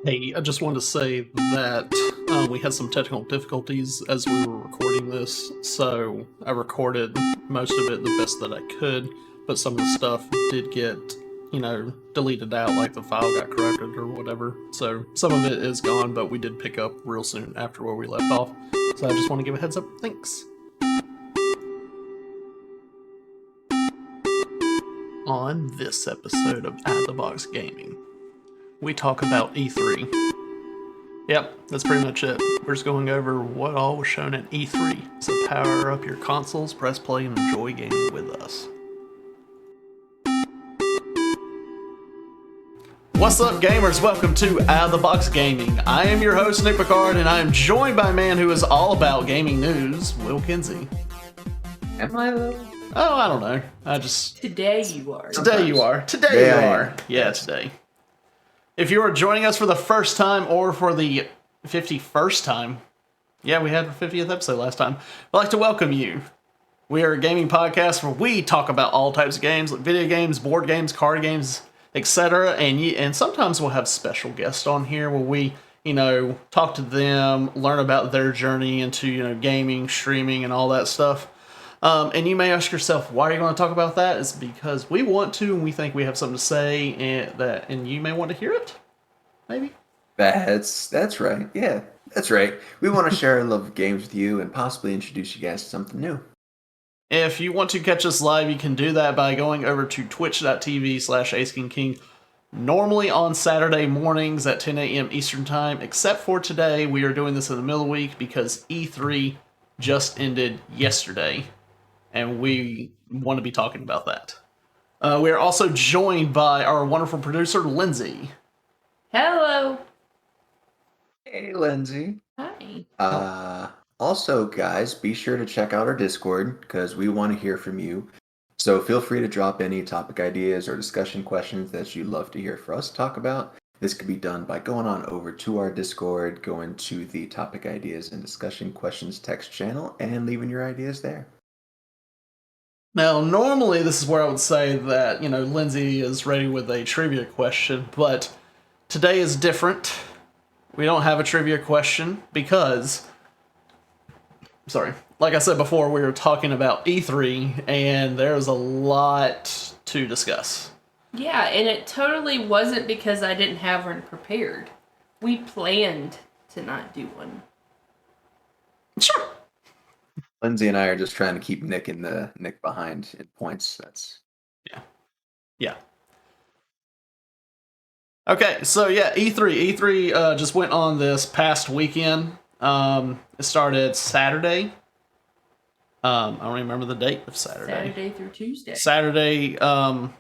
Hey, I just wanted to say that we had some technical difficulties as we were recording this, so I recorded most of it the best that I could, but some of the stuff did get, deleted out, like the file got corrupted or whatever. So some of it is gone, but we did pick up real soon after where we left off. So I just want to give a heads up. Thanks. On this episode of Out of the Box Gaming, we talk about E3. Yep, that's pretty much it. We're just going over what all was shown at E3. So power up your consoles, press play, and enjoy gaming with us. What's up, gamers? Welcome to Out of the Box Gaming. I am your host, Nick Picard, and I am joined by a man who is all about gaming news, Will Kinsey. Am I though? Oh, I don't know. Today you are. Today you are. Today you are. Yeah, today. If you are joining us for the first time or for the 51st time, yeah, we had our 50th episode last time, I'd like to welcome you. We are a gaming podcast where we talk about all types of games, like video games, board games, card games, etc. And sometimes we'll have special guests on here where we, talk to them, learn about their journey into, gaming, streaming, and all that stuff. And you may ask yourself, why are you going to talk about that? It's because we want to, and we think we have something to say, and you may want to hear it. Maybe. That's right. Yeah, that's right. We want to share our love of games with you and possibly introduce you guys to something new. If you want to catch us live, you can do that by going over to twitch.tv/AceKingKing. Normally on Saturday mornings at 10 a.m. Eastern Time, except for today, we are doing this in the middle of the week because E3 just ended yesterday. And we want to be talking about that. We are also joined by our wonderful producer, Lindsay. Hello. Hey, Lindsay. Hi. Also, guys, be sure to check out our Discord because we want to hear from you. So feel free to drop any topic ideas or discussion questions that you'd love to hear for us to talk about. This could be done by going on over to our Discord, going to the topic ideas and discussion questions text channel, and leaving your ideas there. Now, normally this is where I would say that, Lindsay is ready with a trivia question, but today is different. We don't have a trivia question because, like I said before, we were talking about E3, and there's a lot to discuss. Yeah, and it totally wasn't because I didn't have one prepared. We planned to not do one. Sure. Lindsay and I are just trying to keep Nick behind in points. Yeah. Okay, so yeah, E3 just went on this past weekend. It started Saturday. I don't remember the date of Saturday. Saturday through Tuesday. Saturday, 12th.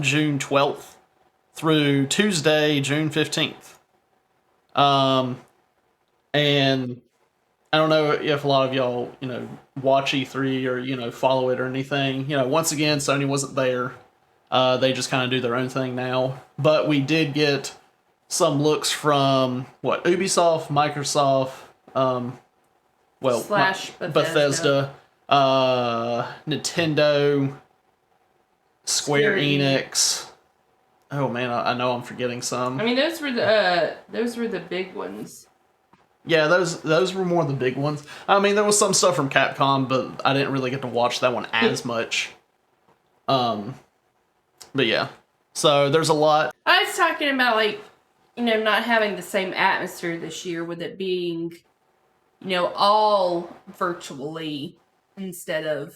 June 12th through Tuesday, June 15th. And I don't know if a lot of y'all, watch E3 or, follow it or anything. Once again, Sony wasn't there. They just kind of do their own thing now. But we did get some looks from, Ubisoft, Microsoft, Bethesda, Nintendo, Square Enix. Oh man, I know I'm forgetting some. I mean, those were the big ones. Yeah, those were more the big ones. I mean, there was some stuff from Capcom, but I didn't really get to watch that one as much. But yeah, so there's a lot. I was talking about not having the same atmosphere this year with it being, all virtually instead of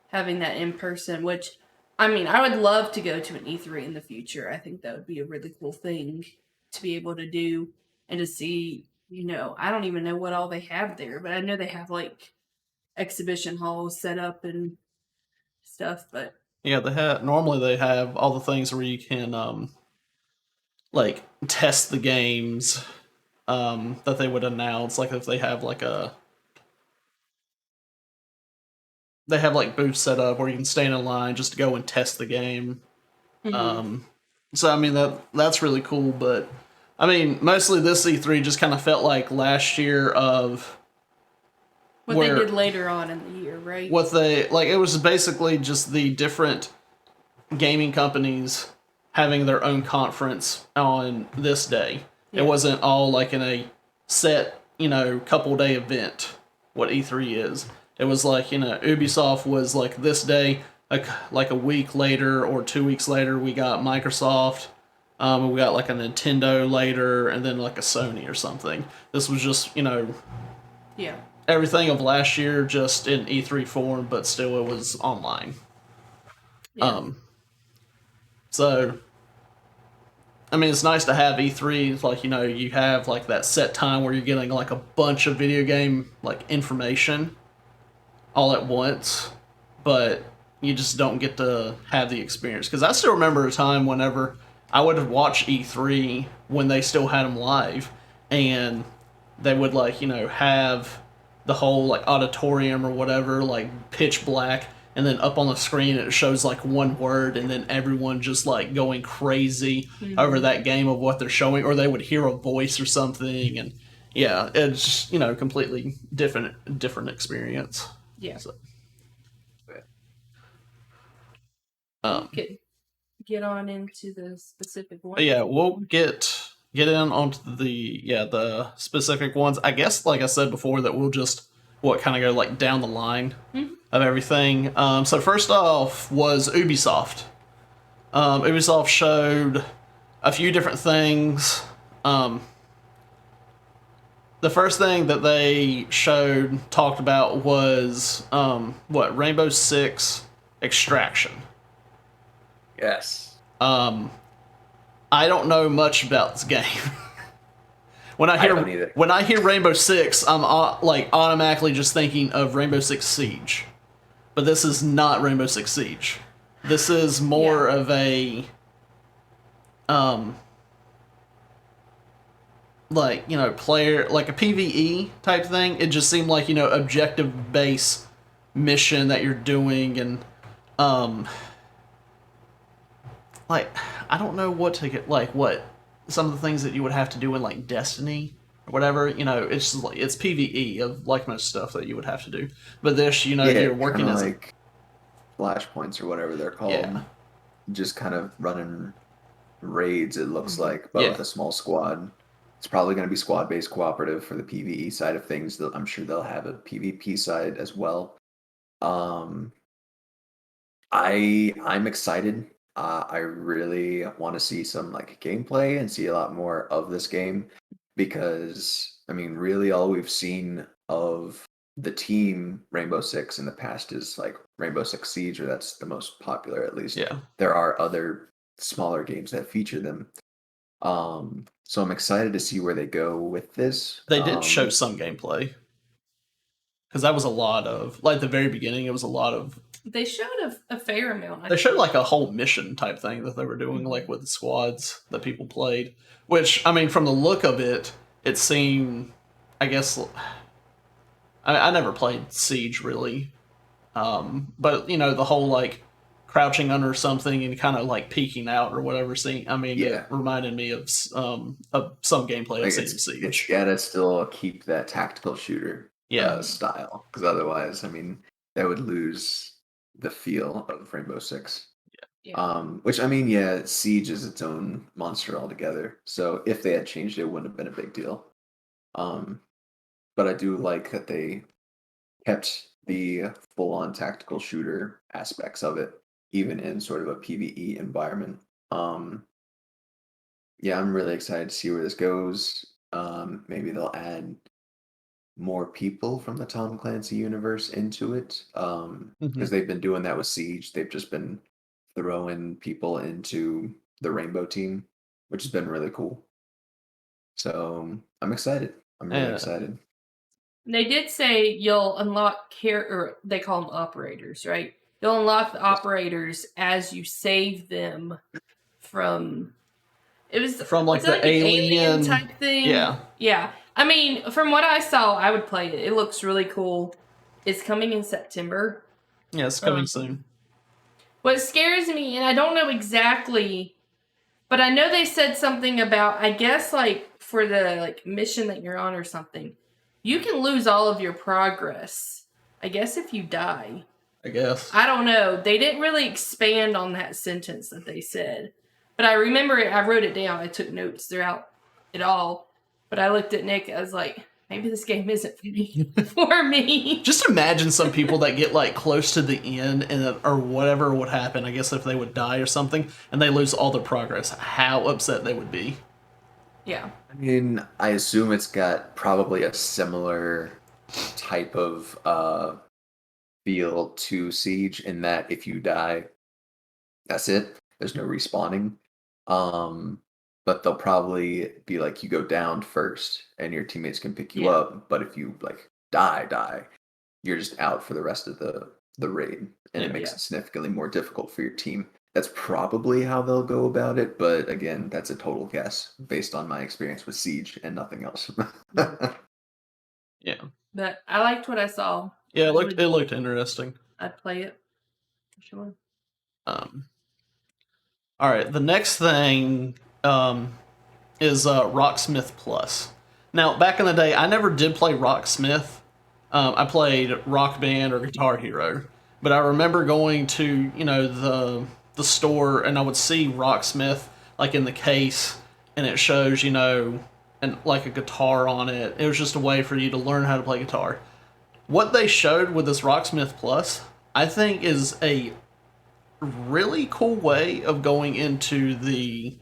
having that in person, which, I mean, I would love to go to an E3 in the future. I think that would be a really cool thing to be able to do and to see, I don't even know what all they have there, but I know they have exhibition halls set up and stuff, but yeah, normally they have all the things where you can test the games that they would announce, like if they have they have booths set up where you can stand in line just to go and test the game. Mm-hmm. So I mean that's really cool, but I mean mostly this E3 just kind of felt like last year of what they did later on in the year, right? What it was basically just the different gaming companies having their own conference on this day. It wasn't all like in a set, couple day event, what E3 is. It was like, Ubisoft was like this day, like a week later or 2 weeks later, we got Microsoft, we got like a Nintendo later, and then like a Sony or something. This was just, Yeah. everything of last year just in E3 form, but still it was online. Yeah. So, I mean, it's nice to have E3, like, you have like that set time where you're getting like a bunch of video game like information all at once, but you just don't get to have the experience. Because I still remember a time whenever I would watch E3 when they still had them live, and they would like, have the whole like auditorium or whatever like pitch black, and then up on the screen it shows like one word, and then everyone just like going crazy over that game of what they're showing, or they would hear a voice or something, and yeah, it's completely different experience. Yeah. So, We could get on into the specific one. yeah, we'll get in onto the specific ones. I guess, like I said before, that we'll just kind of go like down the line of everything. So first off was Ubisoft. Ubisoft showed a few different things. The first thing that they talked about was Rainbow Six Extraction. Yes. I don't know much about this game. When I don't either. When I hear Rainbow Six, I'm like automatically just thinking of Rainbow Six Siege, but this is not Rainbow Six Siege. This is more of a player, like a PvE type thing. It just seemed like objective based mission that you're doing, and like I don't know what to get, like what some of the things that you would have to do in like Destiny or whatever. It's just like it's PvE of like most stuff that you would have to do. But this, you're working as like flashpoints or whatever they're called. Yeah. Just kind of running raids. It looks like, but with a small squad. It's probably going to be squad-based cooperative for the PvE side of things. I'm sure they'll have a PvP side as well. I'm excited. I really want to see some like gameplay and see a lot more of this game, because I mean, really, all we've seen of the team Rainbow Six in the past is like Rainbow Six Siege, or that's the most popular at least. Yeah. There are other smaller games that feature them. So I'm excited to see where they go with this. They did show some gameplay, because that was a lot of like the very beginning. It was a lot of. They showed a fair amount. They showed like a whole mission type thing that they were doing, like with the squads that people played. Which, I mean, from the look of it, it seemed, I guess, I never played Siege really, but the whole like crouching under something and kind of like peeking out or whatever scene. I mean, it reminded me of some gameplay I've seen in Siege. It's still keep that tactical shooter style, because otherwise, I mean, that would lose the feel of Rainbow Six. Which, I mean, Siege is its own monster altogether. So if they had changed it, it wouldn't have been a big deal. But I do like that they kept the full-on tactical shooter aspects of it, even in sort of a PvE environment. I'm really excited to see where this goes. Maybe they'll add more people from the Tom Clancy universe into it, because they've been doing that with Siege. They've just been throwing people into the Rainbow team, which has been really cool. So I'm excited. I'm really excited. They did say you'll unlock or they call them operators, right? You'll unlock the operators as you save them from. It was from like the alien type thing. Yeah. I mean, from what I saw, I would play it. It looks really cool. It's coming in September. Yeah, it's coming soon. What scares me, and I don't know exactly, but I know they said something about, I guess, like for the like mission that you're on or something, you can lose all of your progress. I guess if you die. I guess. I don't know. They didn't really expand on that sentence that they said. But I remember it. I wrote it down. I took notes throughout at all. But I looked at Nick, I was like, maybe this game isn't for me. Just imagine some people that get like close to the end and or whatever would happen. I guess if they would die or something and they lose all their progress, how upset they would be. Yeah. I mean, I assume it's got probably a similar type of feel to Siege in that if you die, that's it. There's no respawning. But they'll probably be like you go down first and your teammates can pick you up. But if you like die, you're just out for the rest of the raid. And it makes it significantly more difficult for your team. That's probably how they'll go about it, but again, that's a total guess based on my experience with Siege and nothing else. Yeah. But I liked what I saw. Yeah, it looked interesting. I'd play it for sure. All right, the next thing is Rocksmith Plus. Now, back in the day, I never did play Rocksmith. I played Rock Band or Guitar Hero, but I remember going to the store and I would see Rocksmith like in the case, and it shows and like a guitar on it. It was just a way for you to learn how to play guitar. What they showed with this Rocksmith Plus, I think, is a really cool way of going into the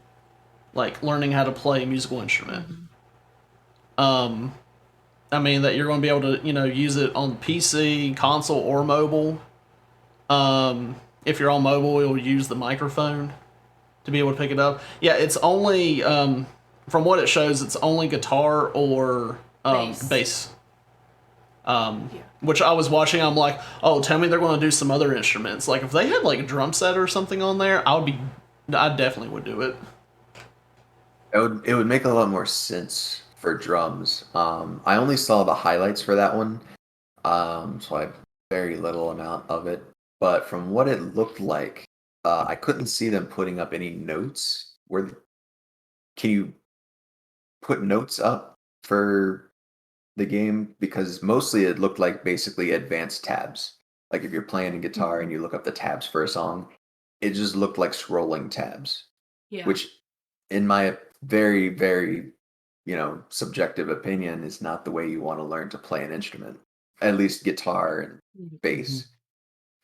like learning how to play a musical instrument. I mean that you're going to be able to use it on PC, console, or mobile. If you're on mobile, it'll use the microphone to be able to pick it up. Yeah, it's only from what it shows, it's only guitar or bass. Which I was watching, I'm like, oh, tell me they're going to do some other instruments. Like if they had like a drum set or something on there, I definitely would do it. It would make a lot more sense for drums. I only saw the highlights for that one, so I have very little amount of it. But from what it looked like, I couldn't see them putting up any notes. Can you put notes up for the game? Because mostly it looked like basically advanced tabs. Like if you're playing a guitar and you look up the tabs for a song, it just looked like scrolling tabs. Yeah. Which, in my very, very, subjective opinion, is not the way you want to learn to play an instrument. At least guitar and bass.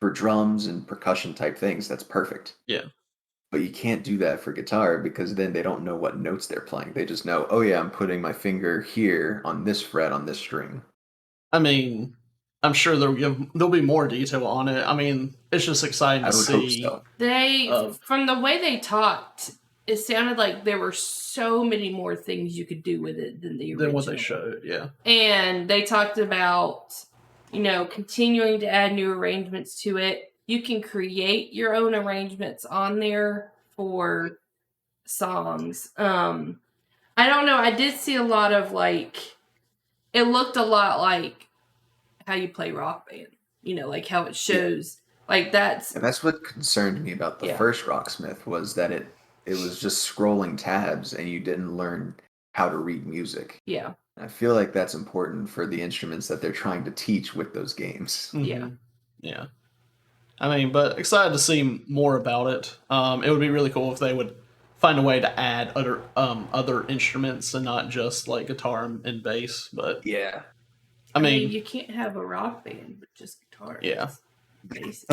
For drums and percussion type things, that's perfect. Yeah. But you can't do that for guitar because then they don't know what notes they're playing. They just know, oh yeah, I'm putting my finger here on this fret on this string. I mean, I'm sure there'll be more detail on it. I mean, it's just exciting to see. Hope so. From the way they talked, it sounded like there were so many more things you could do with it than the original. Than what they showed, yeah. And they talked about, continuing to add new arrangements to it. You can create your own arrangements on there for songs. I don't know. I did see a lot of it looked a lot like how you play Rock Band. Like how it shows. Like that's what concerned me about the first Rocksmith was that it was just scrolling tabs and you didn't learn how to read music. Yeah. I feel like that's important for the instruments that they're trying to teach with those games. Yeah. Yeah. I mean, but excited to see more about it. It would be really cool if they would find a way to add other instruments and not just like guitar and bass. But yeah, I mean you can't have a rock band with just guitars. Yeah. Basses.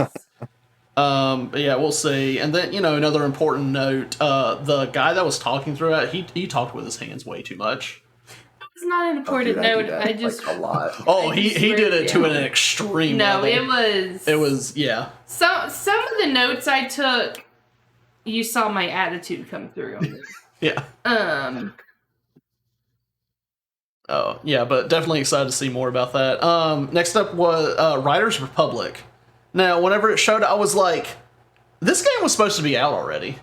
But yeah, we'll see. And then another important note: the guy that was talking through it, he talked with his hands way too much. It's not an important note. I just a lot. Oh, he did it to an extreme. No, level. it was yeah. Some of the notes I took, you saw my attitude come through on this. Yeah. Oh yeah, but definitely excited to see more about that. Next up was Riders Republic. Now, whenever it showed, I was like, this game was supposed to be out already.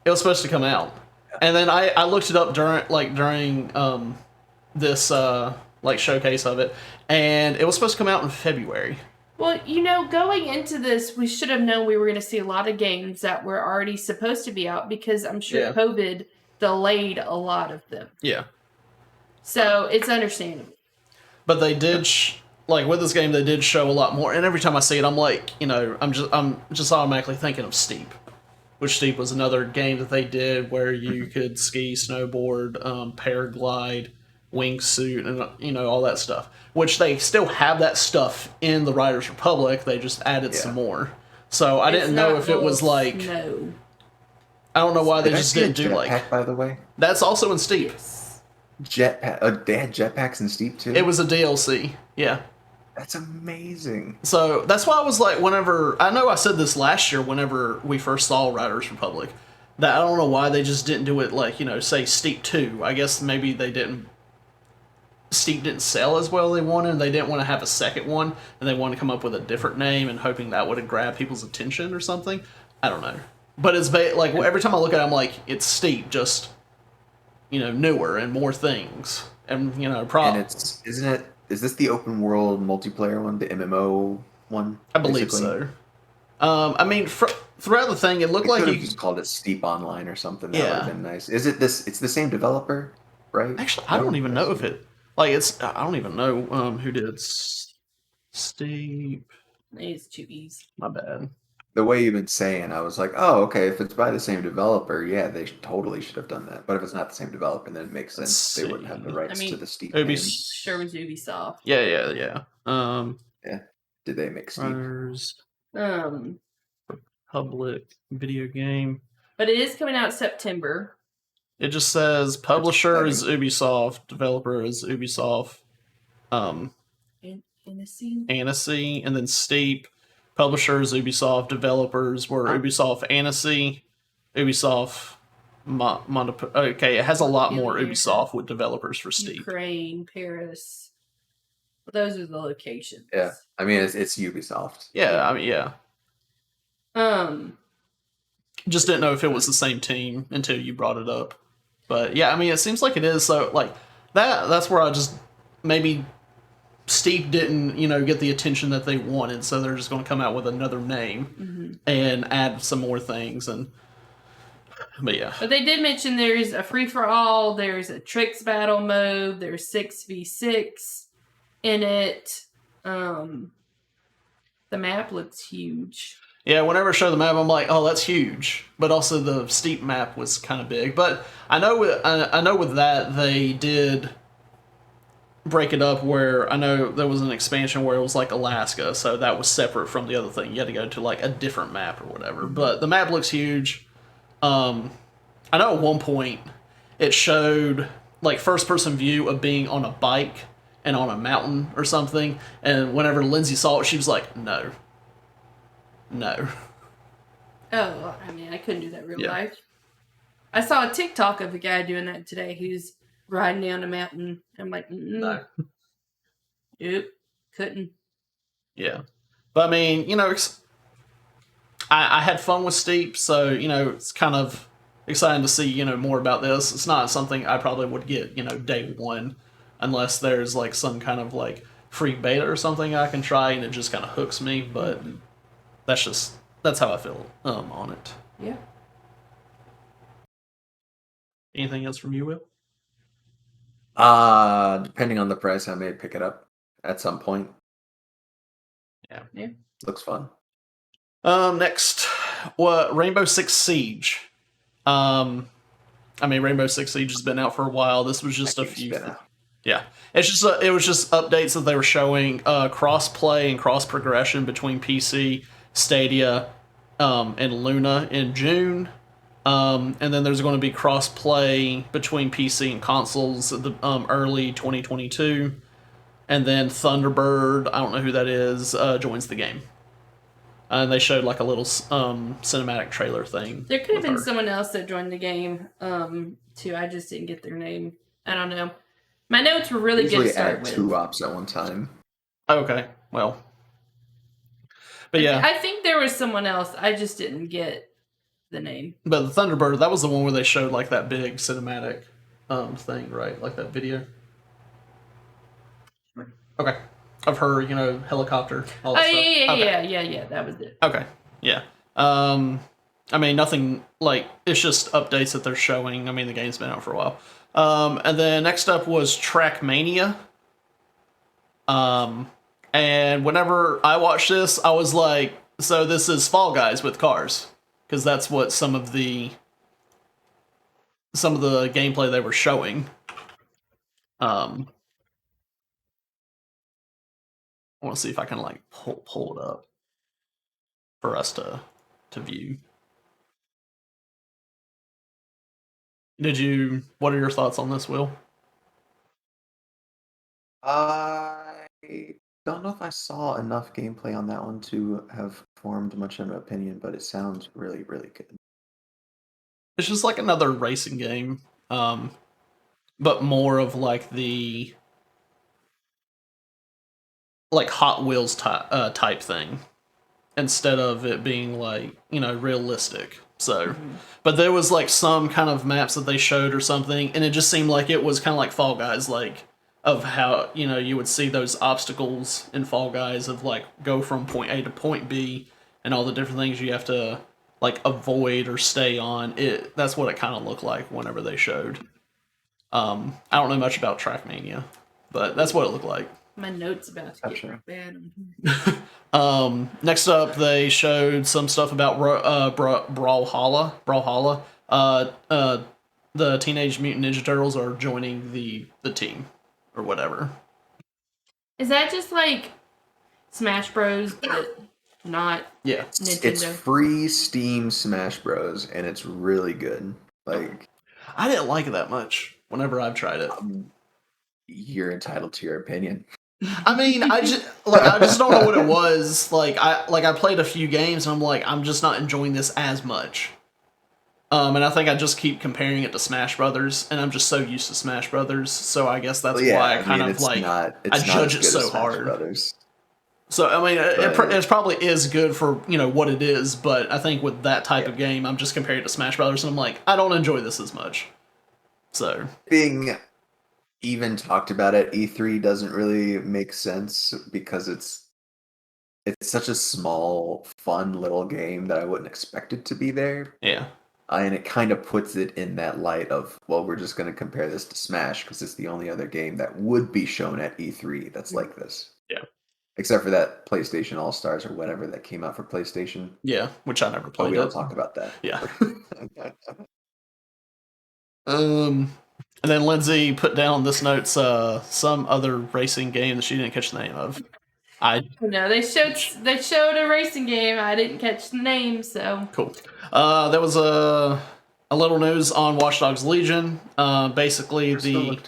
It was supposed to come out, and then I looked it up during this showcase of it, and it was supposed to come out in February. Well, going into this, we should have known we were going to see a lot of games that were already supposed to be out because I'm sure COVID delayed a lot of them. Yeah. So it's understandable. But they did, with this game, they did show a lot more. And every time I see it, I'm like, I'm just automatically thinking of Steep. which Steep was another game that they did where you could ski, snowboard, paraglide, wingsuit, and all that stuff. Which they still have that stuff in the Riders Republic. They just added some more. So I didn't know if it was like. No. I don't know why they Did just I see didn't a do like. jetpack, by the way? That's also in Steep. Yes. Jetpack. They had jetpacks in Steep too. It was a DLC. Yeah. That's amazing. So that's why I was like, whenever I know I said this last year, whenever we first saw Riders Republic, that I don't know why they just didn't do it like say Steep 2. I guess maybe they didn't. Steep didn't sell as well as they wanted. And they didn't want to have a second one, and they wanted to come up with a different name and hoping that would have grabbed people's attention or something. I don't know, but it's like every time I look at it, I'm like, it's Steep, just newer and more things, and And is this the open world multiplayer one, the MMO one? I believe so. I mean, throughout the thing, it looked like could you have just called it Steep Online or something. That Yeah. would have been nice. Is it this? It's the same developer, right? Actually, I don't even know if it it's. I don't even know who did Steep. It's too easy. My bad. The way you've been saying, I was like, oh, okay. If it's by the same developer, yeah, they totally should have done that. But if it's not the same developer, then it makes sense. They wouldn't have the rights to the Steep name. Sure was Ubisoft. Yeah. Yeah. Did they make Steep? Riders Um, Public video game. but it is coming out September. It just says publisher is Ubisoft, developer is Ubisoft, Annecy, and then Steep. Publishers Ubisoft, developers were Ubisoft Annecy, Ubisoft okay, it has a lot more Ubisoft with developers for Steep. Ukraine, Paris. Those are the locations. Yeah, I mean it's Ubisoft. Yeah, I mean yeah. Just didn't know if it was the same team until you brought it up. But yeah, I mean it seems like it is. So like that's where I just maybe Steep didn't, get the attention that they wanted, so they're just going to come out with another name and add some more things. But yeah. But they did mention there's a free-for-all, there's a tricks battle mode, there's 6v6 in it. The map looks huge. Yeah, whenever I show the map, I'm like, oh, that's huge. But also the Steep map was kind of big. But I know with that, they did break it up where I know there was an expansion where it was like Alaska, so that was separate from the other thing. You had to go to like a different map or whatever. But the map looks huge. I know at one point it showed like first person view of being on a bike and on a mountain or something, and whenever Lindsay saw it, she was like, no. Oh, I mean, I couldn't do that real life. I saw a TikTok of a guy doing that today who's riding down a mountain. I'm like, No. Nope, couldn't. Yeah. But I mean, I had fun with Steep, so, it's kind of exciting to see, more about this. It's not something I probably would get, day one, unless there's like some kind of like free beta or something I can try and it just kind of hooks me, but that's how I feel on it. Yeah. Anything else from you, Will? Depending on the price, I may pick it up at some point. Yeah. Looks fun. Next, Rainbow Six Siege. Rainbow Six Siege has been out for a while. This was just a few. Yeah, it was just updates that they were showing cross play and cross progression between PC, Stadia, and Luna in June. And then there's going to be cross play between PC and consoles at the early 2022. And then Thunderbird, I don't know who that is, joins the game. And they showed like a little cinematic trailer thing. There could have been someone else that joined the game too. I just didn't get their name. I don't know. My notes were really good to start with. Two ops at one time. Okay, well. But yeah. I think there was someone else. I just didn't get the name. But the Thunderbird, that was the one where they showed like that big cinematic thing, right? Like that video. Okay. Of her, helicopter. All that stuff. Yeah. That was it. Okay. Yeah. Nothing like it's just updates that they're showing. The game's been out for a while. And then next up was Trackmania. And whenever I watched this, I was like, so this is Fall Guys with cars. because that's what some of the gameplay they were showing. I want to see if I can like pull it up for us to view. What are your thoughts on this, Will? I don't know if I saw enough gameplay on that one to have formed much of an opinion, but it sounds really, really good. It's just like another racing game, but more of like the like Hot Wheels type thing instead of it being like, realistic. So, but there was like some kind of maps that they showed or something, and it just seemed like it was kind of like Fall Guys, like of how you would see those obstacles in Fall Guys of like go from point A to point B and all the different things you have to like avoid or stay on. That's what it kind of looked like whenever they showed. I don't know much about Trackmania, but that's what it looked like. My notes about to get bad. Next up, they showed some stuff about Brawlhalla. The Teenage Mutant Ninja Turtles are joining the team, or whatever. Is that just like Smash Bros, but not Nintendo? It's free Steam Smash Bros, and it's really good. Like, I didn't like it that much whenever I've tried it. You're entitled to your opinion. I mean, I just don't know what it was. I played a few games and I'm like, I'm just not enjoying this as much. And I think I just keep comparing it to Smash Brothers, and I'm just so used to Smash Brothers, so I guess that's why I judge it so hard. Brothers. So I mean, it probably is good for what it is, but I think with that type of game, I'm just comparing it to Smash Brothers, and I'm like, I don't enjoy this as much. So being even talked about at E3 doesn't really make sense because it's such a small, fun little game that I wouldn't expect it to be there. Yeah. And it kind of puts it in that light of, well, we're just going to compare this to Smash because it's the only other game that would be shown at E3 that's like this. Yeah. Except for that PlayStation All-Stars or whatever that came out for PlayStation. Yeah, which I never played. But we don't talk about that. Yeah. And then Lindsay put down this notes some other racing game that she didn't catch the name of. No, they showed a racing game. I didn't catch the name, so cool. There was a little news on Watch Dogs Legion. Basically, the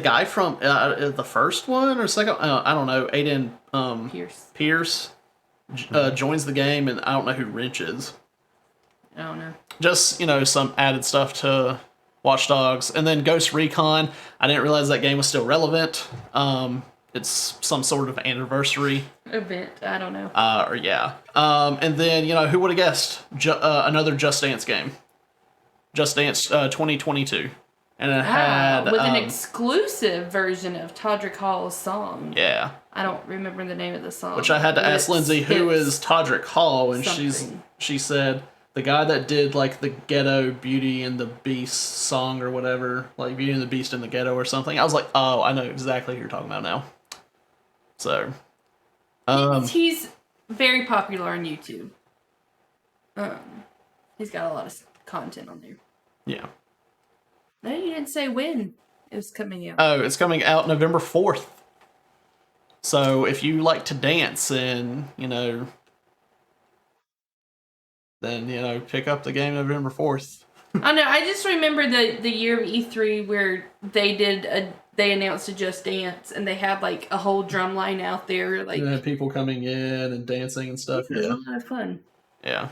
guy from the first one or second, I don't know, Aiden Pierce joins the game, and I don't know who Wrench is. I don't know. Just some added stuff to Watch Dogs, and then Ghost Recon. I didn't realize that game was still relevant. It's some sort of anniversary event. I don't know. And then who would have guessed? Another Just Dance game, Just Dance 2022, and it had with an exclusive version of Todrick Hall's song. Yeah. I don't remember the name of the song. Which I had to ask Lindsay, who is Todrick Hall, and she said the guy that did like the Ghetto Beauty and the Beast song or whatever, like Beauty and the Beast in the Ghetto or something. I was like, oh, I know exactly who you're talking about now. So, he's very popular on YouTube. He's got a lot of content on there. Yeah. No, you didn't say when it was coming out. Oh, it's coming out November 4th. So if you like to dance and, then, pick up the game November 4th. I know. I just remember the year of E3 where they announced a Just Dance, and they had like a whole drum line out there, like people coming in and dancing and stuff. It was a lot of fun. Yeah.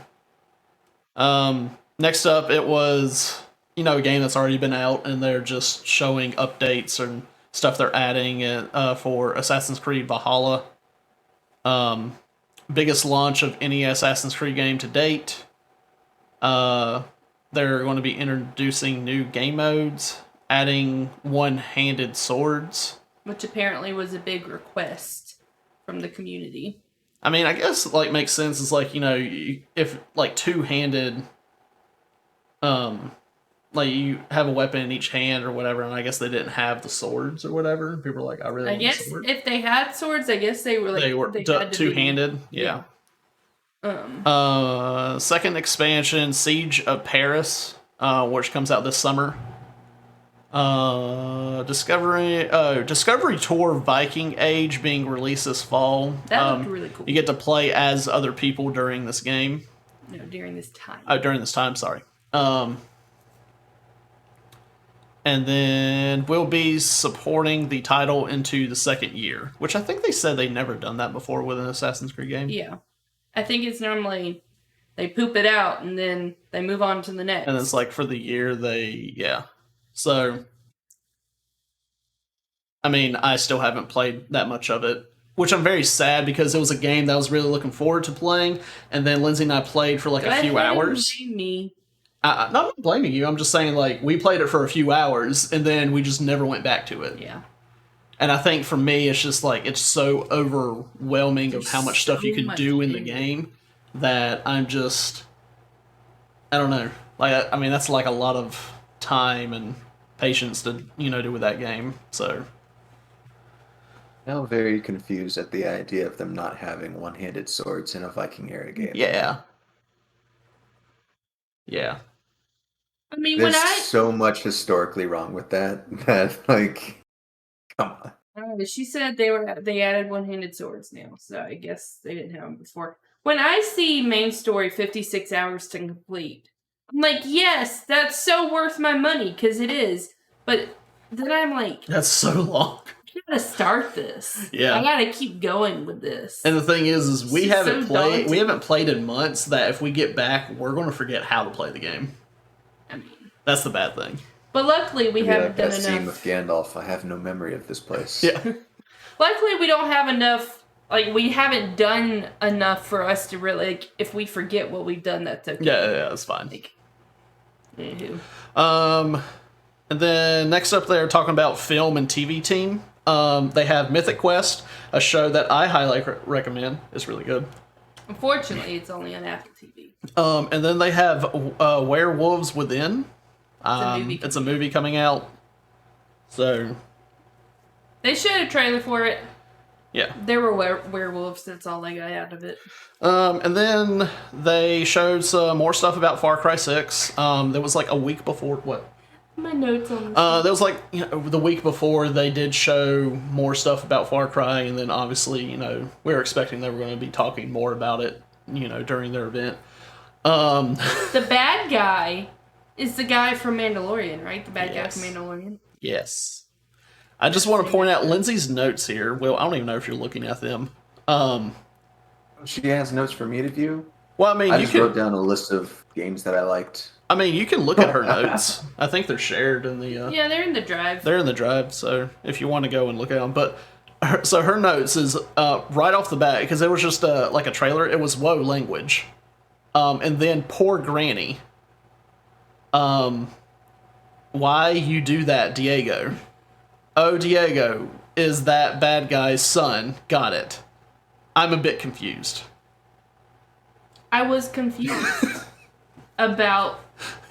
Next up, it was a game that's already been out, and they're just showing updates and stuff they're adding for Assassin's Creed Valhalla. Biggest launch of any Assassin's Creed game to date. They're going to be introducing new game modes, adding one-handed swords. Which apparently was a big request from the community. I mean, I guess, makes sense. It's if, two-handed, you have a weapon in each hand or whatever, and I guess they didn't have the swords or whatever. People were like, I really want a sword. If they had swords, I guess they were They were two-handed, yeah. Second expansion, Siege of Paris, which comes out this summer. Discovery Tour Viking Age being released this fall. That looked really cool. You get to play as other people during this game. No, during this time. Oh, during this time, sorry. And then we'll be supporting the title into the second year, which I think they said they'd never done that before with an Assassin's Creed game. Yeah. I think it's normally they poop it out and then they move on to the next. And it's like for the year yeah. So, I mean, I still haven't played that much of it, which I'm very sad because it was a game that I was really looking forward to playing, and then Lindsay and I played for like a few hours. Me. I'm not blaming you. I'm just saying, like, we played it for a few hours, and then we just never went back to it. Yeah. And I think for me, it's just like, it's so overwhelming of how much stuff you can do in the game that I'm just, I don't know. Like, I mean, that's like a lot of time and patience to, do with that game. So. Now very confused at the idea of them not having one-handed swords in a Viking era game. Yeah. Yeah. I mean, there's so much historically wrong with that like, come on. She said they added one-handed swords now, so I guess they didn't have them before. When I see main story 56 hours to complete, I'm like, yes, that's so worth my money because it is. But then I'm like, that's so long. I gotta start this. Yeah, I gotta keep going with this. And the thing is we haven't played in months. That if we get back, we're going to forget how to play the game. I mean, that's the bad thing. But luckily, we haven't done enough. Scene with Gandalf. I have no memory of this place. Yeah. Luckily, we don't have enough. Like, we haven't done enough for us to really. Like, if we forget what we've done, that's okay. Yeah, that's fine. Like, anywho. And then next up, they're talking about film and TV team. They have Mythic Quest, a show that I highly recommend. It's really good. Unfortunately, it's only on Apple TV. And then they have Werewolves Within. It's a movie coming out. So they showed a trailer for it. Yeah. There were werewolves. That's all I got out of it. And then they showed some more stuff about Far Cry 6. There was like a week before. What? My notes on this. There was like, the week before they did show more stuff about Far Cry, and then obviously, we were expecting they were going to be talking more about it, during their event. The bad guy is the guy from Mandalorian, right? The bad guy from Mandalorian? Yes. I just want to point out Lindsay's notes here. Well, I don't even know if you're looking at them. She has notes for me to view? Well, I mean, I just wrote down a list of games that I liked. I mean, you can look at her notes. I think they're shared in the... yeah, they're in the drive. They're in the drive, so if you want to go and look at them. But, her notes is right off the bat, because it was just like a trailer, it was whoa language. And then poor granny. Why you do that, Diego? Oh, Diego is that bad guy's son. Got it. I'm a bit confused. I was confused about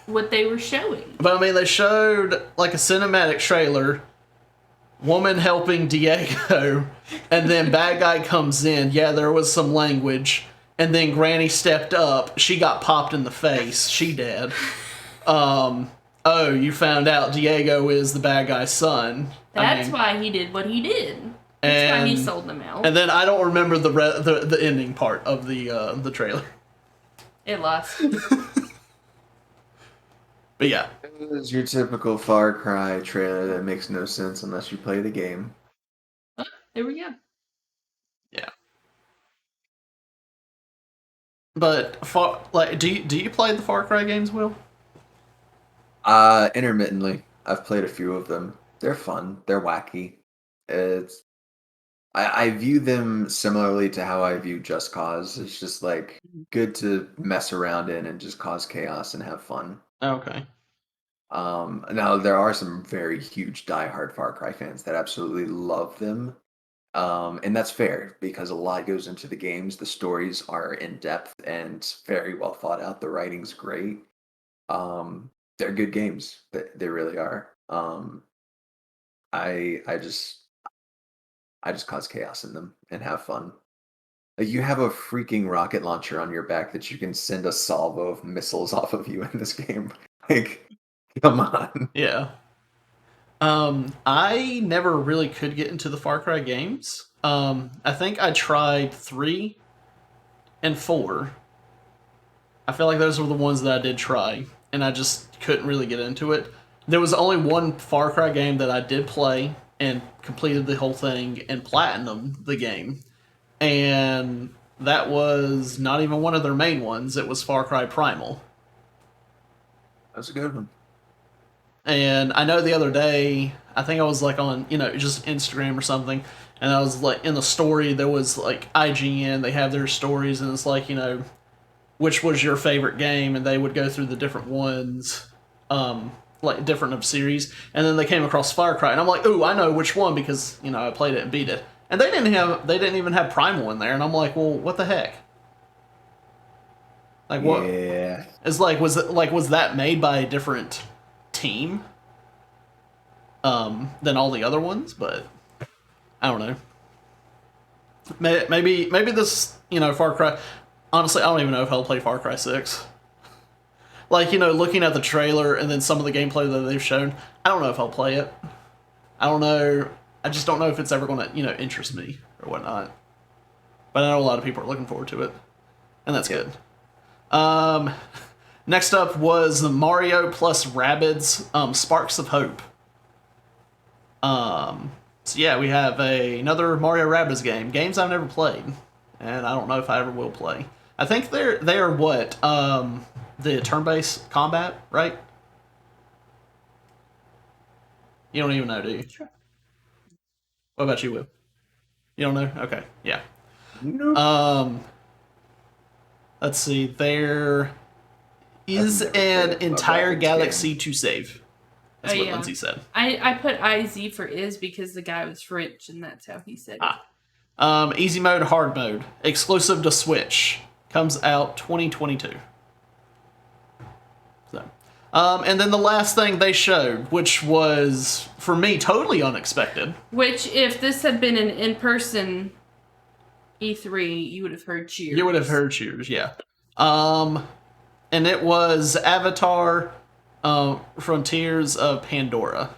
what they were showing. But I mean, they showed like a cinematic trailer, woman helping Diego, and then bad guy comes in. Yeah, there was some language. And then Granny stepped up. She got popped in the face. She dead. Oh, you found out Diego is the bad guy's son. That's why he did what he did. That's why he sold them out. And then I don't remember the ending part of the trailer. It lost. But yeah. It was your typical Far Cry trailer that makes no sense unless you play the game. Oh, there we go. Yeah. But do you play the Far Cry games, Will? Intermittently. I've played a few of them. They're fun. They're wacky. I view them similarly to how I view Just Cause. It's just like good to mess around in and just cause chaos and have fun. Okay. Now there are some very huge diehard Far Cry fans that absolutely love them. And that's fair because a lot goes into the games. The stories are in depth and very well thought out. The writing's great. They're good games. They really are. I just cause chaos in them and have fun. You have a freaking rocket launcher on your back that you can send a salvo of missiles off of you in this game. Like, come on. Yeah. I never really could get into the Far Cry games. I think I tried 3 and 4. I feel like those were the ones that I did try, and I just couldn't really get into it. There was only one Far Cry game that I did play and completed the whole thing and platinum the game, and that was not even one of their main ones. It was Far Cry Primal. That's a good one. And I know the other day, I think I was like on, just Instagram or something, and I was like in the story, there was like IGN, they have their stories, and it's like, which was your favorite game, and they would go through the different ones, like different of series, and then they came across Far Cry, and I'm like, ooh, I know which one because I played it and beat it, and they didn't even have Primal in there, and I'm like, well, what the heck? Like what? Yeah. It's like was that made by a different team than all the other ones? But I don't know. Maybe this Far Cry. Honestly, I don't even know if I'll play Far Cry 6. Like, looking at the trailer and then some of the gameplay that they've shown, I don't know if I'll play it. I don't know. I just don't know if it's ever going to, interest me or whatnot. But I know a lot of people are looking forward to it. And that's good. Next up was Mario plus Rabbids Sparks of Hope. So yeah, we have another Mario Rabbids game. Games I've never played. And I don't know if I ever will play. I think they are what? The turn-based combat, right? You don't even know, do you? Sure. What about you, Will? You don't know? Okay, yeah. Nope. Let's see. There is an entire galaxy to save. That's what Lindsay said. I put IZ for is because the guy was French, and that's how he said it. Easy mode, hard mode. Exclusive to Switch. Comes out 2022. So, and then the last thing they showed, which was, for me, totally unexpected. Which, if this had been an in-person E3, you would have heard cheers. You would have heard cheers, yeah. And it was Avatar Frontiers of Pandora.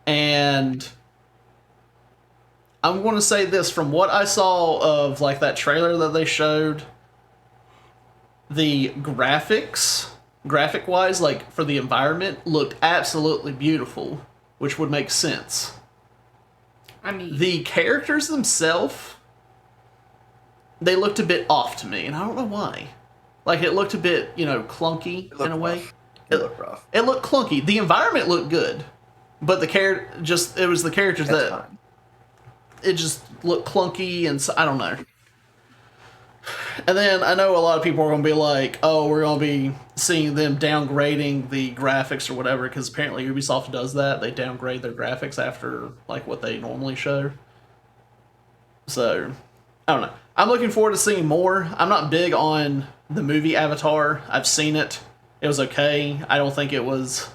And I'm going to say this, from what I saw of like that trailer that they showed, the graphic-wise, like for the environment, looked absolutely beautiful, which would make sense. I mean, the characters themselves, they looked a bit off to me, and I don't know why. Like, it looked a bit, clunky in a way. It looked rough. It looked clunky. The environment looked good, but it was the characters That's that fine. It just looked clunky, and so, I don't know. And then I know a lot of people are going to be like, oh, we're going to be seeing them downgrading the graphics or whatever, because apparently Ubisoft does that. They downgrade their graphics after like what they normally show. So, I don't know. I'm looking forward to seeing more. I'm not big on the movie Avatar. I've seen it. It was okay. I don't think it was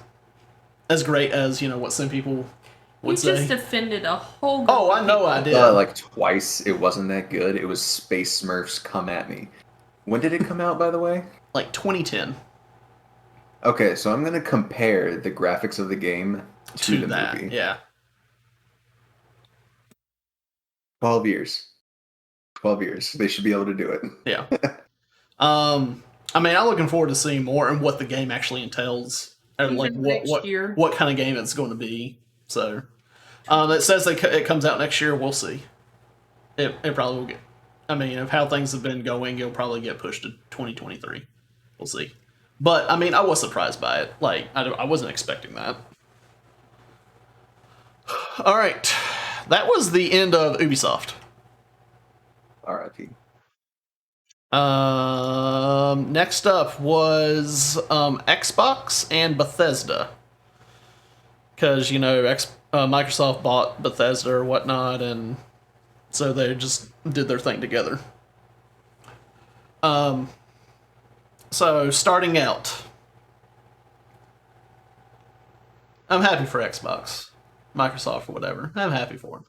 as great as, what some people would say. You just offended a whole group Oh, I know people. I did. Like twice, it wasn't that good. It was Space Smurfs Come At Me. When did it come out, by the way? Like 2010. Okay, so I'm going to compare the graphics of the game to the that, movie. yeah. 12 years. 12 years. They should be able to do it. Yeah. I mean, I'm looking forward to seeing more and what the game actually entails, and like what kind of game it's going to be. So, it says it comes out next year. We'll see. It probably will get. I mean, if how things have been going, it'll probably get pushed to 2023. We'll see. But I mean, I was surprised by it. Like, I wasn't expecting that. All right, that was the end of Ubisoft. R.I.P. Next up was Xbox and Bethesda, because Microsoft bought Bethesda or whatnot, and so they just did their thing together. So starting out, I'm happy for Xbox, Microsoft, or whatever. I'm happy for them.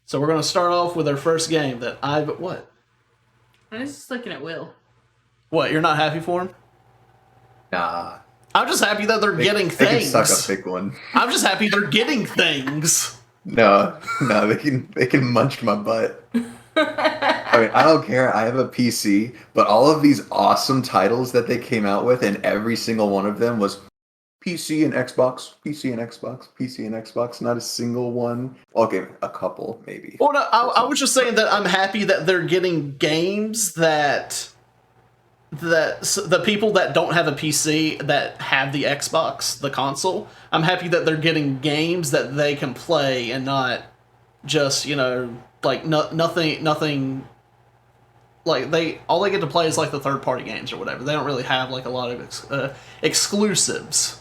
So we're going to start off with our first game that what? I was just looking at Will. What, you're not happy for him? Nah. I'm just happy that they're getting They things. can suck a big one. I'm just happy they're getting things. No, they can munch my butt. I mean, I don't care. I have a PC, but all of these awesome titles that they came out with, and every single one of them was PC and Xbox, PC and Xbox, PC and Xbox. Not a single one. Okay, a couple maybe. Well, no, I was just saying that I'm happy that they're getting games that the people that don't have a PC that have the Xbox, the console, I'm happy that they're getting games that they can play and not just, like nothing. Like all they get to play is like the third party games or whatever. They don't really have like a lot of exclusives.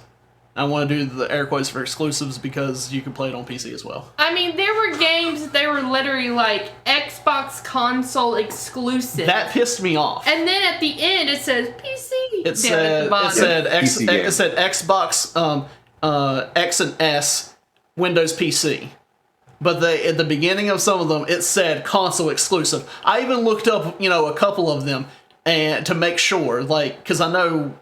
I want to do the air quotes for exclusives because you can play it on PC as well. I mean, there were games that they were literally like Xbox console exclusive. That pissed me off. And then at the end it says PC. It said Xbox X and S Windows PC. But at the beginning of some of them, it said console exclusive. I even looked up, a couple of them and to make sure, because I know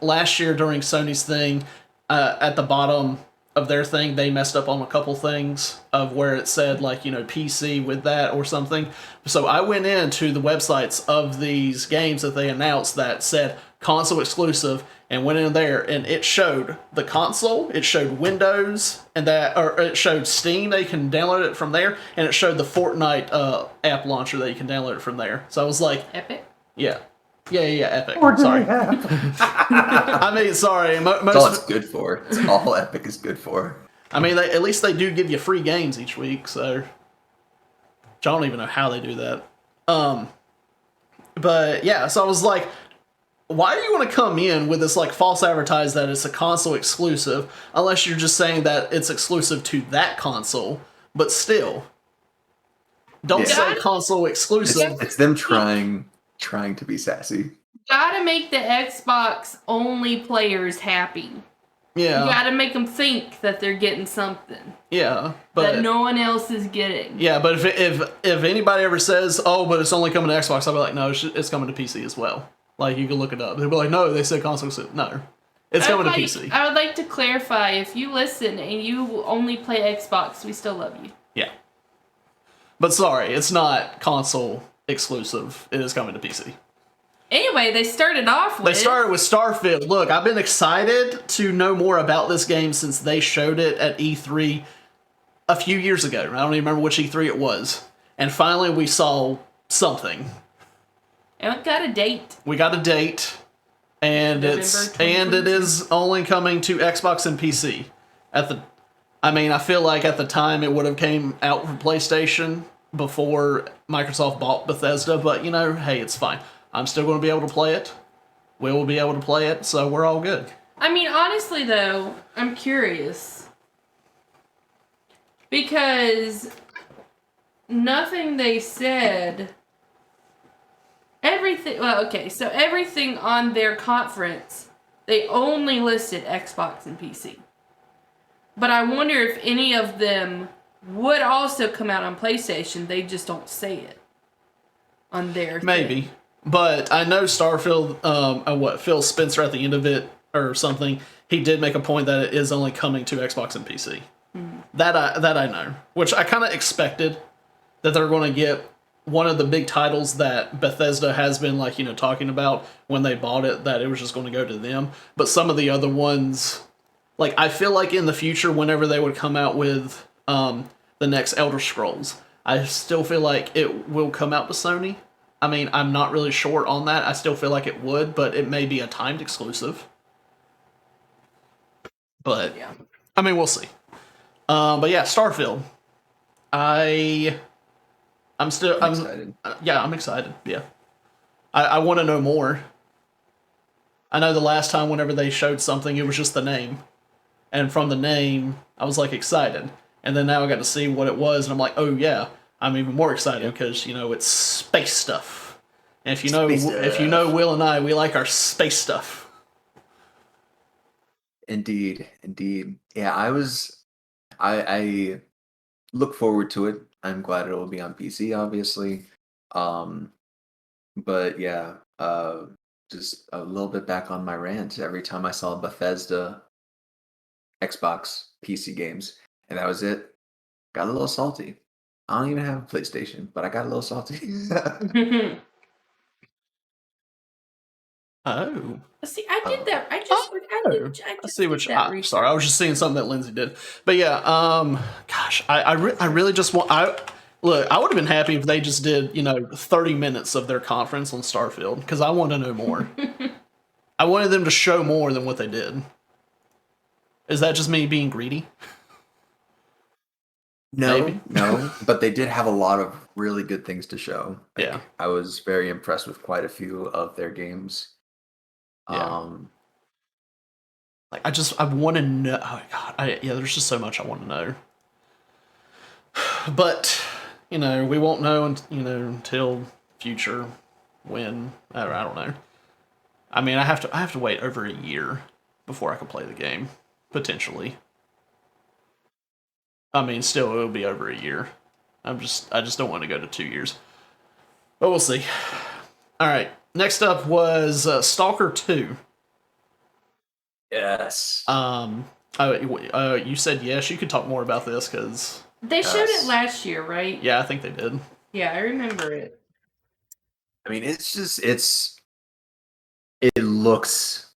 last year during Sony's thing, at the bottom of their thing, they messed up on a couple things of where it said PC with that or something. So I went into the websites of these games that they announced that said console exclusive and went in there and it showed the console, it showed Windows, and it showed Steam that you can download it from there, and it showed the Fortnite app launcher that you can download it from there. So I was like, Epic? Yeah, Epic. Sorry. I mean, sorry. That's all it's good for. It's all Epic is good for. I mean, at least they do give you free games each week, so I don't even know how they do that. But yeah, so I was like, why do you want to come in with this false advertise that it's a console exclusive, unless you're just saying that it's exclusive to that console, but still, don't say console exclusive. It's them trying to be sassy. Gotta make the Xbox only players happy. Yeah. You gotta make them think that they're getting something. Yeah, but that no one else is getting. Yeah, but if anybody ever says, "Oh, but it's only coming to Xbox," I'll be like, "No, it's coming to PC as well." You can look it up. They'll be like, "No, they said console." No, it's coming to PC. I would like to clarify: if you listen and you only play Xbox, we still love you. Yeah, but sorry, it's not console exclusive. It is coming to PC. Anyway, they started with Starfield. Look, I've been excited to know more about this game since they showed it at E3 a few years ago. I don't even remember which E3 it was. And finally we saw something. And we got a date. We got a date. And it is only coming to Xbox and PC. I feel like at the time it would have came out for PlayStation before Microsoft bought Bethesda, but hey, it's fine. I'm still going to be able to play it. We will be able to play it, so we're all good. I mean, honestly, though, I'm curious. Because nothing they said... Everything on their conference, they only listed Xbox and PC. But I wonder if any of them would also come out on PlayStation. They just don't say it on their Maybe. thing. But I know Starfield, Phil Spencer at the end of it or something, he did make a point that it is only coming to Xbox and PC. Mm-hmm. That I know. Which I kind of expected that they're going to get one of the big titles that Bethesda has been talking about when they bought it, that it was just going to go to them. But some of the other ones, I feel like in the future, whenever they would come out with the next Elder Scrolls, I still feel like it will come out to Sony. I mean, I'm not really sure on that. I still feel like it would, but it may be a timed exclusive. But, yeah. I mean, we'll see. But yeah, Starfield. I'm excited. Yeah, I'm excited. Yeah. I want to know more. I know the last time whenever they showed something, it was just the name. And from the name, I was excited. And then now I got to see what it was, and I'm like, oh yeah. I'm even more excited because, it's space stuff. And if you know Will and I, we like our space stuff. Indeed. Yeah, I look forward to it. I'm glad it will be on PC, obviously. But yeah, just a little bit back on my rant. Every time I saw Bethesda Xbox PC games, and that was it, got a little salty. I don't even have a PlayStation, but I got a little salty. Oh. See, I did that. I I just see did which. that Sorry, I was just seeing something that Lindsay did. But yeah, gosh, I really just want. Look, I would have been happy if they just did 30 minutes of their conference on Starfield because I want to know more. I wanted them to show more than what they did. Is that just me being greedy? Maybe. No, but they did have a lot of really good things to show. Like, Yeah. I was very impressed with quite a few of their games. Yeah. Like I want to know. Oh God, there's just so much I want to know. But we won't know until future when I don't know. I mean, I have to wait over a year before I can play the game potentially. I mean, still it'll be over a year. I just don't want to go to 2 years. But we'll see. All right. Next up was Stalker 2. Yes. You said yes. You could talk more about this because they showed it last year, right? Yeah, I think they did. Yeah, I remember it. I mean, it looks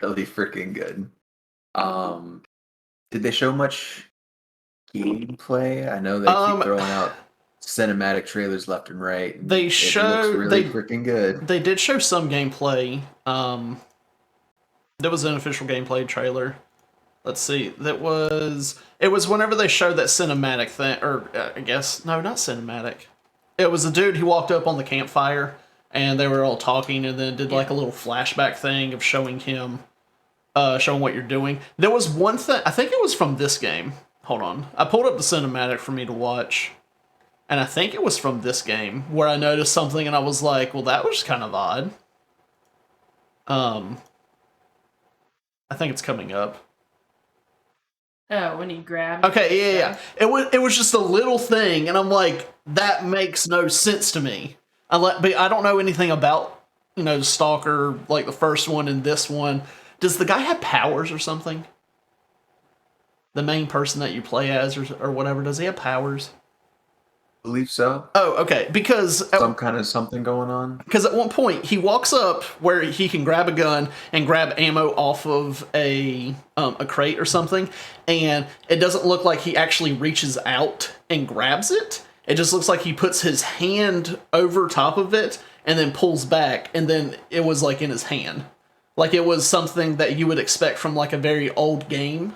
really freaking good. Did they show much gameplay? I know they keep throwing out cinematic trailers left and right. And They looks really freaking good. They did show some gameplay. There was an official gameplay trailer. Let's see. It was whenever they showed that cinematic thing, or I guess no, not cinematic. It was a dude who walked up on the campfire, and they were all talking, and then did like a little flashback thing of showing him, showing what you're doing. There was one thing. I think it was from this game. Hold on. I pulled up the cinematic for me to watch, and I think it was from this game where I noticed something, and I was like, "Well, that was kind of odd." I think it's coming up. Oh, when he grabbed. Okay, yeah. It was just a little thing, and I'm like, that makes no sense to me. But I don't know anything about Stalker, like the first one and this one. Does the guy have powers or something? The main person that you play as, or whatever, does he have powers? Believe so. Oh, okay. Because some kind of something going on. Because at one point he walks up where he can grab a gun and grab ammo off of a crate or something, and it doesn't look like he actually reaches out and grabs it. It just looks like he puts his hand over top of it and then pulls back, and then it was like in his hand, like it was something that you would expect from like a very old game.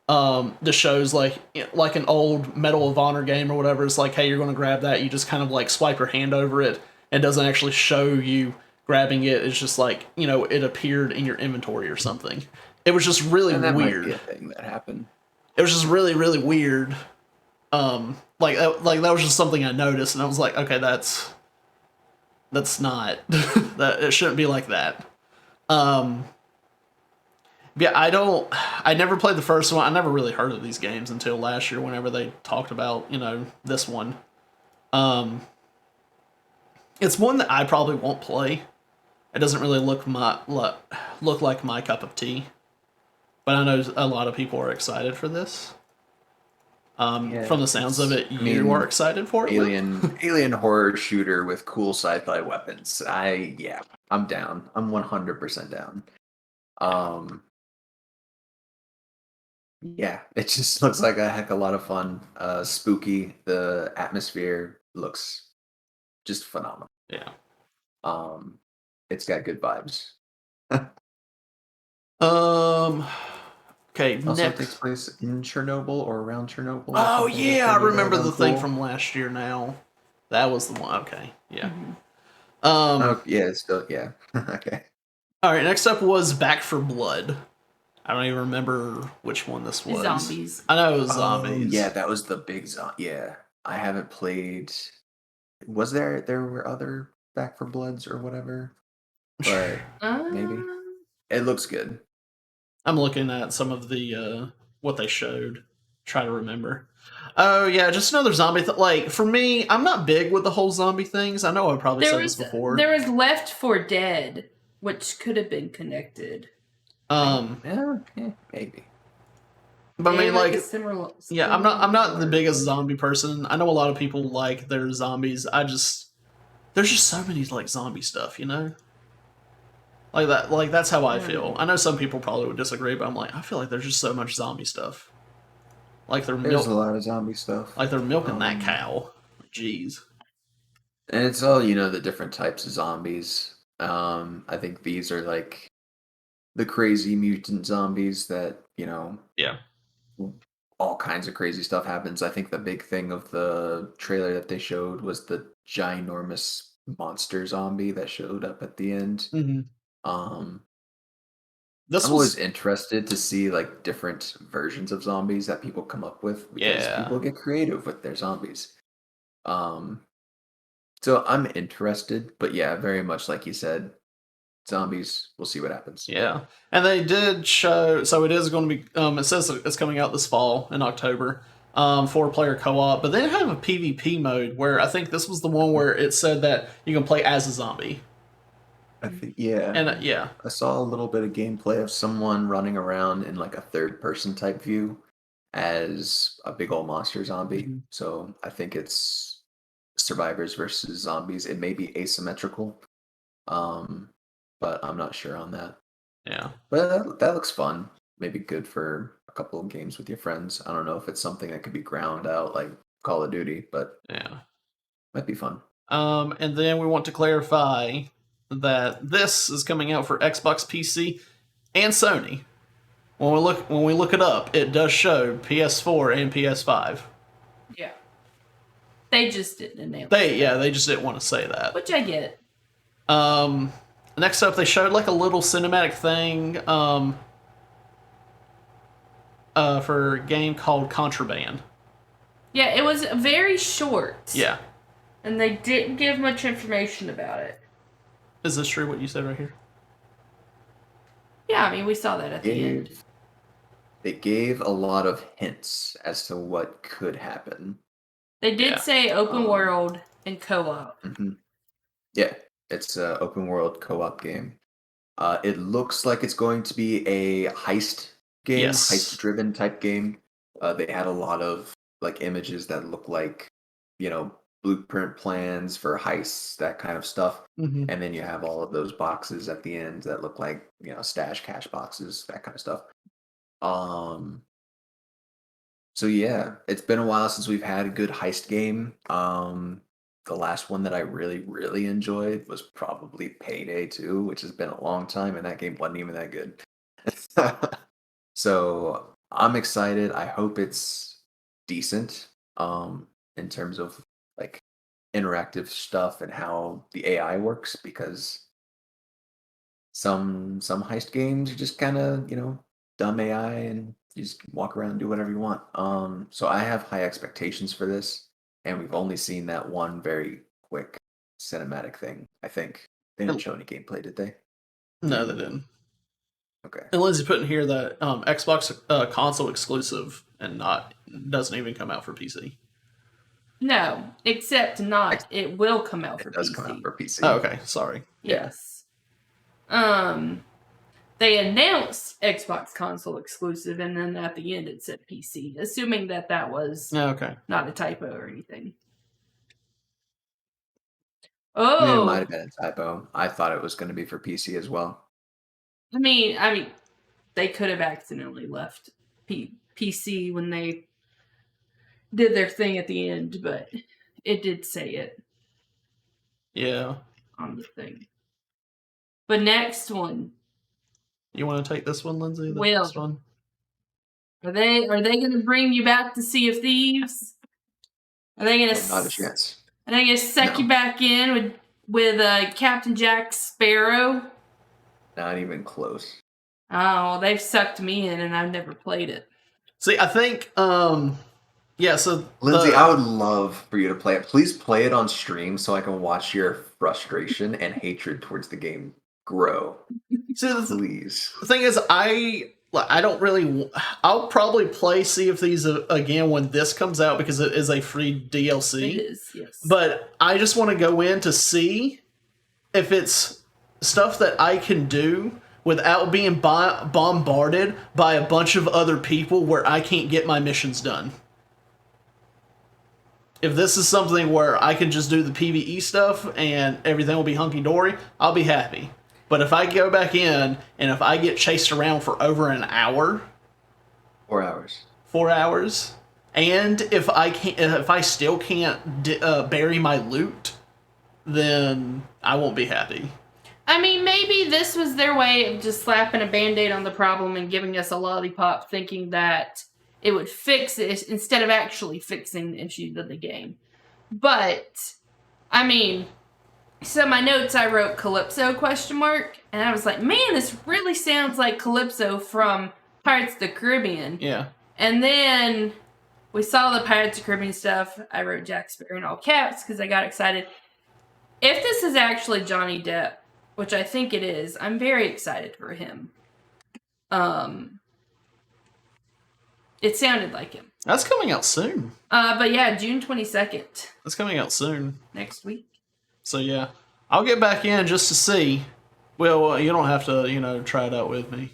The shows like an old Medal of Honor game or whatever. It's like, hey, you're going to grab that. You just kind of like swipe your hand over it. It doesn't actually show you grabbing it. It's just like, it appeared in your inventory or something. It was just really that weird. Might be a thing that happened. It was just really, really weird. Like that was just something I noticed, and I was like, okay, that's not that. It shouldn't be like that. Yeah, I never played the first one. I never really heard of these games until last year whenever they talked about, this one. It's one that I probably won't play. It doesn't really look like my cup of tea. But I know a lot of people are excited for this. From the sounds of it, you are excited for it. Alien horror shooter with cool sci-fi weapons. I'm down. I'm 100% down. Yeah, it just looks like a heck of a lot of fun. Spooky. The atmosphere looks just phenomenal. Yeah. It's got good vibes. Okay. Also takes place in Chernobyl or around Chernobyl. Oh yeah, I remember the thing from last year. Now, that was the one. Okay. Yeah. Yeah. Still. Yeah. Okay. All right. Next up was Back for Blood. I don't even remember which one this was. Zombies. I know it was zombies. Yeah, that was the big zombie. Yeah, I haven't played. Was there were other Back for Bloods or whatever? But maybe it looks good. I'm looking at some of the what they showed. Try to remember. Oh yeah, just another zombie. Like for me, I'm not big with the whole zombie things. I know I probably said this before. There was Left 4 Dead, which could have been connected. Yeah, maybe. But I mean, like, similar yeah, I'm not the biggest zombie person. I know a lot of people like their zombies. There's just so many like zombie stuff, you know. Like that, like that's how I feel. I know some people probably would disagree, but I'm like, I feel like there's just so much zombie stuff. Like there's a lot of zombie stuff. Like they're milking that cow. Jeez. And it's all, the different types of zombies. I think these are like the crazy mutant zombies that, Yeah. all kinds of crazy stuff happens. I think the big thing of the trailer that they showed was the ginormous monster zombie that showed up at the end. Mm-hmm. I'm always interested to see like different versions of zombies that people come up with because people get creative with their zombies. So I'm interested, but yeah, very much like you said, zombies. We'll see what happens. Yeah, and they did show. So it is going to be. It says it's coming out this fall in October. 4-player co-op, but they have a PvP mode where I think this was the one where it said that you can play as a zombie. I think and I saw a little bit of gameplay of someone running around in like a third-person type view as a big old monster zombie. Mm-hmm. So I think it's survivors versus zombies. It may be asymmetrical, but I'm not sure on that. Yeah, but that looks fun. Maybe good for a couple of games with your friends. I don't know if it's something that could be ground out like Call of Duty, but yeah, might be fun. And then we want to clarify that this is coming out for Xbox, PC, and Sony. When we look it up, it does show PS4 and PS5. Yeah. They just didn't announce they just didn't want to say that. Which I get. Next up, they showed like a little cinematic thing for a game called Contraband. Yeah, it was very short. Yeah. And they didn't give much information about it. Is this true what you said right here? Yeah, I mean, we saw that at the end. It gave a lot of hints as to what could happen. They did say open world and co-op. Mm-hmm. Yeah, it's an open world co-op game. It looks like it's going to be a heist game, heist-driven type game. They had a lot of like images that look like, blueprint plans for heists, that kind of stuff. Mm-hmm. And then you have all of those boxes at the end that look like, stash cash boxes, that kind of stuff. So yeah, it's been a while since we've had a good heist game. The last one that I really, really enjoyed was probably Payday 2, which has been a long time, and that game wasn't even that good. So I'm excited. I hope it's decent in terms of like interactive stuff and how the AI works, because some heist games are just kind of, dumb AI and you just walk around and do whatever you want. So I have high expectations for this, and we've only seen that one very quick cinematic thing. I think they didn't show any gameplay, did they? No, they didn't. Okay. And Lindsay put in here that Xbox console exclusive and doesn't even come out for PC. No, except not. It will come out for PC. It does come out for PC. Oh, okay. Sorry. Yes. They announced Xbox console exclusive, and then at the end it said PC, assuming that was not a typo or anything. Oh, it might have been a typo. I thought it was going to be for PC as well. I mean, they could have accidentally left PC when they did their thing at the end, but it did say it. Yeah. On the thing. But next one. You want to take this one, Lindsay? Next one. Are they going to bring you back to Sea of Thieves? Are they going to? Not a chance. Are they going to suck you back in with Captain Jack Sparrow? Not even close. Oh, well, they've sucked me in, and I've never played it. See, I think, so Lindsay, I would love for you to play it. Please play it on stream so I can watch your frustration and hatred towards the game grow. See, please. The thing is, I I don't really. I'll probably play Sea of Thieves again when this comes out because it is a free DLC. It is, yes. But I just want to go in to see if it's stuff that I can do without being bombarded by a bunch of other people where I can't get my missions done. If this is something where I can just do the PvE stuff and everything will be hunky-dory, I'll be happy. But if I go back in and if I get chased around for over an hour... 4 hours. 4 hours, and if I still can't bury my loot, then I won't be happy. I mean, maybe this was their way of just slapping a Band-Aid on the problem and giving us a lollipop, thinking that it would fix it instead of actually fixing the issues of the game. But, I mean, so my notes I wrote Calypso ? And I was like, man, this really sounds like Calypso from Pirates of the Caribbean. Yeah. And then we saw the Pirates of the Caribbean stuff. I wrote Jack Sparrow in all caps because I got excited. If this is actually Johnny Depp, which I think it is, I'm very excited for him. It sounded like him. That's coming out soon. But yeah, June 22nd. That's coming out soon. Next week. So yeah, I'll get back in just to see. Well, you don't have to, try it out with me.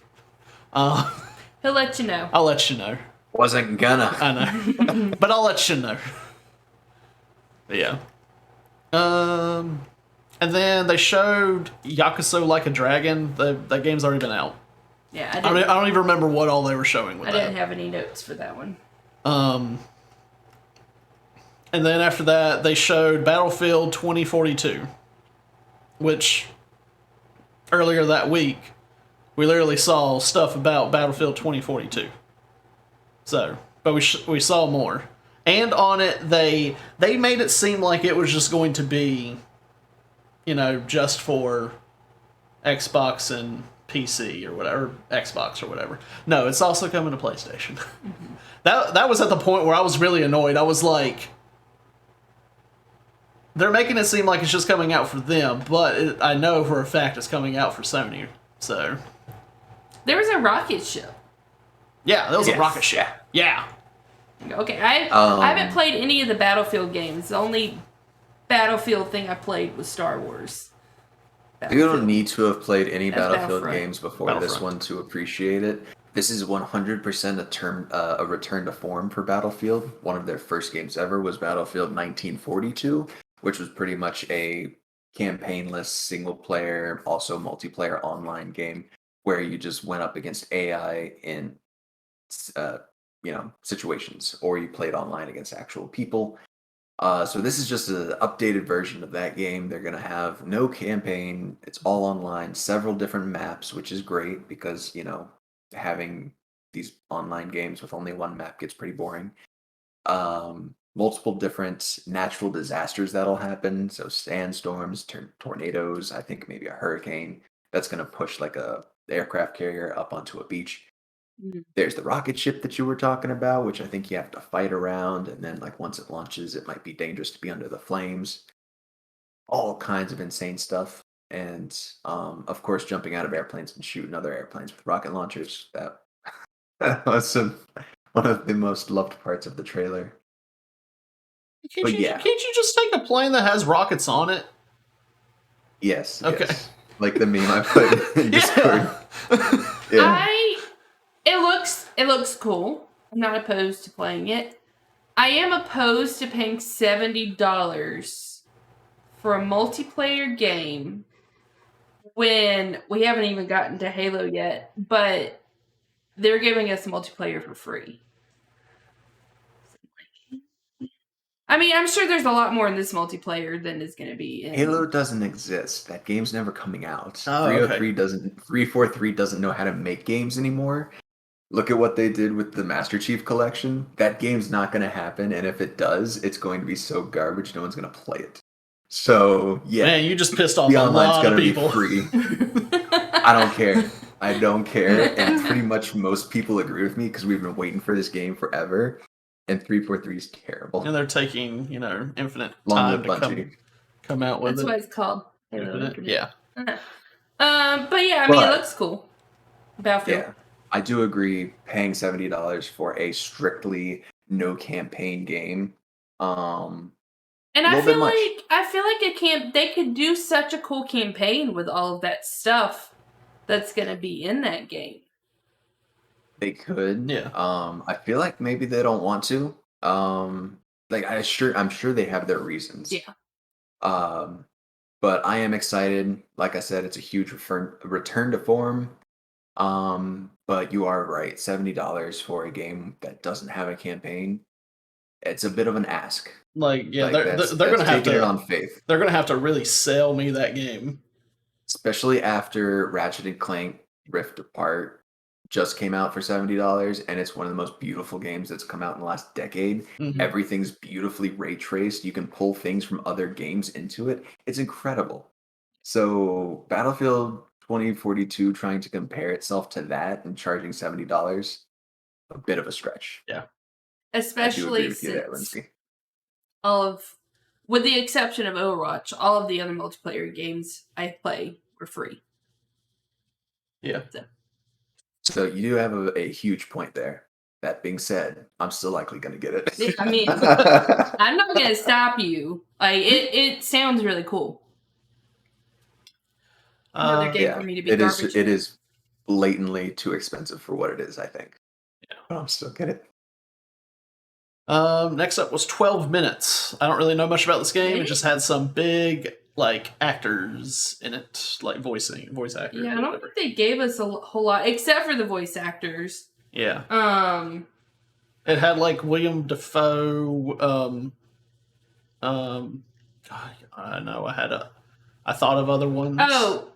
He'll let you know. I'll let you know. Wasn't gonna. I know. But I'll let you know. But yeah. And then they showed Yakuza Like a Dragon. That game's already been out. Yeah, I don't even remember what all they were showing with that. I didn't have any notes for that one. And then after that, they showed Battlefield 2042, which earlier that week, we literally saw stuff about Battlefield 2042. So, but we saw more. And on it, they made it seem like it was just going to be, just for Xbox and PC or whatever, Xbox or whatever. No, it's also coming to PlayStation. Mm-hmm. That was at the point where I was really annoyed. I was like, they're making it seem like it's just coming out for them, but I know for a fact it's coming out for Sony. So there was a rocket ship. Yeah, there was a rocket ship. Yeah. Okay, I haven't played any of the Battlefield games. The only Battlefield thing I played was Star Wars. You don't need to have played any Battlefield Battlefront. games before this one to appreciate it. This is 100% a return to form for Battlefield. One of their first games ever was Battlefield 1942, which was pretty much a campaign-less, single-player, also multiplayer online game where you just went up against AI in situations, or you played online against actual people. So this is just an updated version of that game. They're going to have no campaign. It's all online, several different maps, which is great because, having these online games with only one map gets pretty boring. Multiple different natural disasters that'll happen. So sandstorms, tornadoes, I think maybe a hurricane that's going to push like a aircraft carrier up onto a beach. There's the rocket ship that you were talking about, which I think you have to fight around, and then like once it launches, it might be dangerous to be under the flames. All kinds of insane stuff, and of course, jumping out of airplanes and shooting other airplanes with rocket launchers. That was one of the most loved parts of the trailer. Can't you just take a plane that has rockets on it? Yes. Okay. Yes. Like the meme I put in Discord. Yeah. It looks cool. I'm not opposed to playing it. I am opposed to paying $70 for a multiplayer game when we haven't even gotten to Halo yet, but they're giving us multiplayer for free. I mean, I'm sure there's a lot more in this multiplayer than is going to be in... Halo doesn't exist. That game's never coming out. Oh, 343 doesn't know how to make games anymore. Look at what they did with the Master Chief Collection. That game's not going to happen, and if it does, it's going to be so garbage no one's going to play it. So, yeah. Man, you just pissed off the a online's lot of gonna people. Be free. I don't care. I don't care, and pretty much most people agree with me because we've been waiting for this game forever, and 343 is terrible. And they're taking, infinite Long time to come out with That's it. what it's called. Halo Infinite. Yeah. But yeah, I mean, it looks cool. Battlefield. Yeah. I do agree. Paying $70 for a strictly no campaign game, um, And a I little bit feel much. like they could do such a cool campaign with all of that stuff that's gonna be in that game. They could. Yeah. I feel like maybe they don't want to. Like I'm sure they have their reasons. Yeah. Um, but I am excited. Like I said, it's a huge return to form. But you are right. $70 for a game that doesn't have a campaign. It's a bit of an ask. Like, yeah, Like they're that's gonna have taking it to on faith. they're gonna have to really sell me that game. Especially after Ratchet and Clank Rift Apart just came out for $70, and it's one of the most beautiful games that's come out in the last decade. Mhm. Everything's beautifully ray traced. You can pull things from other games into it. It's incredible. So Battlefield 2042 trying to compare itself to that and charging $70, a bit of a stretch. Yeah. I do agree Especially with you there, since Linsky. with the exception of Overwatch, all of the other multiplayer games I play were free. Yeah. So you do have a huge point there. That being said, I'm still likely going to get it. Yeah, I mean, I'm not gonna stop you. Like it sounds really cool. Another game for me to be garbage. It is blatantly too expensive for what it is, I think. Yeah. But I'm still get it. Next up was 12 Minutes. I don't really know much about this game. It just had some big like actors in it, like voice actors. Yeah, I don't think they gave us a whole lot except for the voice actors. Yeah. It had like William Dafoe. I know I thought of other ones. Oh,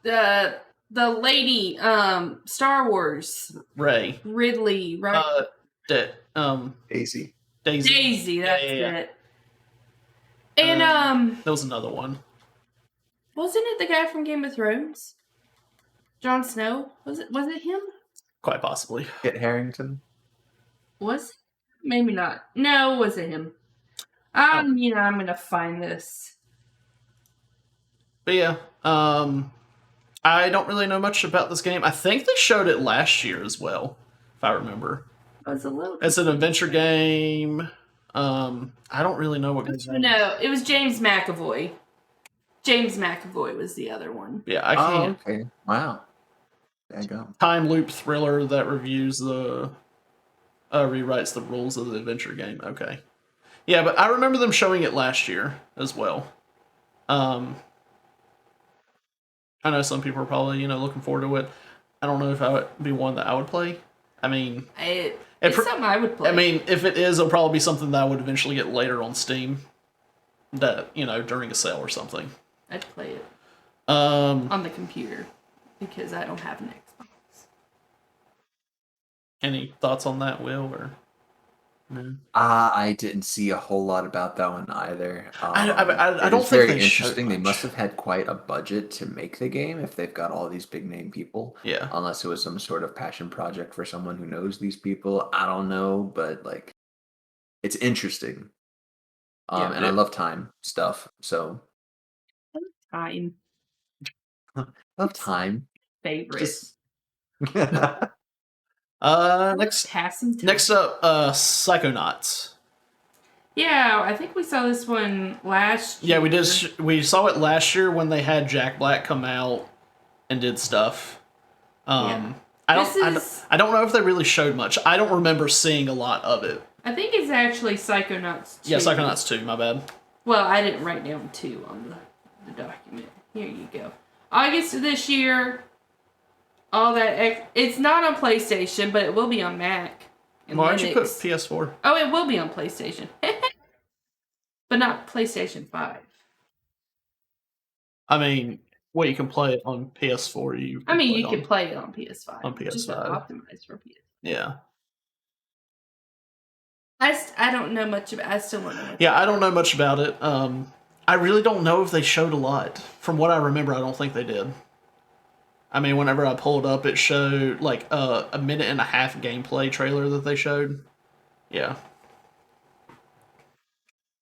the lady, Star Wars. Ray. Ridley, right? Daisy. Daisy, that's it. And there was another one. Wasn't it the guy from Game of Thrones? Jon Snow? Was it him? Quite possibly. Kit Harington? Was it? Maybe not. No, was it him? I'm gonna find this. But yeah, I don't really know much about this game. I think they showed it last year as well, if I remember. It's an adventure game. I don't really know what goes on. No, it was James McAvoy. James McAvoy was the other one. Yeah, I can't. Oh, okay. Wow. There you go. Time loop thriller that reviews rewrites the rules of the adventure game. Okay. Yeah, but I remember them showing it last year as well. I know some people are probably, looking forward to it. I don't know if I would be one that I would play. I mean, it's something I would play. I mean, if it is, it'll probably be something that I would eventually get later on Steam. That, during a sale or something. I'd play it. On the computer. Because I don't have an Xbox. Any thoughts on that, Will? Or no? I didn't see a whole lot about that one either. I don't think very they interesting. They much. must have had quite a budget to make the game if they've got all these big name people. Yeah. Unless it was some sort of passion project for someone who knows these people. I don't know, but like, it's interesting. And I love time stuff. So Time. love time. Favorite. Just... Next up, Psychonauts. Yeah, I think we saw this one last year. Yeah, we did. We saw it last year when they had Jack Black come out and did stuff. I don't know if they really showed much. I don't remember seeing a lot of it. I think it's actually Psychonauts 2. Yeah, Psychonauts 2, my bad. Well, I didn't write down 2 on the document. Here you go. August of this year. All that. It's not on PlayStation, but it will be on Mac. Why don't you put PS4? Oh, it will be on PlayStation. But not PlayStation 5. I mean, well, you can play it on PS4. You can play it on PS5. On PS5. Just not optimized for PS5. Yeah. I don't know much about it. I still don't know. I don't know much about it. I really don't know if they showed a lot. From what I remember, I don't think they did. I mean, whenever I pulled up, it showed like a minute and a half gameplay trailer that they showed. Yeah.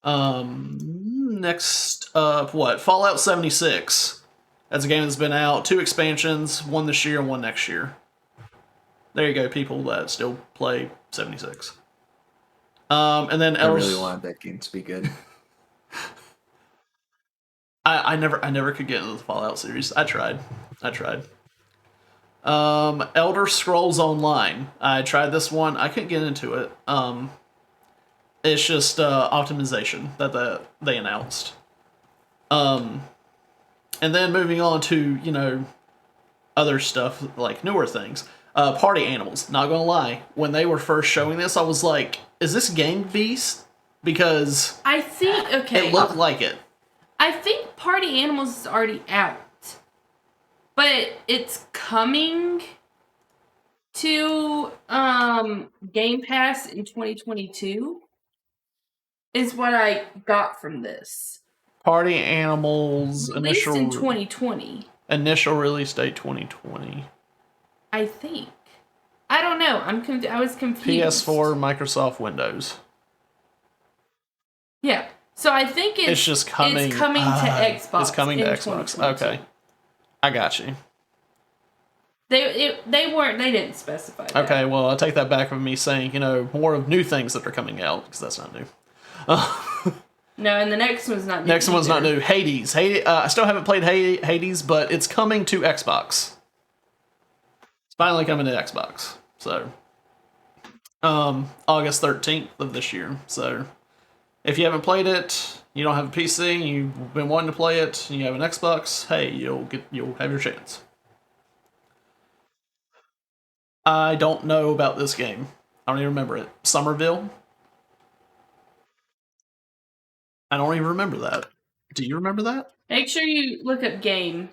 Next up, what? Fallout 76. That's a game that's been out. 2 expansions, one this year and one next year. There you go, people that still play 76. And then I really wanted that game to be good. I never could get into the Fallout series. I tried. Elder Scrolls Online. I tried this one. I couldn't get into it. It's just optimization that they announced. And then moving on to other stuff like newer things. Party Animals. Not gonna lie, when they were first showing this, I was like, "Is this Game Beast?" Because I think it looked like it. I think Party Animals is already out, but it's coming to Game Pass in 2022. Is what I got from this. Party Animals Released in 2020. Initial release date 2020. I think. I don't know. I was confused. PS4, Microsoft Windows. Yeah. So I think it's just coming. It's coming to Xbox. It's coming to Xbox. Okay, I got you. They didn't specify that. Okay, well I'll take that back from me saying more of new things that are coming out because that's not new. No, and the next one's not new. Next one's not new. Hades. I still haven't played Hades, but it's coming to Xbox. It's finally coming to Xbox. So, August 13th of this year. So, if you haven't played it, you don't have a PC, you've been wanting to play it, and you have an Xbox, hey, you'll have your chance. I don't know about this game. I don't even remember it. Somerville? I don't even remember that. Do you remember that? Make sure you look up game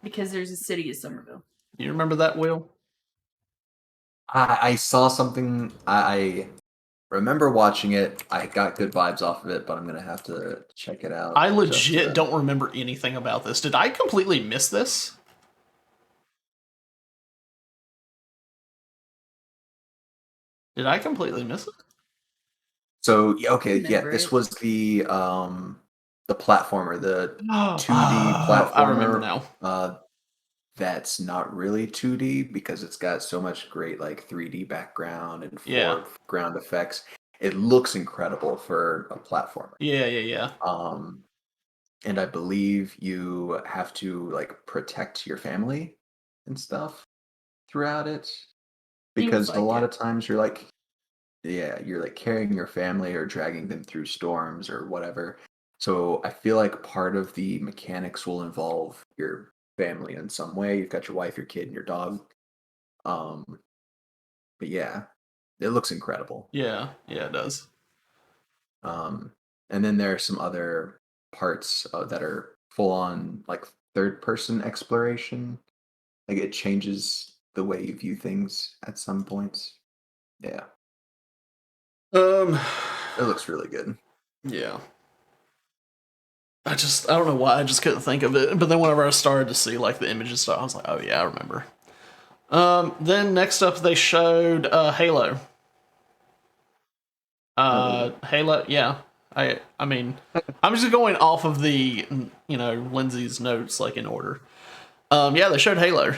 because there's a city of Somerville. You remember that, Will? I saw something. I remember watching it. I got good vibes off of it, but I'm gonna have to check it out. I legit don't remember anything about this. Did I completely miss this? Did I completely miss it? So this was the platformer, the 2D platformer. I remember now. That's not really 2D because it's got so much great like 3D background and foreground effects. It looks incredible for a platformer. Yeah. And I believe you have to like protect your family and stuff throughout it because a lot of times you're like carrying your family or dragging them through storms or whatever. So I feel like part of the mechanics will involve your family in some way. You've got your wife, your kid, and your dog. But yeah, it looks incredible. Yeah, it does. And then there are some other parts that are full on like third person exploration. Like it changes the way you view things at some points. Yeah. It looks really good. Yeah. I don't know why I just couldn't think of it. But then whenever I started to see like the images stuff, I was like, oh yeah, I remember. Then next up they showed Halo. Halo, yeah. I mean, I'm just going off of the Lindsay's notes like in order. Yeah, they showed Halo.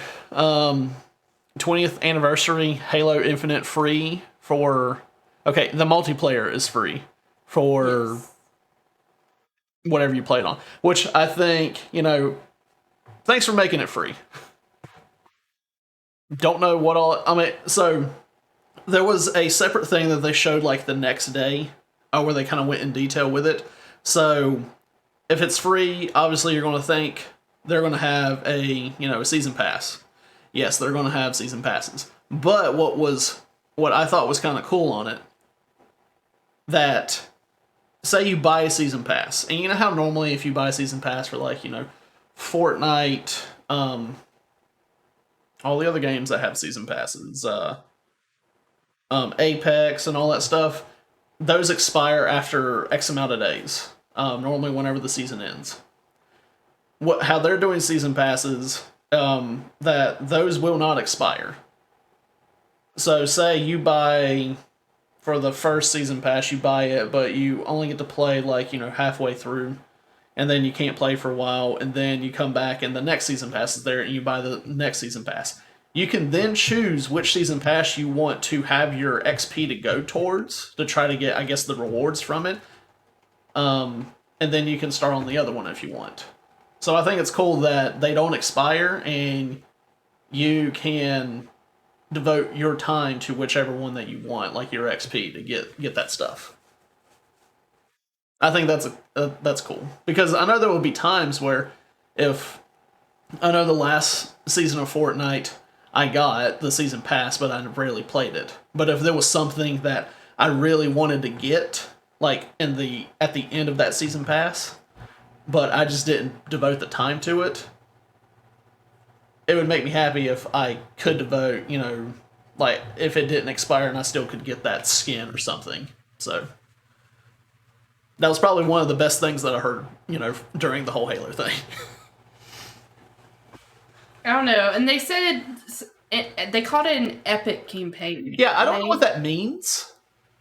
20th anniversary Halo Infinite free for the multiplayer is free for whatever you play it on, which I think, thanks for making it free. Don't know what all, so there was a separate thing that they showed like the next day where they kind of went in detail with it. So if it's free, obviously you're going to think they're going to have a season pass. Yes, they're going to have season passes. But what I thought was kind of cool on it, that say you buy a season pass, and you know how normally if you buy a season pass for like, Fortnite, all the other games that have season passes, Apex and all that stuff, those expire after X amount of days, normally whenever the season ends. How they're doing season passes, that those will not expire. So say you buy, for the first season pass, you buy it, but you only get to play like, halfway through, and then you can't play for a while, and then you come back and the next season pass is there and you buy the next season pass. You can then choose which season pass you want to have your XP to go towards to try to get, I guess, the rewards from it. And then you can start on the other one if you want. So I think it's cool that they don't expire and you can devote your time to whichever one that you want, like your XP, to get that stuff. I think that's cool because I know there will be times where if I know the last season of Fortnite I got the season pass, but I rarely played it. But if there was something that I really wanted to get, like at the end of that season pass, but I just didn't devote the time to it, it would make me happy if I could devote, like if it didn't expire and I still could get that skin or something. So that was probably one of the best things that I heard, during the whole Halo thing. I don't know. And they said they called it an epic campaign. Yeah, I don't know what that means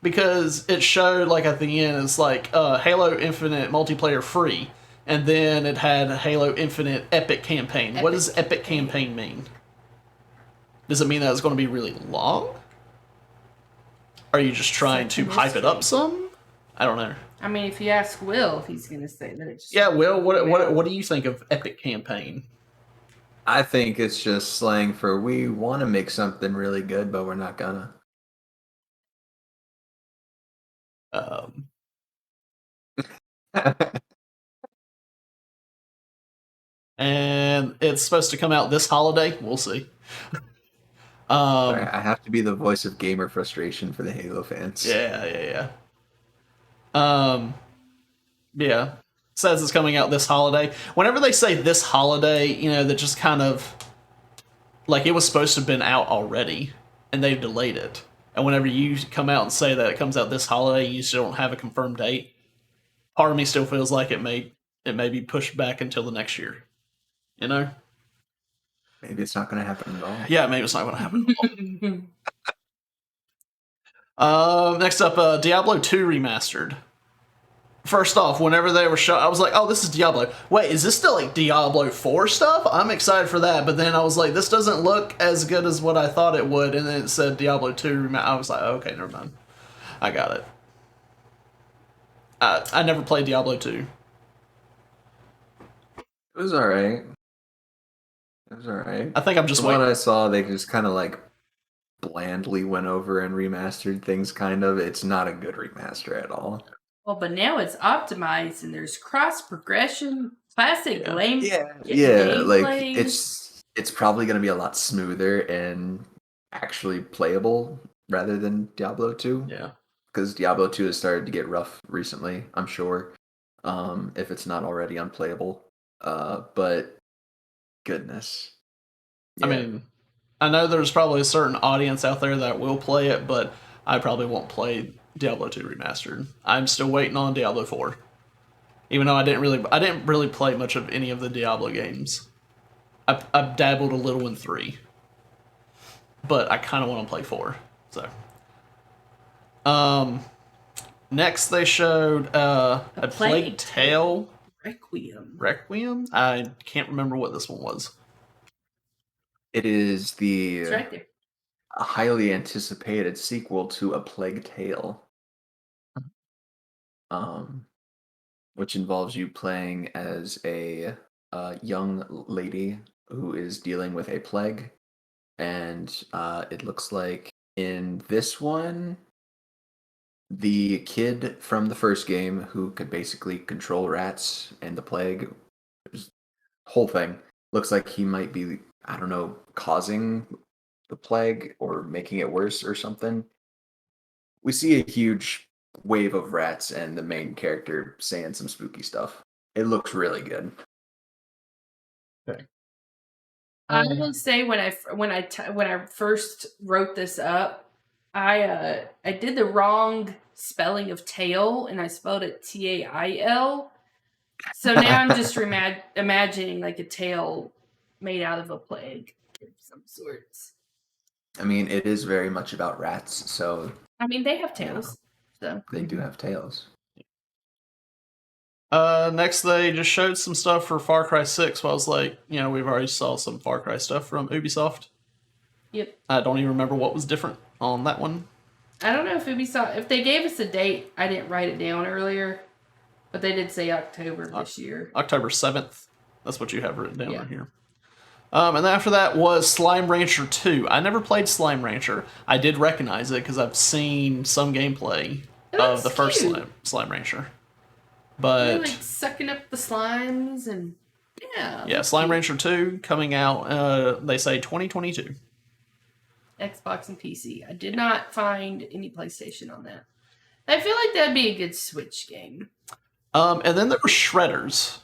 because it showed like at the end it's like Halo Infinite multiplayer free, and then it had Halo Infinite epic campaign. What does epic campaign mean? Does it mean that it's going to be really long? Are you just trying to hype it up some? I don't know. I mean, if you ask Will, if he's going to say that it's just... Yeah, Will, what do you think of epic campaign? I think it's just slang for we want to make something really good, but we're not gonna. And it's supposed to come out this holiday. We'll see. Sorry, I have to be the voice of gamer frustration for the Halo fans. Yeah. Yeah. Says it's coming out this holiday. Whenever they say this holiday, that just kind of like it was supposed to have been out already, and they've delayed it. And whenever you come out and say that it comes out this holiday, you still don't have a confirmed date. Part of me still feels like it may be pushed back until the next year. Maybe it's not going to happen at all. Yeah, maybe it's not going to happen at all. Next up, Diablo 2 Remastered. First off, whenever they were shown, I was like, oh, this is Diablo. Wait, is this still like Diablo 4 stuff? I'm excited for that. But then I was like, this doesn't look as good as what I thought it would. And then it said Diablo 2 Remastered. I was like, okay, never mind. I got it. I never played Diablo 2. It was alright. I think I'm just waiting. What I saw, they just kind of like blandly went over and remastered things, kind of. It's not a good remaster at all. Well, but now it's optimized and there's cross progression, classic like it's probably going to be a lot smoother and actually playable rather than Diablo 2. Yeah. Because Diablo 2 has started to get rough recently, I'm sure. If it's not already unplayable. But goodness. Yeah. I mean, I know there's probably a certain audience out there that will play it, but I probably won't play Diablo 2 Remastered. I'm still waiting on Diablo 4. Even though I didn't really play much of any of the Diablo games. I've dabbled a little in 3. But I kind of want to play 4. So next they showed a Plague Tale Requiem? I can't remember what this one was. It is it's right there. A highly anticipated sequel to A Plague Tale. Which involves you playing as a young lady who is dealing with a plague. And it looks like in this one, the kid from the first game who could basically control rats and the plague, whole thing, looks like he might be, I don't know, causing the plague or making it worse or something. We see a huge wave of rats and the main character saying some spooky stuff. It looks really good. Okay. I will say when I first wrote this up, I did the wrong spelling of tail and I spelled it Tail. So now I'm just imagining like a tail made out of a plague of some sorts. I mean, it is very much about rats, so... I mean, they have tails. So. They do have tails. Next, they just showed some stuff for Far Cry 6. Well, I was like, we've already saw some Far Cry stuff from Ubisoft. Yep. I don't even remember what was different on that one. I don't know if Ubisoft, if they gave us a date, I didn't write it down earlier, but they did say October this year. October 7th. That's what you have written down right here. And then after that was Slime Rancher 2. I never played Slime Rancher. I did recognize it because I've seen some gameplay of the first Slime Rancher. But they're like sucking up the slimes and yeah, Slime Rancher 2 coming out, they say 2022. Xbox and PC. I did not find any PlayStation on that. I feel like that'd be a good Switch game. And then there were Shredders.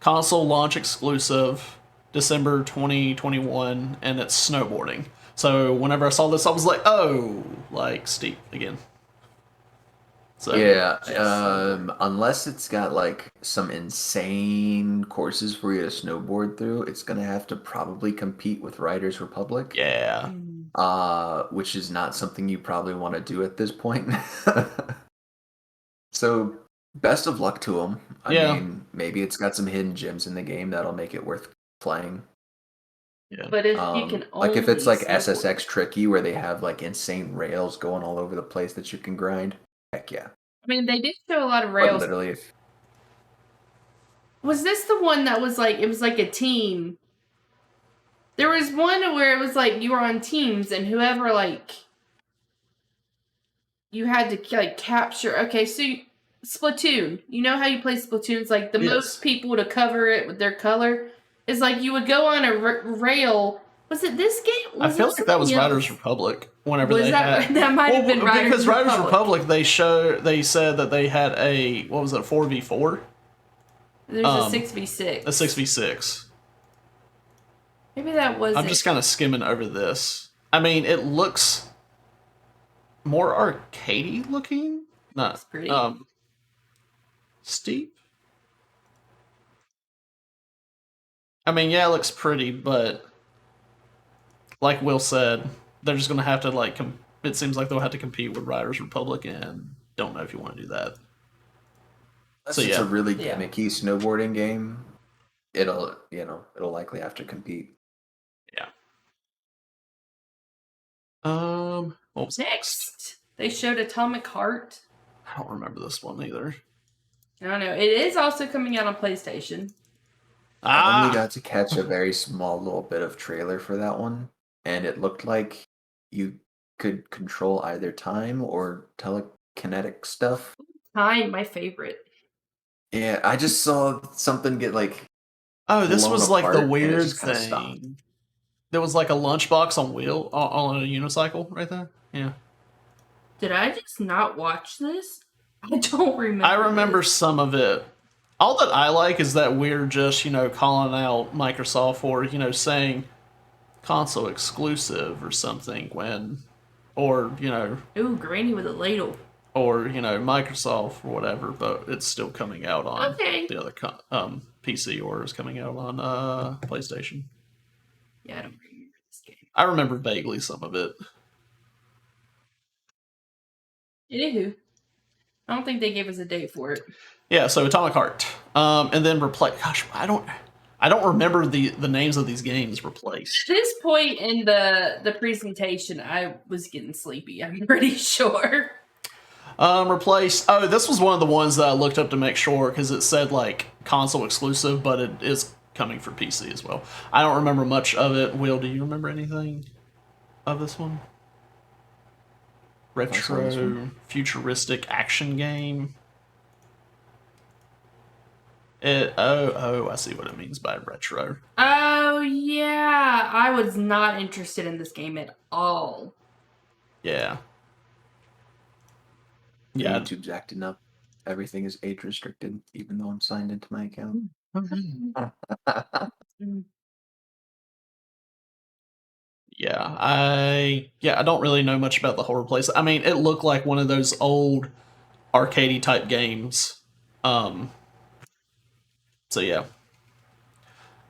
Console launch exclusive, December 2021, and it's snowboarding. So whenever I saw this, I was like, oh, like steep again. So yeah, unless it's got like some insane courses for you to snowboard through, it's gonna have to probably compete with Riders Republic. Yeah. Which is not something you probably want to do at this point. So best of luck to them. I mean, maybe it's got some hidden gems in the game that'll make it worth playing. Yeah. But if you can only like if it's like SSX Tricky where they have like insane rails going all over the place that you can grind, heck yeah. I mean, they did show a lot of rails. But literally, Was this the one that was like, it was like a team? There was one where it was like you were on teams and whoever like you had to like capture. Okay, so Splatoon. You know how you play Splatoon? It's like the most people to cover it with their color. It's like you would go on a rail. Was it this game? I feel like that was Riders Republic. Whenever was they that might have been Riders because Riders Republic they said that they had a 4v4. There's a 6v6. A 6v6. Maybe that was. I'm just kind of skimming over this. I mean, it looks more arcadey looking. Not it's pretty. Steep. I mean, yeah, it looks pretty, but like Will said, they're just gonna have to like. It seems like they'll have to compete with Riders Republic, and don't know if you want to do that. So it's a really gimmicky snowboarding game. It'll likely have to compete. Yeah. What was next? They showed Atomic Heart. I don't remember this one either. I don't know. It is also coming out on PlayStation. I only got to catch a very small little bit of trailer for that one, and it looked like you could control either time or telekinetic stuff. Time, my favorite. Yeah, I just saw something get like. Oh, this was like the weird thing. There was like a lunchbox on a unicycle right there. Yeah. Did I just not watch this? I don't remember. I remember some of it. All that I like is that we're just, calling out Microsoft for, saying console exclusive or something or, Ooh, Granny with a ladle. Or, Microsoft or whatever, but it's still coming out on the other PC or is coming out on PlayStation. Yeah, I don't remember this game. I remember vaguely some of it. Anywho, I don't think they gave us a date for it. Yeah, so Atomic Heart. And then gosh, I don't remember the names of these games replaced. At this point in the presentation, I was getting sleepy, I'm pretty sure. Replaced. Oh, this was one of the ones that I looked up to make sure because it said like console exclusive, but it is coming for PC as well. I don't remember much of it. Will, do you remember anything of this one? Retro, futuristic action game. I see what it means by retro. Oh yeah, I was not interested in this game at all. Yeah. Yeah. YouTube's acting up. Everything is age restricted, even though I'm signed into my account. Yeah, I don't really know much about the horror place. I mean, it looked like one of those old arcadey type games. So yeah.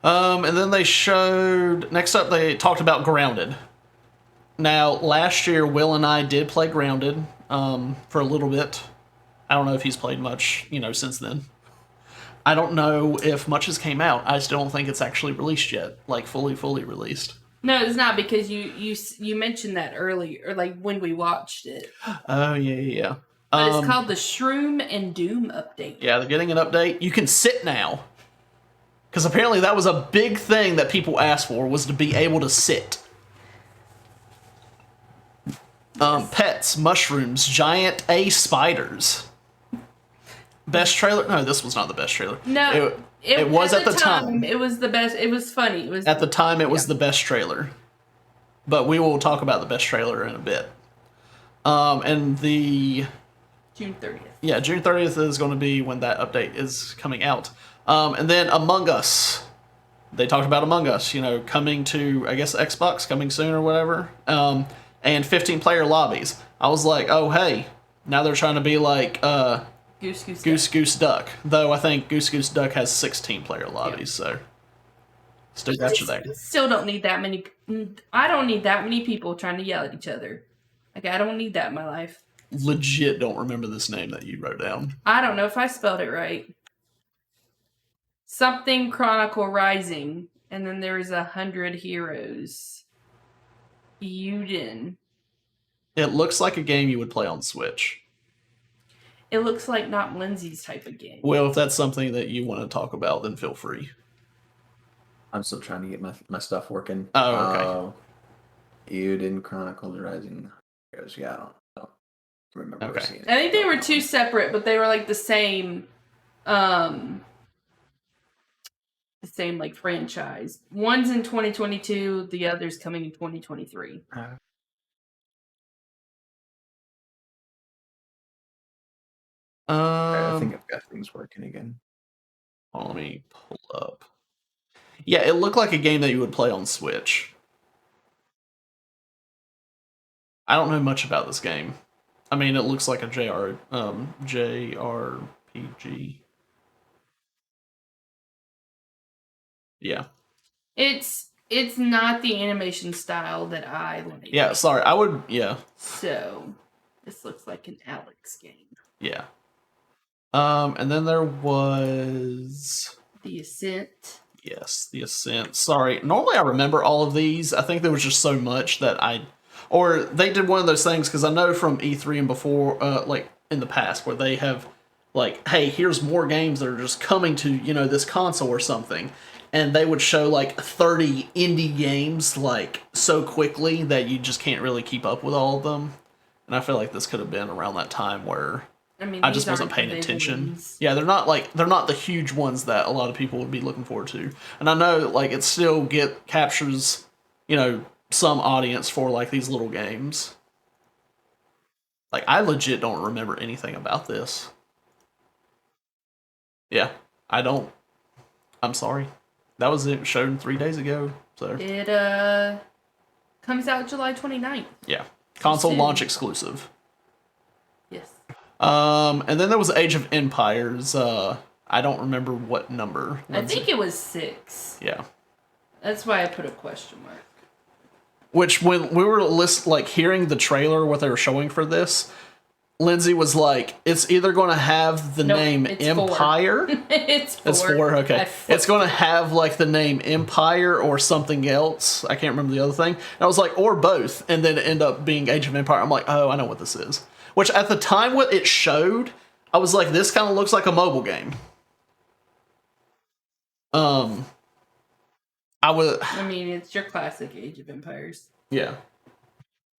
And then they showed next up they talked about Grounded. Now, last year Will and I did play Grounded for a little bit. I don't know if he's played much, since then. I don't know if much has came out. I still don't think it's actually released yet, like fully released. No, it's not because you mentioned that earlier, or like when we watched it. Oh yeah. But it's called the Shroom and Doom update. Yeah, they're getting an update. You can sit now. Because apparently that was a big thing that people asked for, was to be able to sit. Pets, mushrooms, giant A spiders. Best trailer? No, this was not the best trailer. No, it was at the time. It was the best. It was funny. It was At the time, it was the best trailer. But we will talk about the best trailer in a bit. And the June 30th. Yeah, June 30th is going to be when that update is coming out. And then Among Us. They talked about Among Us, coming to, I guess, Xbox, coming soon or whatever. And 15-player lobbies. I was like, oh, hey, now they're trying to be like Goose Duck. Though I think Goose Duck has 16-player lobbies, so still got you there. Still don't need that many. I don't need that many people trying to yell at each other. Like, I don't need that in my life. Legit don't remember this name that you wrote down. I don't know if I spelled it right. Something Chronicle Rising, and then there's 100 heroes. Uden. It looks like a game you would play on Switch. It looks like not Lindsay's type of game. Well, if that's something that you want to talk about, then feel free. I'm still trying to get my stuff working. Oh, okay. Uden Chronicles Rising. Yeah, I don't remember seeing it. I think they were two separate, but they were like the same like franchise. One's in 2022, the other's coming in 2023. I think I've got things working again. Let me pull up. Yeah, it looked like a game that you would play on Switch. I don't know much about this game. I mean, it looks like a JRPG. Yeah. It's not the animation style that I like. Yeah, sorry. Yeah. So, this looks like an Alex game. Yeah. And then there was The Ascent. Yes, The Ascent. Sorry. Normally I remember all of these. I think there was just so much that or they did one of those things, because I know from E3 and before, like in the past, where they have like, hey, here's more games that are just coming to, this console or something. And they would show like 30 indie games like so quickly that you just can't really keep up with all of them. And I feel like this could have been around that time where I just wasn't paying attention. Yeah, they're not the huge ones that a lot of people would be looking forward to. And I know like it still captures, some audience for like these little games. Like I legit don't remember anything about this. Yeah, I don't. I'm sorry. That was it shown 3 days ago. So it comes out July 29th. Yeah. Console launch exclusive. Yes. And then there was Age of Empires. I don't remember what number. I think it was 6. Yeah. That's why I put a question mark. Which, when we were hearing the trailer, what they were showing for this, Lindsay was like, it's either going to have the name Empire. 4. It's 4. It's 4, okay. It's going to have like the name Empire or something else. I can't remember the other thing. And I was like, or both. And then it ended up being Age of Empire. I'm like, oh, I know what this is. Which at the time what it showed, I was like, this kind of looks like a mobile game. I mean, it's your classic Age of Empires. Yeah.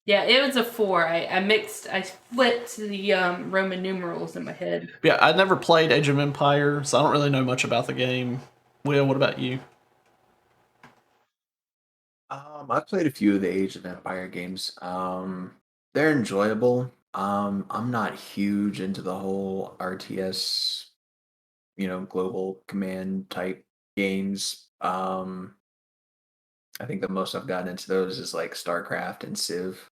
Yeah, it was a 4. I flipped the Roman numerals in my head. Yeah, I never played Age of Empires, so I don't really know much about the game. Will, what about you? I've played a few of the Age of Empire games. They're enjoyable. I'm not huge into the whole RTS, global command type games. I think the most I've gotten into those is like StarCraft and Civ.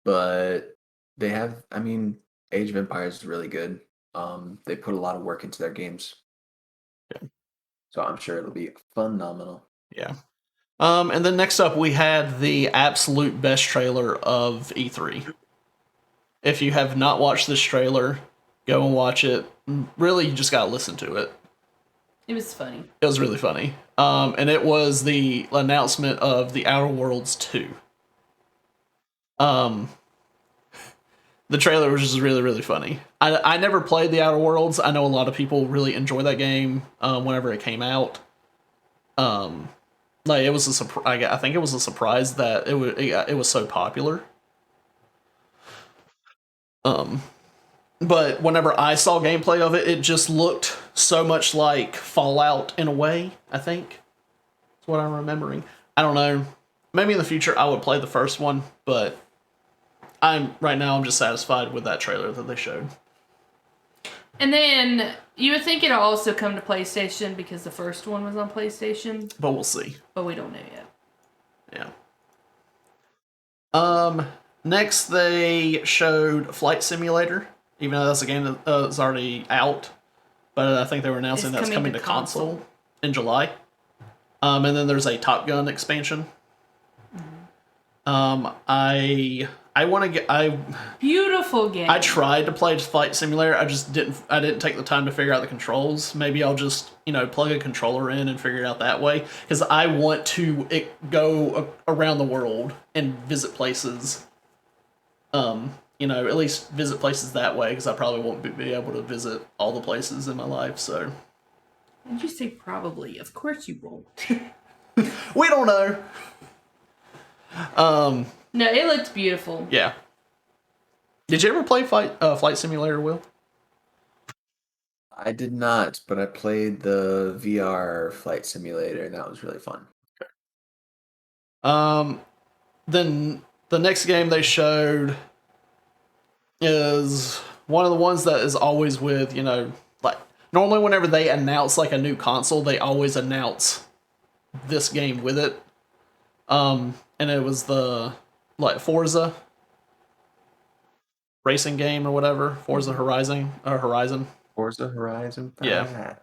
But they have, Age of Empires is really good. They put a lot of work into their games. Yeah. So I'm sure it'll be phenomenal. Yeah. And then next up we had the absolute best trailer of E3. If you have not watched this trailer, go and watch it. Really, you just gotta listen to it. It was funny. It was really funny. And it was the announcement of the Outer Worlds 2. The trailer was just really, really funny. I never played the Outer Worlds. I know a lot of people really enjoy that game whenever it came out. Like it was a surprise. I think it was a surprise that it was so popular. But whenever I saw gameplay of it, it just looked so much like Fallout in a way. I think that's what I'm remembering. I don't know. Maybe in the future I would play the first one, but right now I'm just satisfied with that trailer that they showed. And then you would think it'll also come to PlayStation because the first one was on PlayStation. But we'll see. But we don't know yet. Yeah. Next they showed Flight Simulator, even though that's a game that is already out. But I think they were announcing that's coming to console in July. And then there's a Top Gun expansion. I want to get beautiful game. I tried to play Flight Simulator. I didn't take the time to figure out the controls. Maybe I'll just plug a controller in and figure it out that way, because I want to go around the world and visit places. At least visit places that way, because I probably won't be able to visit all the places in my life. So. Did you say probably? Of course you won't. We don't know. No, it looks beautiful. Yeah. Did you ever play Flight Simulator, Will? I did not, but I played the VR Flight Simulator, and that was really fun. Then the next game they showed is one of the ones that is always with, like, normally whenever they announce like a new console, they always announce this game with it. And it was the Forza racing game or whatever, Forza Horizon. Forza Horizon 5. Yeah.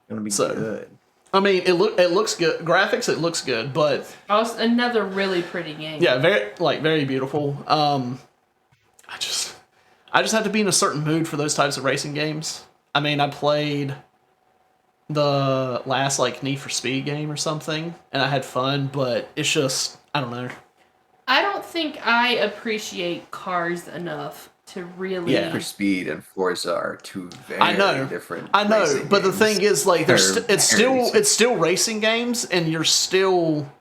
Gonna be good. I mean, it looks good. Graphics, it looks good, but also another really pretty game. Yeah, very beautiful. I just have to be in a certain mood for those types of racing games. I mean, I played the last Need for Speed game or something, and I had fun, but it's just, I don't know. I don't think I appreciate cars enough to really. Need for Speed and Forza are two very different. I know, but games. the thing is, it's still racing games, and you're still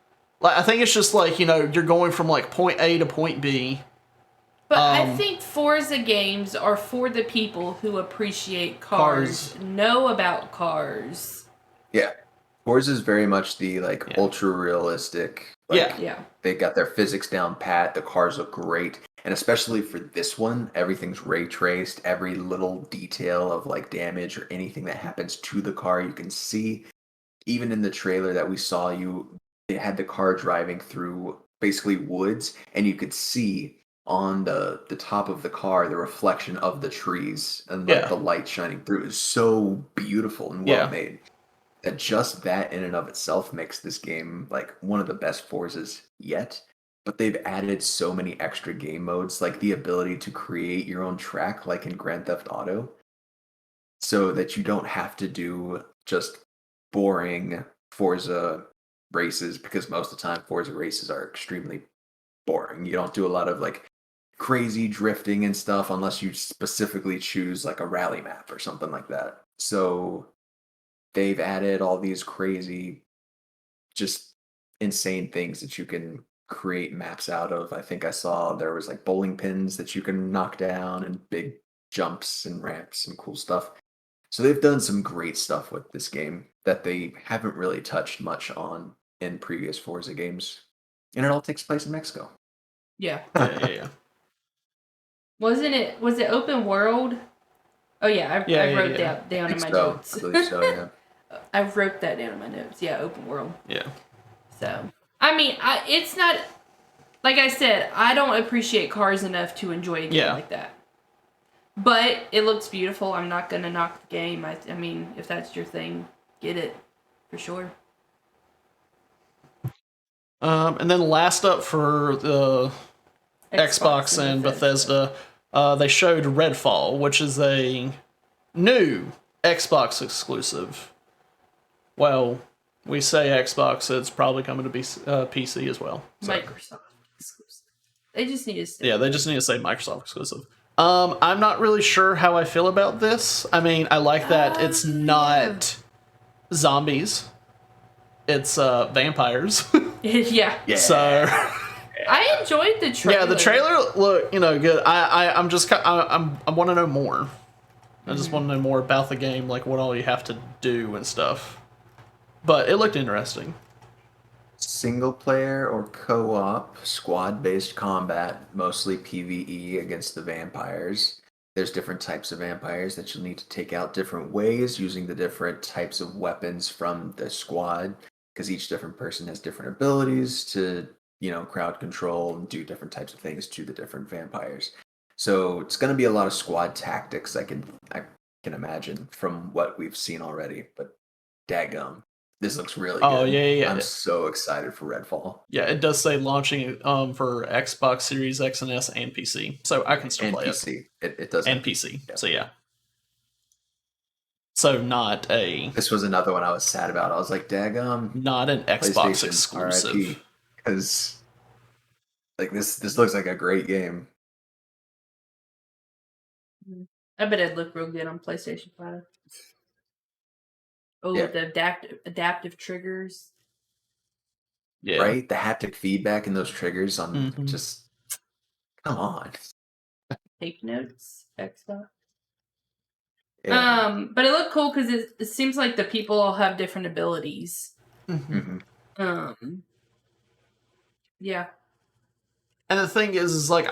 I think it's just you're going from point A to point B. But I think Forza games are for the people who appreciate cars. Know about cars. Yeah. Forza is very much the ultra realistic. They got their physics down pat. The cars look great, and especially for this one, everything's ray traced. Every little detail of damage or anything that happens to the car, you can see. Even in the trailer that we saw, they had the car driving through basically woods, and you could see on the top of the car the reflection of the trees and the light shining through. Is so beautiful and well made. That just that in and of itself makes this game one of the best Forzas yet. But they've added so many extra game modes, like the ability to create your own track, like in Grand Theft Auto, so that you don't have to do just boring Forza races, because most of the time Forza races are extremely boring. You don't do a lot of crazy drifting and stuff unless you specifically choose a rally map or something like that. So they've added all these crazy, just insane things that you can create maps out of. I think I saw there was bowling pins that you can knock down, and big jumps and ramps and cool stuff. So they've done some great stuff with this game that they haven't really touched much on in previous Forza games. And it all takes place in Mexico. Yeah. Yeah. Was it open world? Oh yeah, I wrote that down in my notes. I believe so, yeah. I wrote that down in my notes. Yeah, open world. Yeah. So, I mean, it's not, like I said, I don't appreciate cars enough to enjoy a game like that. But it looks beautiful. I'm not going to knock the game. I mean, if that's your thing, get it. For sure. And then last up for the Xbox and Bethesda, they showed Redfall, which is a new Xbox exclusive. Well, we say Xbox, it's probably coming to be PC as well. So. Microsoft exclusive. They just need to say. Yeah, they just need to say Microsoft exclusive. I'm not really sure how I feel about this. I mean, I like that it's not zombies. It's vampires. Yeah. So I enjoyed the trailer. yeah, the trailer look, good. I want to know more. I just want to know more about the game, like what all you have to do and stuff. But it looked interesting. Single player or co-op, squad-based combat, mostly PvE against the vampires. There's different types of vampires that you'll need to take out different ways using the different types of weapons from the squad, because each different person has different abilities to, crowd control and do different types of things to the different vampires. So it's going to be a lot of squad tactics, I can imagine, from what we've seen already. But daggum, this looks really good. Oh, yeah. I'm so excited for Redfall. Yeah, it does say launching for Xbox Series X and S and PC, so I can still play PC. It does. And PC. Yeah. So yeah. So not a. This was another one I was sad about. I was like, daggum. Not an Xbox exclusive. Because this looks like a great game. I bet it'd look real good on PlayStation 5. Oh, Yeah. the adaptive triggers. Yeah. Right? The haptic feedback and those triggers on just come on. Take notes, Xbox. Yeah. But it looked cool because it seems like the people all have different abilities. Yeah. And the thing is like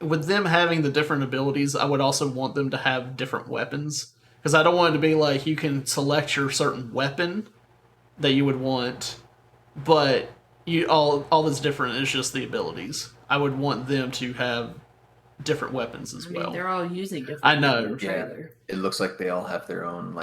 with them having the different abilities, I would also want them to have different weapons, because I don't want it to be like you can select your certain weapon that you would want, but all that's different is just the abilities. I would want them to have different weapons as well. They're all using different. I know. Yeah. It looks like they all have their own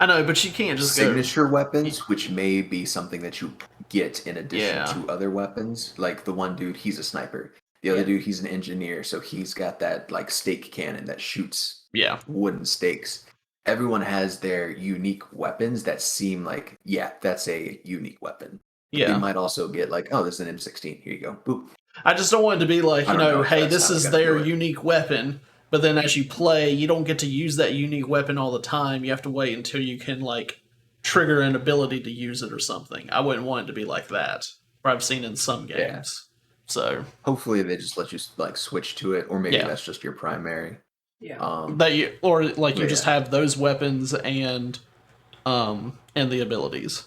I know, but you can't just signature weapons, which may be something that you get in addition to other weapons. Like the one dude, he's a sniper. The other dude, he's an engineer, so he's got that stake cannon that shoots wooden stakes. Everyone has their unique weapons that seem like, that's a unique weapon. Yeah. You might also get this is an M16. Here you go. Boop. I just don't want it to be like, hey, this is their unique weapon, but then as you play, you don't get to use that unique weapon all the time. You have to wait until you can, trigger an ability to use it or something. I wouldn't want it to be like that, where I've seen in some games. Yeah. So hopefully they just let you, switch to it, or maybe that's just your primary. Yeah. You just have those weapons and the abilities.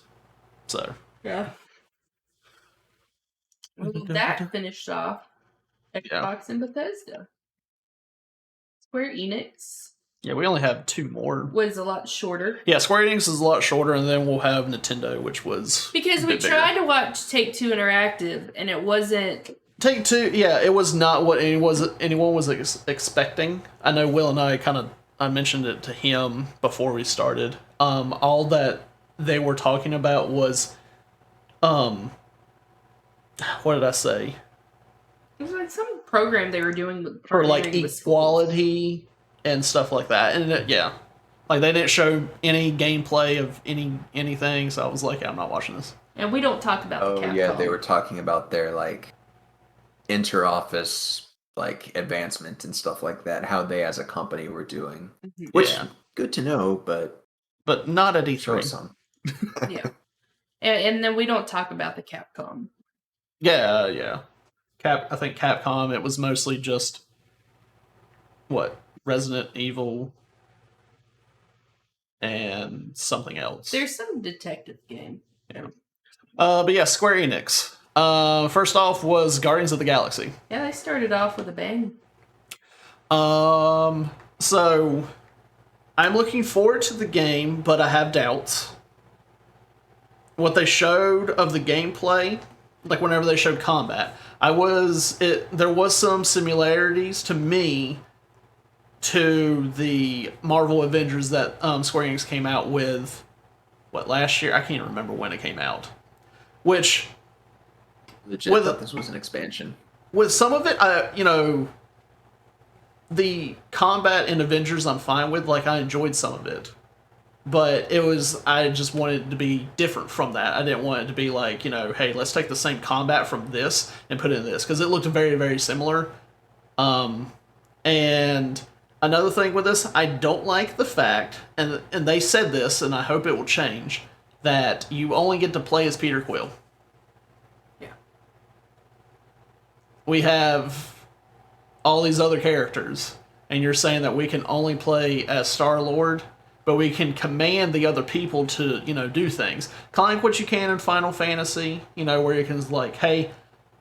So. Yeah. Well, that finished off Xbox and Bethesda. Square Enix. Yeah, we only have two more. Was a lot shorter. Yeah, Square Enix is a lot shorter, and then we'll have Nintendo, which was because we tried to watch Take-Two Interactive, and it wasn't. Take-Two, yeah, it was not what anyone was expecting. I know Will and I mentioned it to him before we started. All that they were talking about was, what did I say? It was like some program they were doing for equality and stuff like that, and they didn't show any gameplay of anything. So I was like, I'm not watching this. And we don't talk about. Oh yeah, they were talking about their inter-office advancement and stuff like that. How they as a company were doing, which good to know, but not at E3. Show some. Yeah, and then we don't talk about the Capcom. Yeah. I think Capcom, it was mostly just Resident Evil and something else. There's some detective game. Yeah. But yeah, Square Enix. First off was Guardians of the Galaxy. Yeah, they started off with a bang. So I'm looking forward to the game, but I have doubts. What they showed of the gameplay, whenever they showed combat, there was some similarities to me to the Marvel Avengers that Square Enix came out with, last year? I can't remember when it came out. Which... Legit, I thought this was an expansion. With some of it, the combat in Avengers I'm fine with. I enjoyed some of it. But I just wanted it to be different from that. I didn't want it to be like, hey, let's take the same combat from this and put it in this, because it looked very, very similar. And another thing with this, I don't like the fact, and they said this, and I hope it will change, that you only get to play as Peter Quill. Yeah. We have all these other characters, and you're saying that we can only play as Star-Lord, but we can command the other people to, do things. Kind of like what you can in Final Fantasy, where you can, like, hey,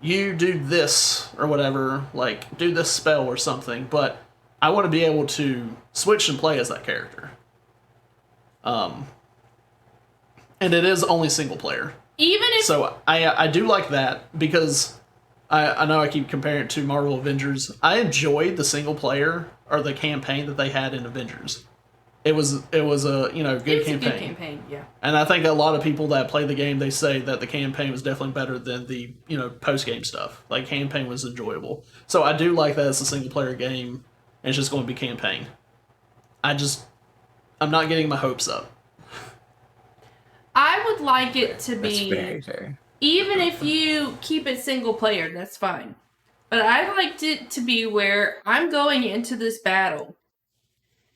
you do this, or whatever, like, do this spell or something, but I want to be able to switch and play as that character. And it is only single player. Even if... So, I do like that, because I know I keep comparing it to Marvel Avengers. I enjoyed the single player, or the campaign that they had in Avengers. It was a good campaign. It's a good campaign, yeah. And I think a lot of people that play the game, they say that the campaign was definitely better than the post game stuff. Like, campaign was enjoyable. So I do like that it's a single player game, and it's just going to be campaign. I'm not getting my hopes up. I would like it to be, That's very fair. Even if you keep it single player, that's fine. But I liked it to be where I'm going into this battle,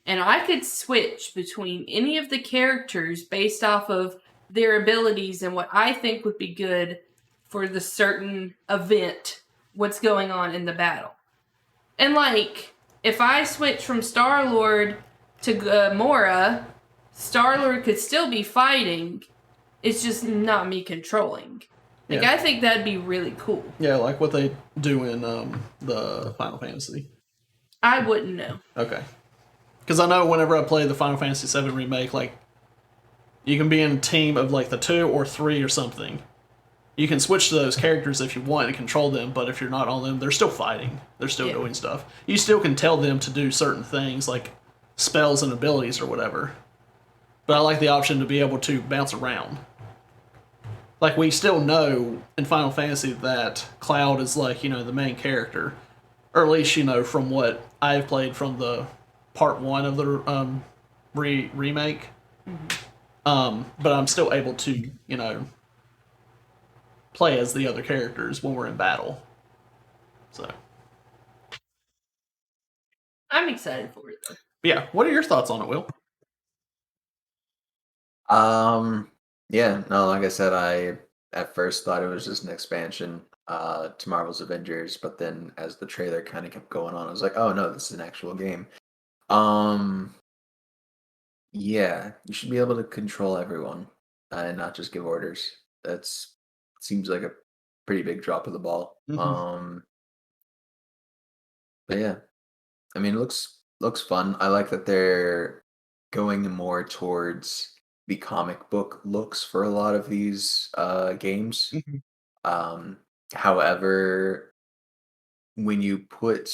and I could switch between any of the characters based off of their abilities and what I think would be good for the certain event, what's going on in the battle. And, like, if I switch from Star-Lord to Gamora, Star-Lord could still be fighting. It's just not me controlling. Like, Yeah. I think that'd be really cool. Yeah, like what they do in the Final Fantasy. I wouldn't know. Okay. Because I know whenever I play the Final Fantasy VII Remake, like, you can be in a team of, like, the 2 or 3 or something. You can switch to those characters if you want and control them, but if you're not on them, they're still fighting. They're still doing stuff. You still can tell them to do certain things, like spells and abilities or whatever. But I like the option to be able to bounce around. Like, we still know in Final Fantasy that Cloud is, like, the main character. Or at least, from what I've played from the part 1 of the remake. Mm-hmm. But I'm still able to, play as the other characters when we're in battle. So, I'm excited for it, though. Yeah, what are your thoughts on it, Will? Yeah, no, like I said, I at first thought it was just an expansion to Marvel's Avengers, but then as the trailer kind of kept going on, I was like, oh no, this is an actual game. Yeah, you should be able to control everyone and not just give orders. That's seems like a pretty big drop of the ball. Mm-hmm. But yeah, I mean, it looks fun. I like that they're going more towards the comic book looks for a lot of these games. Mm-hmm. However, when you put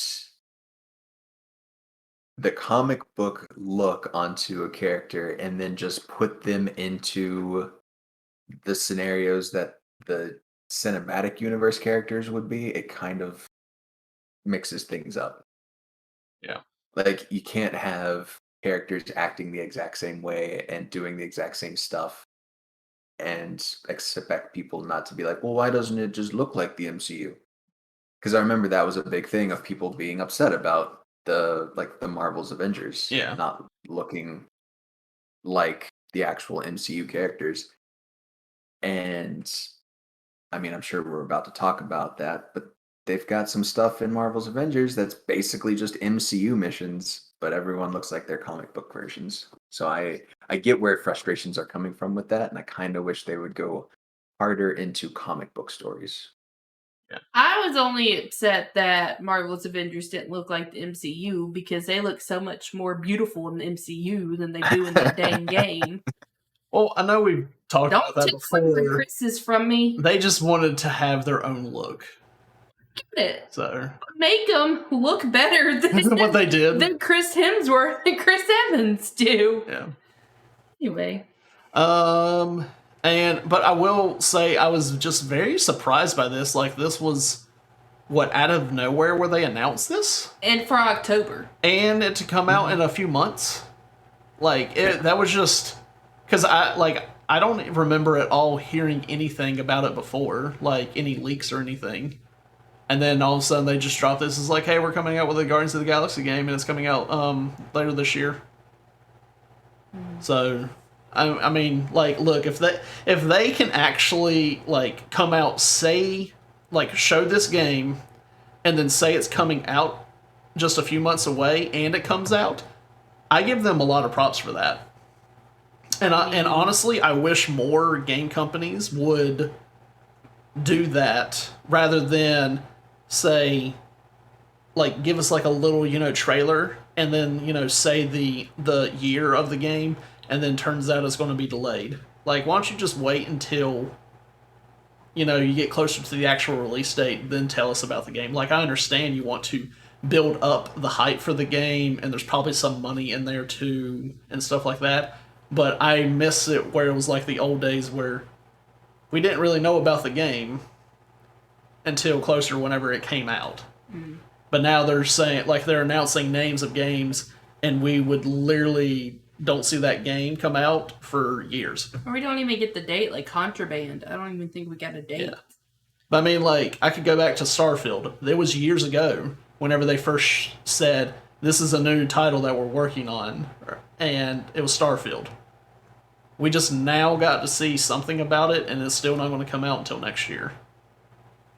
the comic book look onto a character and then just put them into the scenarios that the cinematic universe characters would be, it kind of mixes things up. Yeah. Like, you can't have characters acting the exact same way and doing the exact same stuff and expect people not to be like, well, why doesn't it just look like the MCU? Because I remember that was a big thing of people being upset about the Marvel's Avengers not looking like the actual MCU characters. And I mean, I'm sure we're about to talk about that, but they've got some stuff in Marvel's Avengers that's basically just MCU missions, but everyone looks like they're comic book versions. So I get where frustrations are coming from with that, and I kind of wish they would go harder into comic book stories. Yeah. I was only upset that Marvel's Avengers didn't look like the MCU because they look so much more beautiful in the MCU than they do in that dang game. Well, I know we've talked about that before. Don't take Chris's from me. They just wanted to have their own look. Get it. So make them look better than what they did. Than Chris Hemsworth and Chris Evans do. Yeah. Anyway. But I will say I was just very surprised by this. Like, this was out of nowhere where they announced this? And for October. And it to come out in a few months. Like, that was just because I don't remember at all hearing anything about it before, like any leaks or anything. And then all of a sudden they just dropped this. It's like, hey, we're coming out with a Guardians of the Galaxy game, and it's coming out later this year. So, I mean, like, look, if they can actually like come out, say, like, show this game, and then say it's coming out just a few months away, and it comes out, I give them a lot of props for that. And honestly, I wish more game companies would do that rather than say, like, give us like a little, trailer, and then, say the year of the game, and then turns out it's going to be delayed. Like, why don't you just wait until, you get closer to the actual release date, then tell us about the game. Like, I understand you want to build up the hype for the game, and there's probably some money in there too, and stuff like that. But I miss it where it was like the old days where we didn't really know about the game until closer whenever it came out. Mm. But now they're saying, like, they're announcing names of games, and we would literally don't see that game come out for years. Or we don't even get the date, like Contraband. I don't even think we got a date. Yeah. But I mean, like, I could go back to Starfield. It was years ago whenever they first said, this is a new title that we're working on, and it was Starfield. We just now got to see something about it, and it's still not going to come out until next year.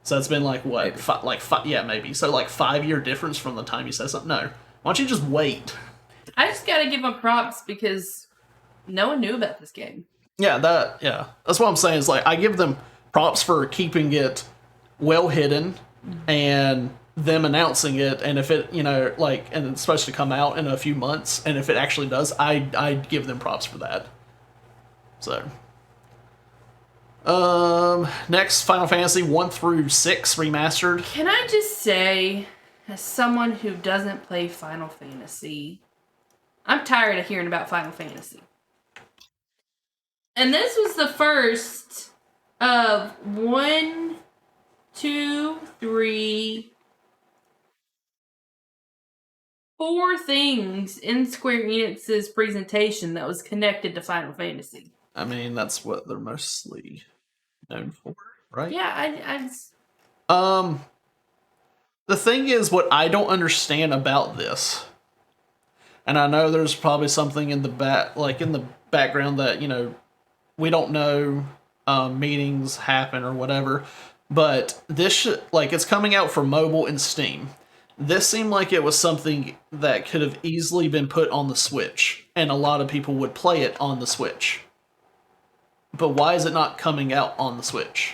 So it's been like, what? Yeah, maybe. So like 5-year difference from the time you said something? No. Why don't you just wait? I just got to give them props because no one knew about this game. Yeah. That's what I'm saying. Is like, I give them props for keeping it well hidden and them announcing it. And if it, and it's supposed to come out in a few months, and if it actually does, I'd give them props for that. So, next, Final Fantasy 1 through 6 remastered. Can I just say, as someone who doesn't play Final Fantasy, I'm tired of hearing about Final Fantasy. And this was the first of 1, 2, 3, 4 things in Square Enix's presentation that was connected to Final Fantasy. I mean, that's what they're mostly known for, right? Yeah, the thing is, what I don't understand about this, and I know there's probably something in the background that, we don't know, meetings happen or whatever, but this it's coming out for mobile and Steam. This seemed like it was something that could have easily been put on the Switch, and a lot of people would play it on the Switch. But why is it not coming out on the Switch?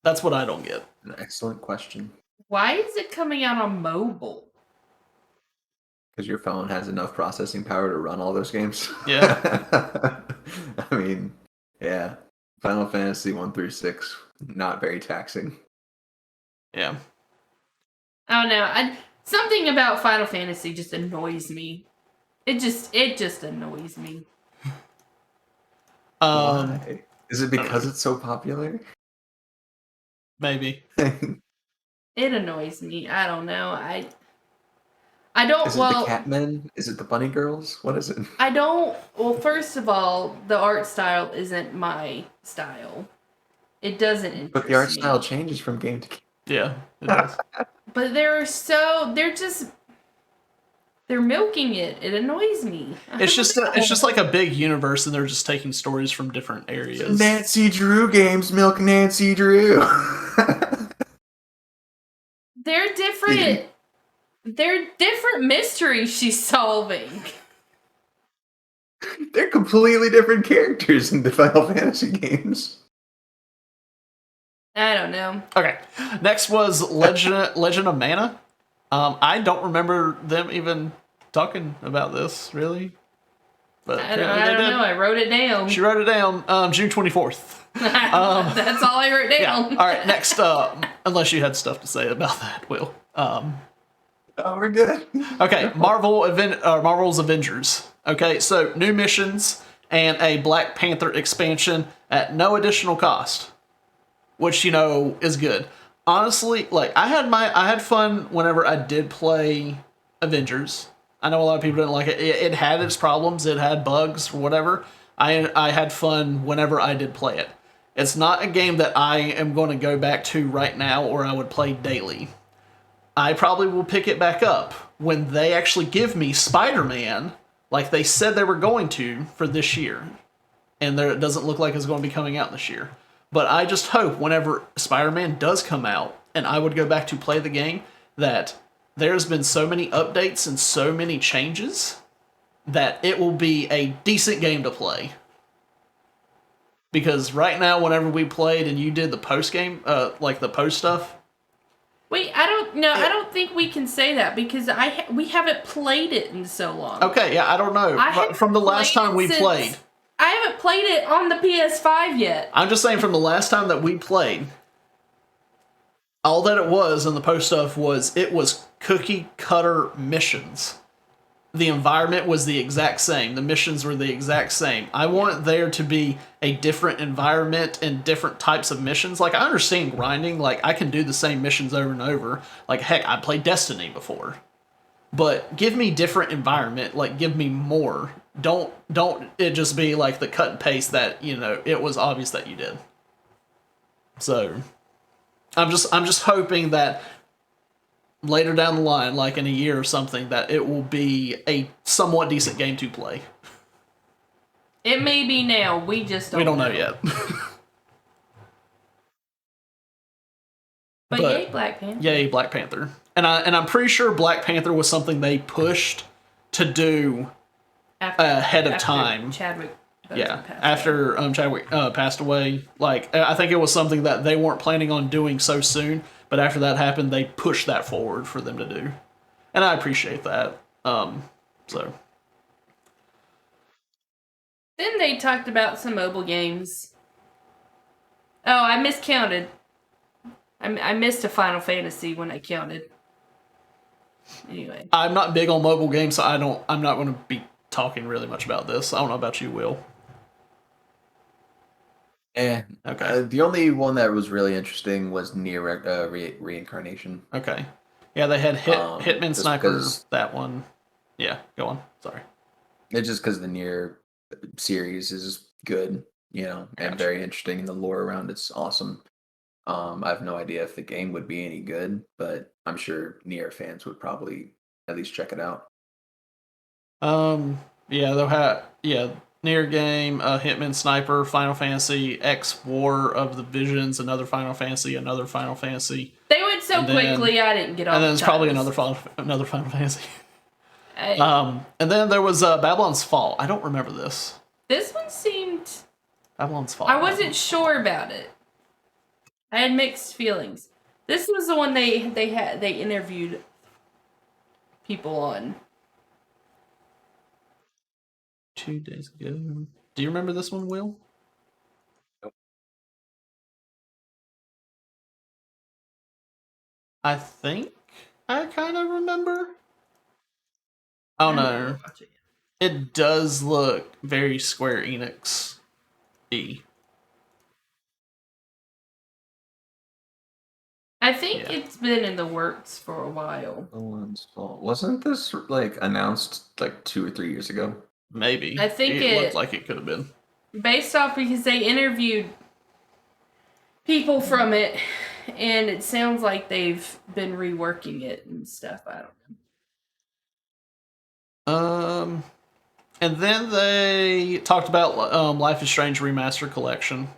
That's what I don't get. An excellent question. Why is it coming out on mobile? Because your phone has enough processing power to run all those games. Yeah. I mean, yeah. Final Fantasy 1 through 6, not very taxing. Yeah. I don't know. Something about Final Fantasy just annoys me. It just annoys me. Why? Is it because it's so popular? Maybe. It annoys me. I don't know. I don't. Is it the Catmen? Is it the Bunny Girls? What is it? I don't. Well, first of all, the art style isn't my style. It doesn't interest me. But the art style changes from game to game. Yeah, it does. But they're milking it. It annoys me. It's just like a big universe, and they're just taking stories from different areas. Nancy Drew games milk Nancy Drew. They're different. They're different mysteries she's solving. They're completely different characters in the Final Fantasy games. I don't know. Okay, next was Legend of Mana. I don't remember them even talking about this, really. But I don't know. I wrote it down. She wrote it down June 24th. That's all I wrote down. Yeah. All right, next, unless you had stuff to say about that, Will. Oh, we're good. Okay, Marvel's Avengers. Okay, so new missions and a Black Panther expansion at no additional cost, which, is good. Honestly, I had fun whenever I did play Avengers. I know a lot of people didn't like it. It had its problems. It had bugs, whatever. I had fun whenever I did play it. It's not a game that I am going to go back to right now or I would play daily. I probably will pick it back up when they actually give me Spider-Man, like they said they were going to, for this year. And it doesn't look like it's going to be coming out this year. But I just hope whenever Spider-Man does come out, and I would go back to play the game, that there's been so many updates and so many changes that it will be a decent game to play. Because right now, whenever we played and you did the post game, like the post stuff. Wait, I don't think we can say that because we haven't played it in so long. Okay, yeah, I don't know. From the last time we played. I haven't played it on the PS5 yet. I'm just saying from the last time that we played, all that it was in the post stuff was it was cookie cutter missions. The environment was the exact same. The missions were the exact same. I want there to be a different environment and different types of missions. Like, I understand grinding. Like, I can do the same missions over and over. Like, heck, I played Destiny before. But give me different environment. Like, give me more. Don't it just be like the cut and paste that, it was obvious that you did. So, I'm just hoping that later down the line, like in a year or something, that it will be a somewhat decent game to play. It may be now. We just don't know. We don't know yet. But yay, Black Panther. Yay, Black Panther. And I'm pretty sure Black Panther was something they pushed to do ahead of time. Chadwick. After Chadwick passed away. Like, I think it was something that they weren't planning on doing so soon. But after that happened, they pushed that forward for them to do. And I appreciate that. So. Then they talked about some mobile games. Oh, I miscounted. I missed a Final Fantasy when I counted. Anyway. I'm not big on mobile games, so I'm not going to be talking really much about this. I don't know about you, Will. Okay. The only one that was really interesting was Nier Reincarnation. Okay. Yeah, they had Hitman Sniper, that one. Yeah, go on. Sorry. It's just because the Nier series is good, and very interesting, and the lore around it's awesome. I have no idea if the game would be any good, but I'm sure Nier fans would probably at least check it out. Yeah, they'll have Nier game, Hitman Sniper, Final Fantasy, X War of the Visions, another Final Fantasy. They went so quickly, I didn't get on. And then it's probably another Final Fantasy. And then there was Babylon's Fall. I don't remember this. This one seemed Babylon's Fall. I wasn't sure about it. I had mixed feelings. This was the one they interviewed people on 2 days ago. Do you remember this one, Will? Nope. I think I kind of remember. Oh no. It does look very Square Enix-y. I think it's been in the works for a while. Wasn't this announced 2 or 3 years ago? Maybe. I think it looked like it could have been. Based off because they interviewed people from it, and it sounds like they've been reworking it and stuff. I don't know. And then they talked about Life is Strange Remastered Collection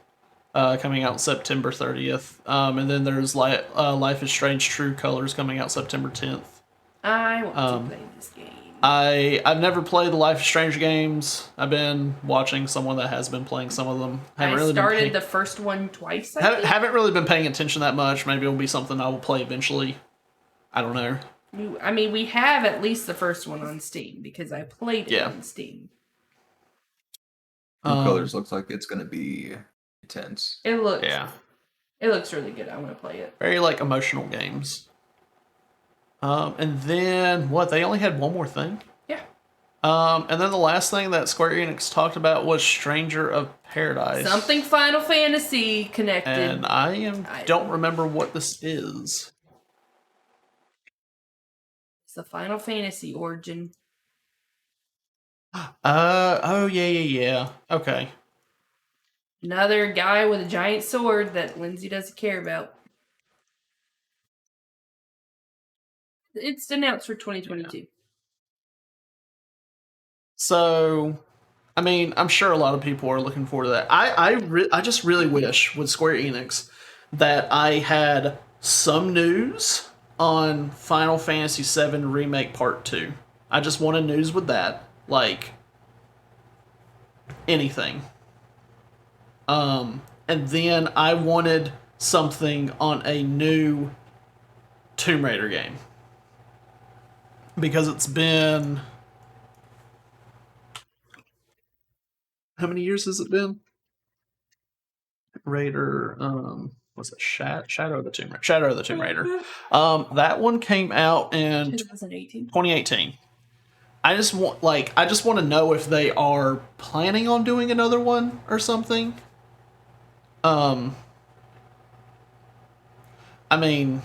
coming out September 30th. And then there's Life is Strange True Colors coming out September 10th. I want to play this game. I've never played the Life is Strange games. I've been watching someone that has been playing some of them. I started the first one twice. Haven't really been paying attention that much. Maybe it'll be something I will play eventually. I don't know. I mean, we have at least the first one on Steam because I played it on Steam. Colors looks like it's going to be intense. It looks really good. I want to play it. Very emotional games. And then what? They only had one more thing. Yeah. And then the last thing that Square Enix talked about was Stranger of Paradise. Something Final Fantasy connected. And I don't remember what this is. It's the Final Fantasy origin. Oh, yeah. Okay. Another guy with a giant sword that Lindsay doesn't care about. It's announced for 2022. Yeah. So, I mean, I'm sure a lot of people are looking forward to that. I just really wish with Square Enix that I had some news on Final Fantasy VII Remake Part 2. I just wanted news with that. Like, anything. And then I wanted something on a new Tomb Raider game. Because it's been... How many years has it been? Raider, what's it? Shadow of the Tomb Raider. Shadow of the Tomb Raider. That one came out in 2018. 2018. I just want to know if they are planning on doing another one or something. I mean,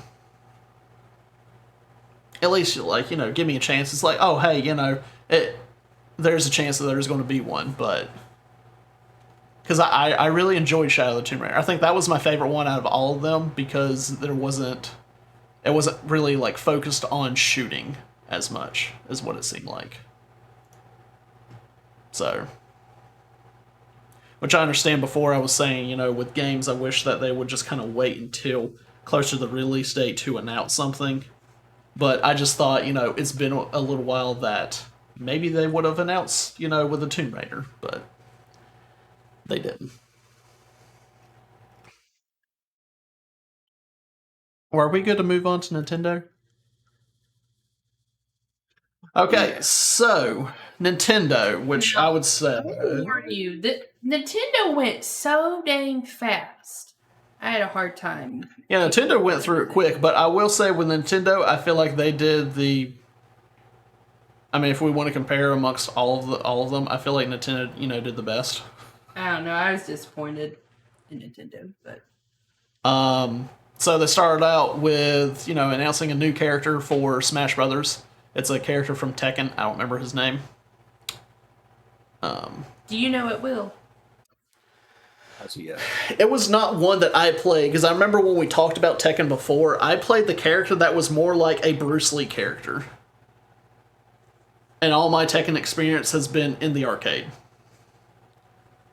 at least give me a chance. It's like, oh hey, there's a chance that there's going to be one, but because I really enjoyed Shadow of the Tomb Raider. I think that was my favorite one out of all of them because it wasn't really like focused on shooting as much as what it seemed like. So, which I understand before I was saying, with games, I wish that they would just kind of wait until closer to the release date to announce something. But I just thought, it's been a little while that maybe they would have announced, with the Tomb Raider, but they didn't. Well, are we good to move on to Nintendo? Okay, Yeah. so Nintendo, which I would say. I will warn you that Nintendo went so dang fast. I had a hard time. Yeah, Nintendo went through it quick, but I will say with Nintendo, I feel like they did the. I mean, if we want to compare amongst all of them, I feel like Nintendo, did the best. I don't know. I was disappointed in Nintendo, but So they started out with announcing a new character for Smash Brothers. It's a character from Tekken. I don't remember his name. do you know it will? It was not one that I played because I remember when we talked about Tekken before, I played the character that was more like a Bruce Lee character. And all my Tekken experience has been in the arcade.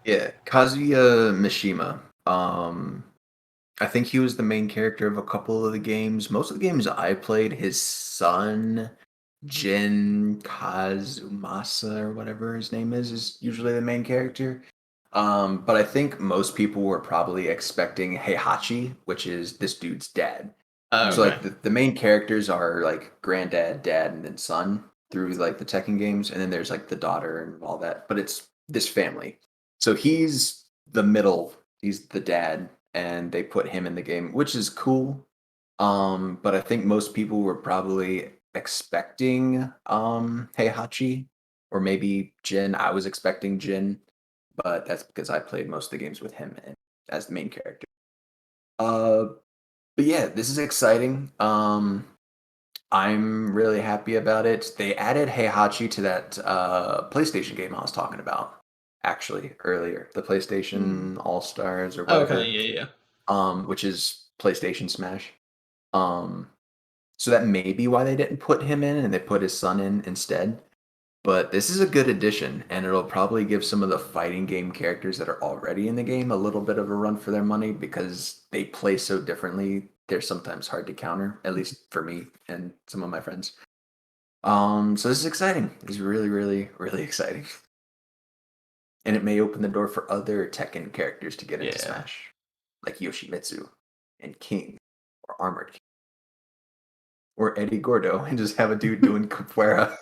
Yeah, Kazuya Mishima. I think he was the main character of a couple of the games. Most of the games I played, his son, Jin Kazumasa or whatever his name is usually the main character. But I think most people were probably expecting Heihachi, which is this dude's dad. So Okay. like the main characters are like granddad, dad, and then son through like the Tekken games, and then there's like the daughter and all that. But it's this family. So he's the middle, he's the dad, and they put him in the game, which is cool. But I think most people were probably expecting Heihachi or maybe Jin. I was expecting Jin, but that's because I played most of the games with him as the main character. Uh, but yeah, this is exciting. I'm really happy about it. They added Heihachi to that PlayStation game I was talking about actually earlier, the PlayStation All Stars or whatever. Okay, yeah. Which is PlayStation Smash. So that may be why they didn't put him in and they put his son in instead. But this is a good addition, and it'll probably give some of the fighting game characters that are already in the game a little bit of a run for their money because they play so differently. They're sometimes hard to counter, at least for me and some of my friends. So this is exciting. It's really, really, really exciting. And it may open the door for other Tekken characters to get into Smash, like Yoshimitsu and King or Armored King. Or Eddie Gordo and just have a dude doing capoeira.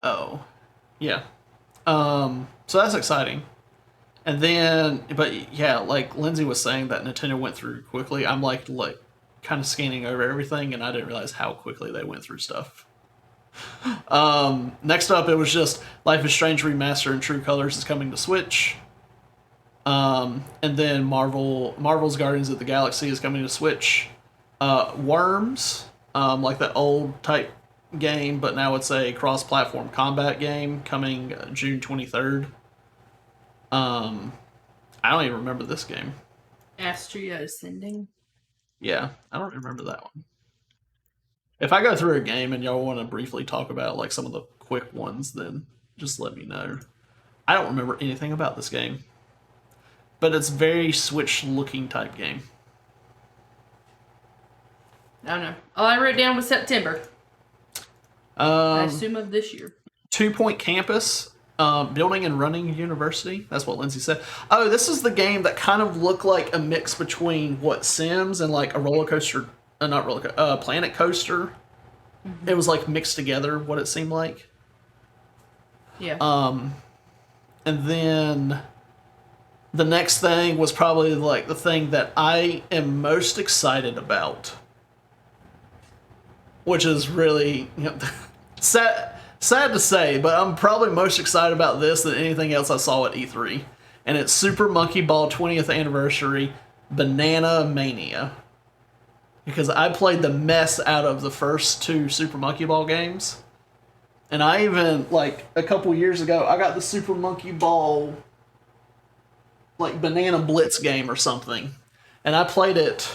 Oh, yeah. So that's exciting. And then, but yeah, like Lindsay was saying that Nintendo went through quickly. I'm like kind of scanning over everything, and I didn't realize how quickly they went through stuff. Next up, it was just Life is Strange Remaster in True Colors is coming to Switch. And then Marvel's Guardians of the Galaxy is coming to Switch. Worms, like the old type game, but now it's a cross-platform combat game coming June 23rd. I don't even remember this game. Astria Ascending. Yeah, I don't remember that one. If I go through a game and y'all want to briefly talk about like some of the quick ones, then just let me know. I don't remember anything about this game, but it's very Switch-looking type game. I don't know. All I wrote down was September. I assume of this year. 2 Point Campus, building and running university. That's what Lindsay said. Oh, this is the game that kind of looked like a mix between what Sims and like a roller coaster, Planet Coaster. Mm-hmm. It was like mixed together. What it seemed like. Yeah. And then the next thing was probably like the thing that I am most excited about, which is really sad to say, but I'm probably most excited about this than anything else I saw at E3. And it's Super Monkey Ball 20th Anniversary Banana Mania. Because I played the mess out of the first 2 Super Monkey Ball games. And I even, like, a couple years ago, I got the Super Monkey Ball, like, Banana Blitz game or something. And I played it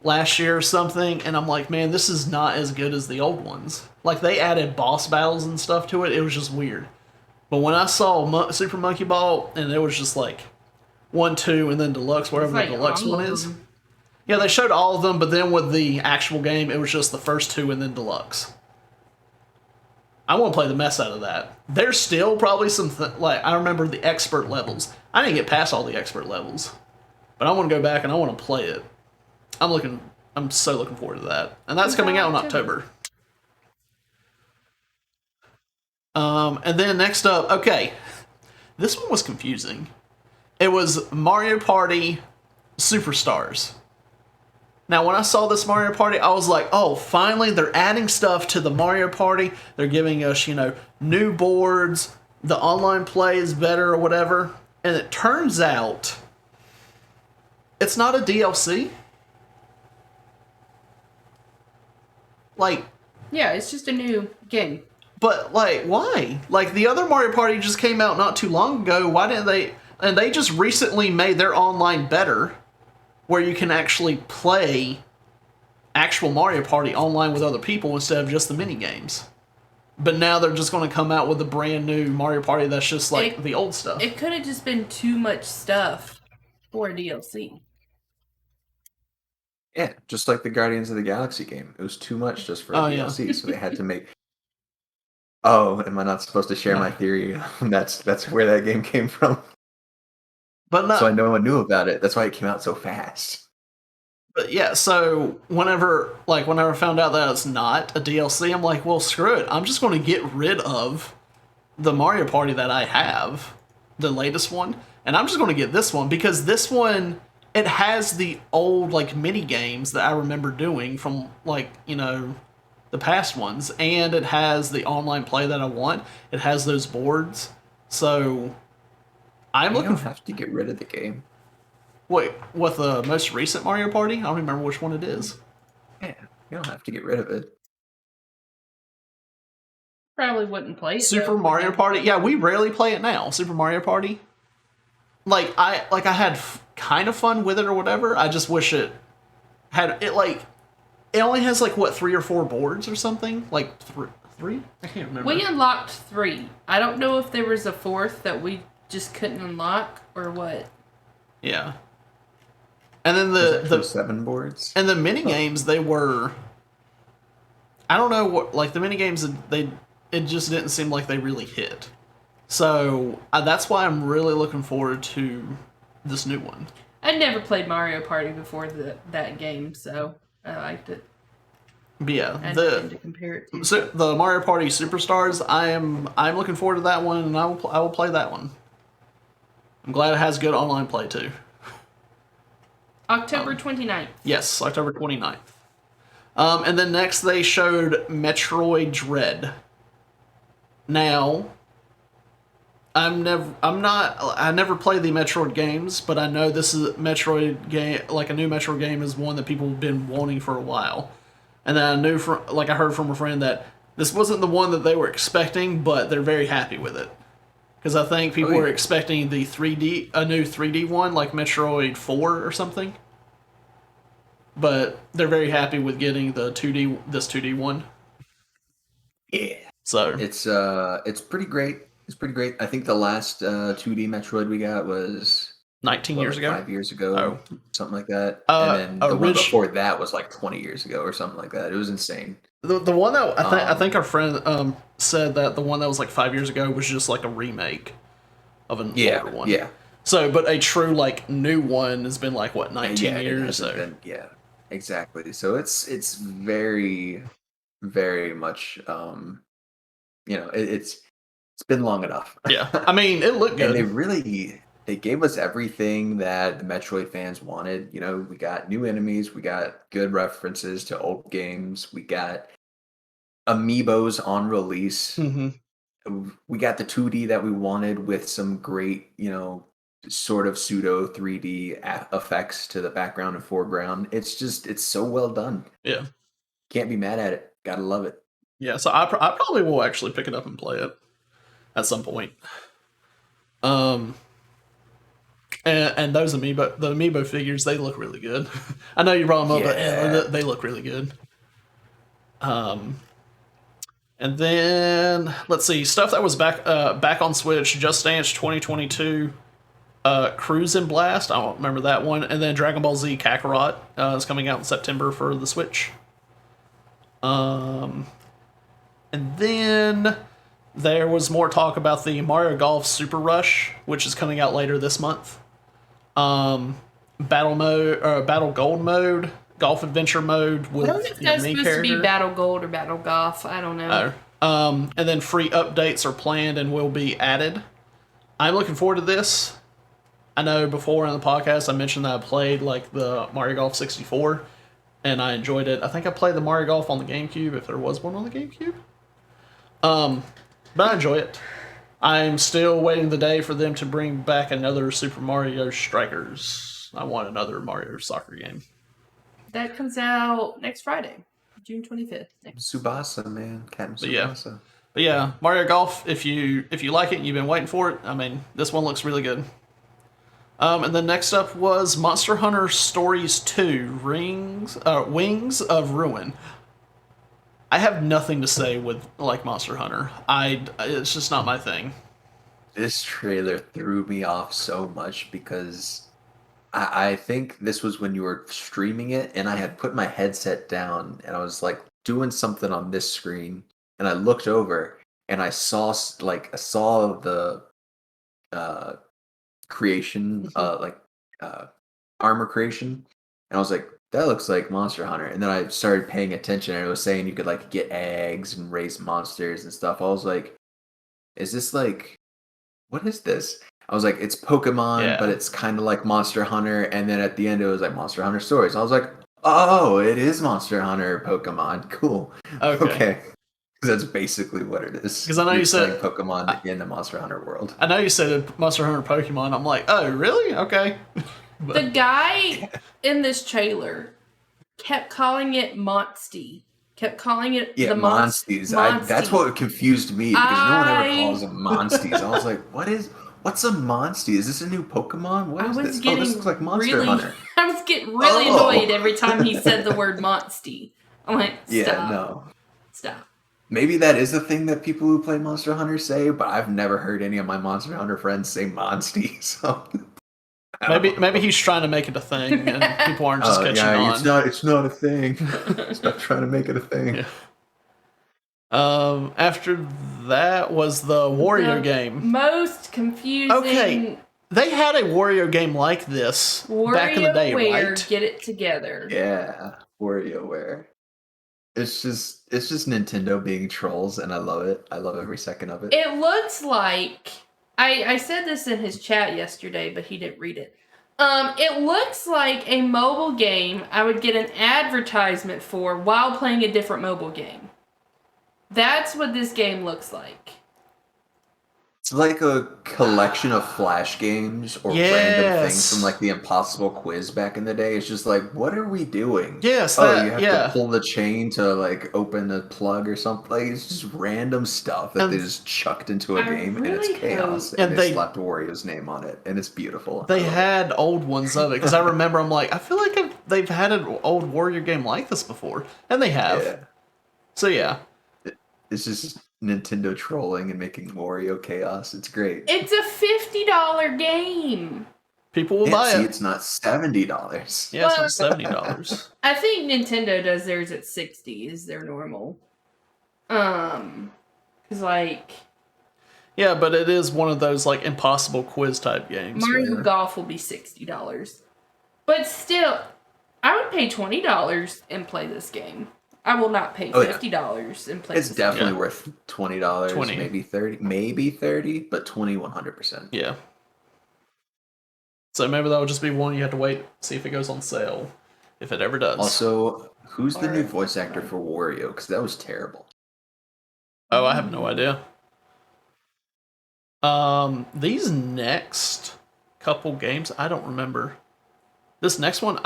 last year or something, and I'm like, man, this is not as good as the old ones. Like, they added boss battles and stuff to it. It was just weird. But when I saw Super Monkey Ball, and it was just like 1, 2, and then Deluxe, wherever the Deluxe one is. Yeah, they showed all of them, but then with the actual game, it was just the first 2 and then Deluxe. I want to play the mess out of that. There's still probably some, like, I remember the expert levels. I didn't get past all the expert levels. But I want to go back and I want to play it. I'm so looking forward to that. And that's coming out in October. And then next up, okay. This one was confusing. It was Mario Party Superstars. Now, when I saw this Mario Party, I was like, oh, finally, they're adding stuff to the Mario Party. They're giving us, new boards. The online play is better or whatever. And it turns out it's not a DLC. Like... Yeah, it's just a new game. But, like, why? Like, the other Mario Party just came out not too long ago. Why didn't they... And they just recently made their online better, where you can actually play actual Mario Party online with other people instead of just the mini games. But now they're just going to come out with a brand new Mario Party that's just like the old stuff. It could have just been too much stuff for a DLC. Yeah, just like the Guardians of the Galaxy game. It was too much just for a DLC, so they had to make... Oh, am I not supposed to share my theory? That's where that game came from. But no, so no one knew about it. That's why it came out so fast. But yeah, so whenever I found out that it's not a DLC, I'm like, well, screw it. I'm just going to get rid of the Mario Party that I have, the latest one, and I'm just going to get this one because this one, it has the old mini games that I remember doing from the past ones, and it has the online play that I want. It has those boards, so I'm looking. You don't have to get rid of the game. Wait, what, the most recent Mario Party? I don't remember which one it is. Yeah, you don't have to get rid of it. Probably wouldn't play it. Super Mario Party? Yeah, we rarely play it now. Super Mario Party. I had kind of fun with it or whatever. I just wish it had it it only has 3 or 4 boards or something. Three? I can't remember. We unlocked 3. I don't know if there was a 4th that we just couldn't unlock or what. Yeah. And then the 7 boards. And the mini games, they were, I don't know what, the mini games, it just didn't seem like they really hit. So that's why I'm really looking forward to this new one. I'd never played Mario Party before that game, so I liked it. But yeah, I had nothing to compare it to. So the Mario Party Superstars, I'm looking forward to that one, and I will play that one. I'm glad it has good online play too. October 29th. Yes, October 29th. And then next they showed Metroid Dread. Now, I never played the Metroid games, but I know this is a Metroid game, a new Metroid game is one that people have been wanting for a while. And then I knew I heard from a friend that this wasn't the one that they were expecting, but they're very happy with it. Because I think people were expecting the a new 3D one, like Metroid 4 or something. But they're very happy with getting this 2D one. Yeah. So it's pretty great. It's pretty great. I think the last 2D Metroid we got was 19 years ago. 5 years ago, something like that. And then the one before that was like 20 years ago or something like that. It was insane. The one that I think our friend said that the one that was like 5 years ago was just like a remake of an older one. Yeah. So, but a true like new one has been like what 19 years. Yeah, exactly. So it's very, very much it's been long enough. Yeah, I mean it looked good. And they gave us everything that the Metroid fans wanted. We got new enemies, we got good references to old games, we got amiibos on release. Mm-hmm. We got the 2D that we wanted with some great, sort of pseudo 3D effects to the background and foreground. It's so well done. Yeah. Can't be mad at it. Gotta love it. Yeah, so I probably will actually pick it up and play it at some point. And those the amiibo figures, they look really good. I know you brought them up, but they look really good. And then let's see, stuff that was back on Switch, Just Dance 2022, Cruisin' Blast, I don't remember that one, and then Dragon Ball Z Kakarot is coming out in September for the Switch. And then there was more talk about the Mario Golf Super Rush, which is coming out later this month. Battle Gold mode, Golf Adventure mode with I don't know if that's supposed to be Battle Gold or Battle Golf. I don't know. And then free updates are planned and will be added. I'm looking forward to this. I know before on the podcast I mentioned that I played like the Mario Golf 64 and I enjoyed it. I think I played the Mario Golf on the GameCube if there was one on the GameCube. But I enjoy it. I'm still waiting the day for them to bring back another Super Mario Strikers. I want another Mario soccer game. That comes out next Friday, June 25th. Tsubasa, man. Captain Tsubasa. But yeah, Mario Golf, if you like it and you've been waiting for it, I mean, this one looks really good. And then next up was Monster Hunter Stories 2, Wings of Ruin. I have nothing to say with like Monster Hunter. It's just not my thing. This trailer threw me off so much because I think this was when you were streaming it and I had put my headset down and I was like doing something on this screen and I looked over and I saw the creation, armor creation, and I was like, that looks like Monster Hunter. And then I started paying attention and it was saying you could like get eggs and raise monsters and stuff. I was like, is this like, what is this? I was like, it's Pokemon, but it's kind of like Monster Hunter. And then at the end, it was like Monster Hunter Stories. I was like, oh, it is Monster Hunter Pokemon. Cool. Okay. Because that's basically what it is. Because I know you said Pokemon in the Monster Hunter world. I know you said Monster Hunter Pokemon. I'm like, oh, really? Okay. The guy in this trailer kept calling it Monsty. Kept calling it the Monsties. That's what confused me because no one ever calls them Monsties. I was like, what's a Monstie? Is this a new Pokemon? What is this? This looks like Monster Hunter. I was getting really annoyed every time he said the word Monstie. I'm like, stop. Maybe that is a thing that people who play Monster Hunter say, but I've never heard any of my Monster Hunter friends say Monstie. So maybe he's trying to make it a thing, and people aren't just catching on. It's not a thing. Stop trying to make it a thing. Yeah. After that was the Wario game. Most confusing. Okay, they had a Wario game like this back in the day, right? Get it together. Yeah, WarioWare. It's just Nintendo being trolls, and I love it. I love every second of it. It looks like I said this in his chat yesterday, but he didn't read it. It looks like a mobile game I would get an advertisement for while playing a different mobile game. That's what this game looks like. It's like a collection of flash games or random things from Yes. like the Impossible Quiz back in the day. It's just like, what are we doing? Yes, Oh, you that have to pull the chain to like open a plug or something. Like, it's just random stuff that they And just chucked into a I game, and it's really chaos. hope. And and they they slapped Wario's name on it, and it's beautiful. I they love it. had old ones of it because I remember I'm like I feel like they've had an old Warrior game like this before, and they have. Yeah, So yeah, it's just Nintendo trolling and making Wario chaos. It's great. It's a $50 game. people will Yeah, buy see, it. it's not $70. Yeah, it's not $70. I think Nintendo does theirs at 60 is their normal. Cause like Yeah, but it is one of those like impossible quiz type games. Mario where- Golf will be $60. But still, I would pay $20 and play this game. I will not pay $50 and play It's this definitely Yeah. worth $20, 20. maybe 30, but 20 100%. Yeah. So maybe that would just be one you have to wait, see if it goes on sale, if it ever does. Also, who's the new Or- voice actor for Wario? Because that was terrible. Oh, I have no idea. These next couple games, I don't remember. This next one,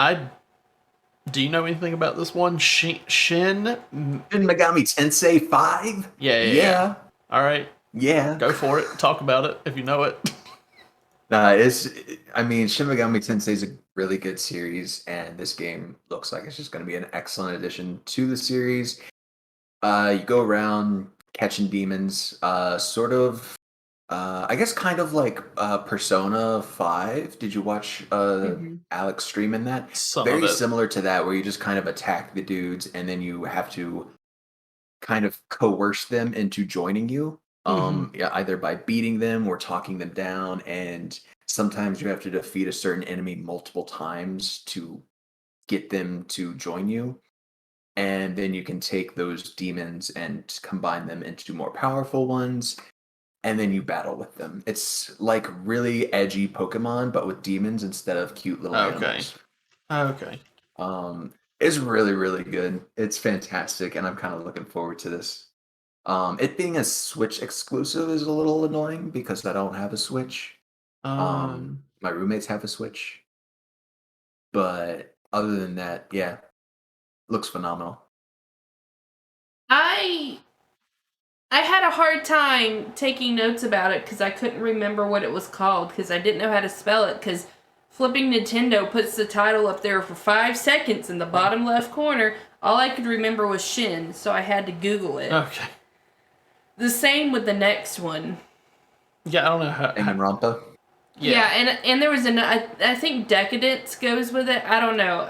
do you know anything about this one? Shin. Shin Megami Tensei 5? Yeah. All right, Yeah. go for it. Talk about it if you know it. I mean, Shin Megami Tensei is a really good series, and this game looks like it's just going to be an excellent addition to the series. You go around catching demons, sort of, I guess kind of like Persona 5. Did you watch Alex stream in that? Some Very of it. similar to that, where you just kind of attack the dudes, and then you have to kind of coerce them into joining you. Yeah, either by beating them or talking them down, and sometimes you have to defeat a certain enemy multiple times to get them to join you. And then you can take those demons and combine them into more powerful ones, and then you battle with them. It's like really edgy Pokemon, but with demons instead of cute little animals. Okay. It's really, really good. It's fantastic, and I'm kind of looking forward to this. It being a Switch exclusive is a little annoying because I don't have a Switch. My roommates have a Switch, but other than that, yeah, looks phenomenal. I had a hard time taking notes about it because I couldn't remember what it was called because I didn't know how to spell it because flipping Nintendo puts the title up there for 5 seconds in the bottom left corner. All I could remember was Shin, so I had to Google it. Okay. The same with the next one. Yeah, I don't know how. Danganronpa. Yeah, and there was I think Decadence goes with it. I don't know.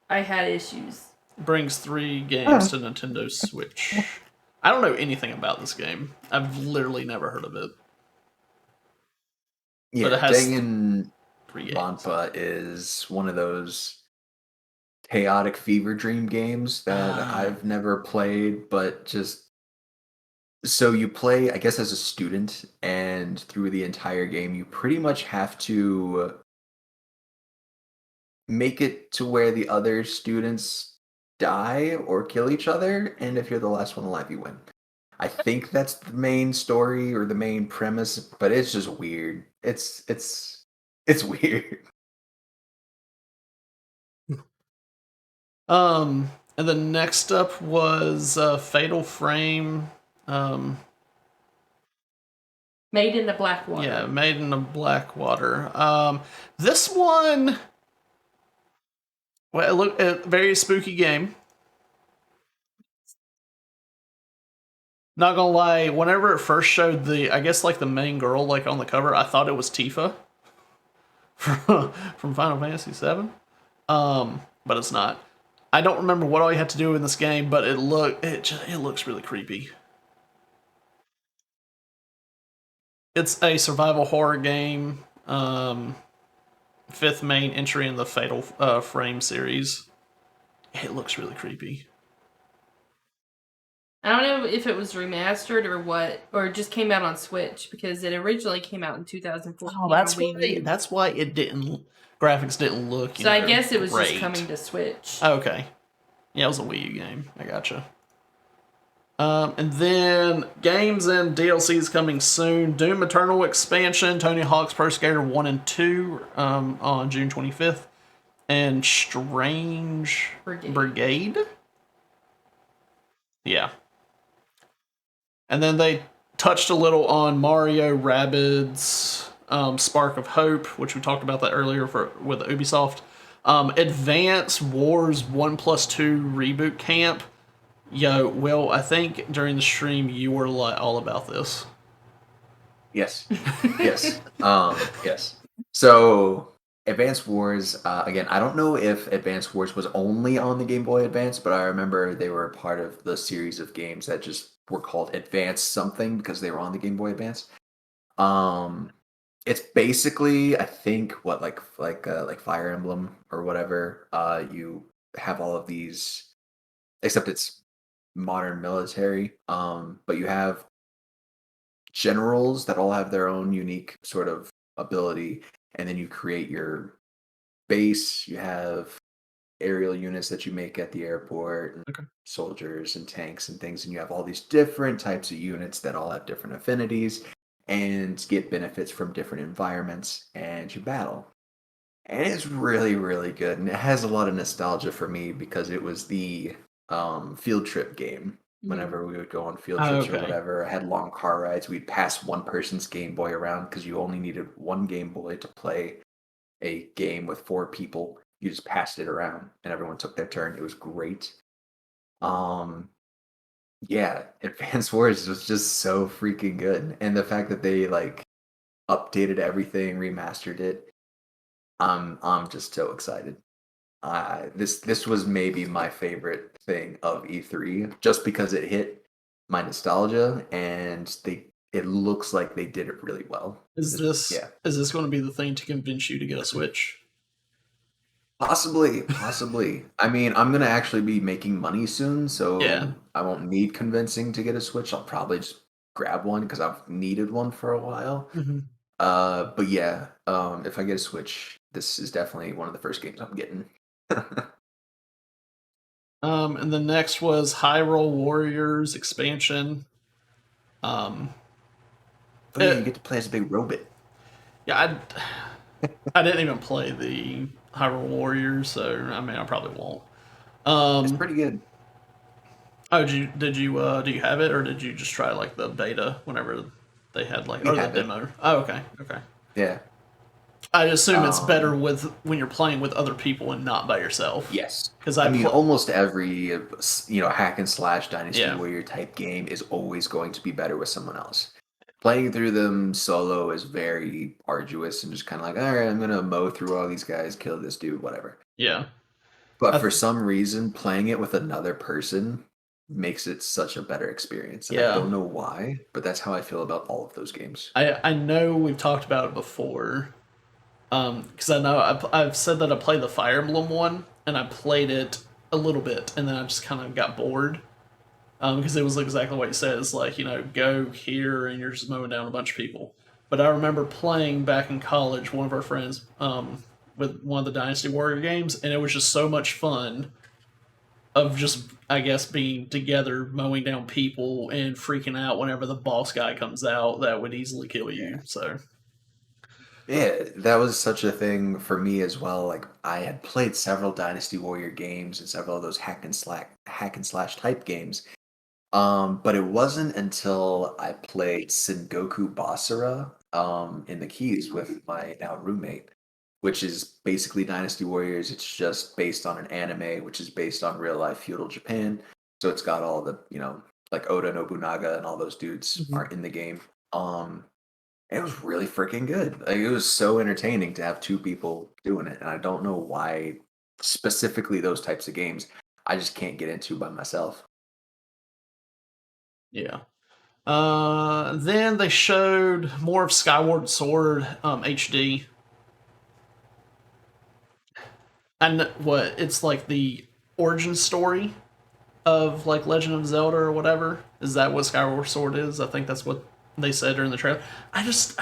I had issues. Brings 3 games to Nintendo Switch. I don't know anything about this game. I've literally never heard of it. Yeah, But it has 3 games. Danganronpa is one of those chaotic fever dream games that I've never played, but just so you play, I guess, as a student, and through the entire game, you pretty much have to make it to where the other students die or kill each other, and if you're the last one alive, you win. I think that's the main story or the main premise, but it's just weird. It's weird. And then next up was Fatal Frame. Made in the Blackwater. Yeah, Made in the Blackwater. This one, well, it looked a very spooky game. Not gonna lie, whenever it first showed I guess like the main girl like on the cover, I thought it was Tifa from Final Fantasy VII. But it's not. I don't remember what all you had to do in this game, but it looks really creepy. It's a survival horror game. 5th main entry in the Fatal Frame series. It looks really creepy. I don't know if it was remastered or what, or it just came out on Switch because it originally came out in 2014. Oh, that's why it didn't. Graphics didn't look. So I guess it was great. just coming to Switch. Okay. Yeah, it was a Wii U game. I gotcha. And then games and DLCs coming soon. Doom Eternal expansion, Tony Hawk's Pro Skater 1 and 2 on June 25th. And Strange Brigade? Yeah. And then they touched a little on Mario Rabbids Spark of Hope, which we talked about that earlier with Ubisoft. Advance Wars 1+2 Reboot Camp. Yo, Will, I think during the stream you were all about this. Yes. Yes. Yes. So, Advance Wars, again, I don't know if Advance Wars was only on the Game Boy Advance, but I remember they were part of the series of games that just were called Advance something because they were on the Game Boy Advance. It's basically, I think, what like Fire Emblem or whatever. You have all of these, except it's modern military. But you have generals that all have their own unique sort of ability, and then you create your base. You have aerial units that you make at the airport, and Okay. soldiers and tanks and things, and you have all these different types of units that all have different affinities and get benefits from different environments, and you battle. And it's really, really good, and it has a lot of nostalgia for me because it was the field trip game. Whenever we would go on field trips or whatever, I had long car rides. We'd pass one person's Game Boy around because you only needed one Game Boy to play a game with 4 people. You just passed it around and everyone took their turn. It was great. Yeah, Advance Wars was just so freaking good. And the fact that they like updated everything, remastered it, I'm just so excited. This was maybe my favorite thing of E3 just because it hit my nostalgia and it looks like they did it really well. Is this going to be the thing to convince you to get a Switch? Possibly. I mean, I'm gonna actually be making money soon, so I won't need convincing to get a Switch. I'll probably just grab one because I've needed one for a while. But yeah, if I get a Switch, this is definitely one of the first games I'm getting. And the next was Hyrule Warriors expansion. Oh, yeah, you get to play as a big robot. Yeah, I didn't even play the Hyrule Warriors, so I mean I probably won't. It's pretty good. Oh, do you have it, or did you just try like the beta whenever they had like the demo? Oh, okay. Yeah. I assume it's better when you're playing with other people and not by yourself. Yes, because I mean almost every hack and slash Dynasty Warrior type game is always going to be better with someone else. Playing through them solo is very arduous and just kind of like, all right, I'm gonna mow through all these guys, kill this dude, whatever. Yeah. But for some reason, playing it with another person makes it such a better experience. And I don't know why, but that's how I feel about all of those games. I know we've talked about it before. Because I know I've said that I played the Fire Emblem one, and I played it a little bit, and then I just kind of got bored. Because it was exactly what you said. It's like, go here, and you're just mowing down a bunch of people. But I remember playing back in college, one of our friends, with one of the Dynasty Warrior games, and it was just so much fun of just, I guess, being together, mowing down people, and freaking out whenever the boss guy comes out that would easily kill you. So... Yeah, that was such a thing for me as well. Like I had played several Dynasty Warrior games and several of those hack and slash type games. But it wasn't until I played Sengoku Basara in the Keys with my now roommate, which is basically Dynasty Warriors. It's just based on an anime, which is based on real life feudal Japan. So it's got all the, like Oda Nobunaga and all those dudes are in the game. It was really freaking good. Like, it was so entertaining to have 2 people doing it, and I don't know why specifically those types of games I just can't get into by myself. Yeah. Then they showed more of Skyward Sword HD. And it's like the origin story of like Legend of Zelda or whatever. Is that what Skyward Sword is? I think that's what they said during the trailer. I'm just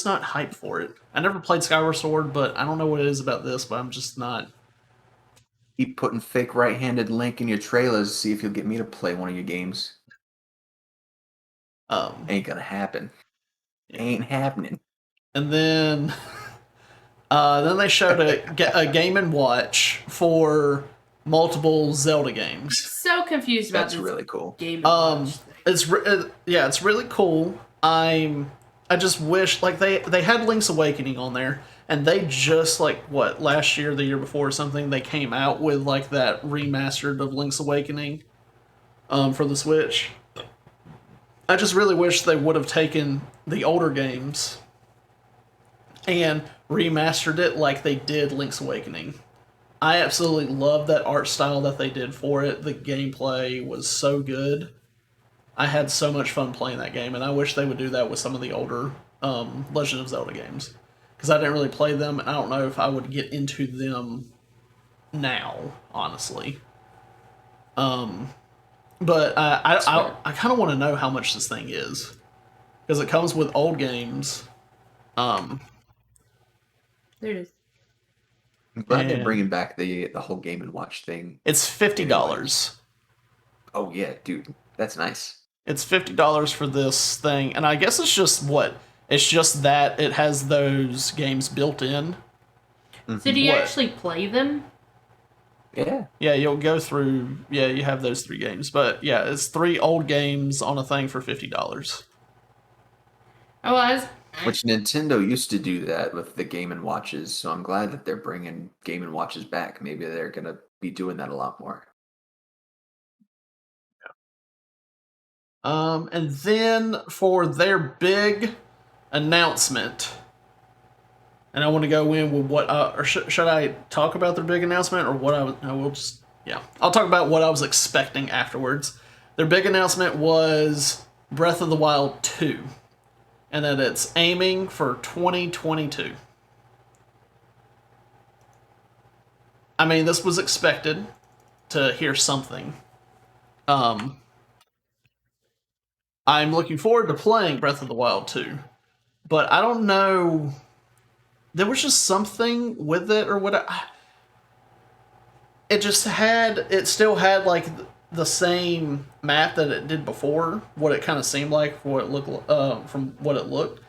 not hyped for it. I never played Skyward Sword, but I don't know what it is about this, but I'm just not. Keep putting fake right-handed Link in your trailers to see if you'll get me to play one of your games. Ain't gonna happen. Ain't happening. And then they showed a Game and Watch for multiple Zelda games. So confused about That's this really cool. Game and Watch thing. It's really cool. I just wish like they had Link's Awakening on there, and they just last year, the year before or something, they came out with like that remastered of Link's Awakening for the Switch. I just really wish they would have taken the older games and remastered it like they did Link's Awakening. I absolutely love that art style that they did for it. The gameplay was so good. I had so much fun playing that game, and I wish they would do that with some of the older Legend of Zelda games. Because I didn't really play them, and I don't know if I would get into them now, honestly. But I kind of want to know how much this thing is. Because it comes with old games. There it is. I'm glad they're bringing back the whole Game and Watch thing. It's $50. Oh yeah, dude, that's nice. It's $50 for this thing, and I guess it's just it's just that it has those games built in. So do you actually play them? Yeah. Yeah, you'll go through. Yeah, you have those 3 games, but yeah, it's 3 old games on a thing for $50. Oh, Which Nintendo used to do that with the Game and Watches, so I'm glad that they're bringing Game and Watches back. Maybe they're gonna be doing that a lot more. And then for their big announcement, and I want to go in with what, or should I talk about their big announcement, or what I'll talk about what I was expecting afterwards. Their big announcement was Breath of the Wild 2, and that it's aiming for 2022. I mean, this was expected to hear something. I'm looking forward to playing Breath of the Wild 2, but I don't know. There was just something with it, or what? It still had like the same map that it did before. What it kind of seemed like, what it looked from what it looked,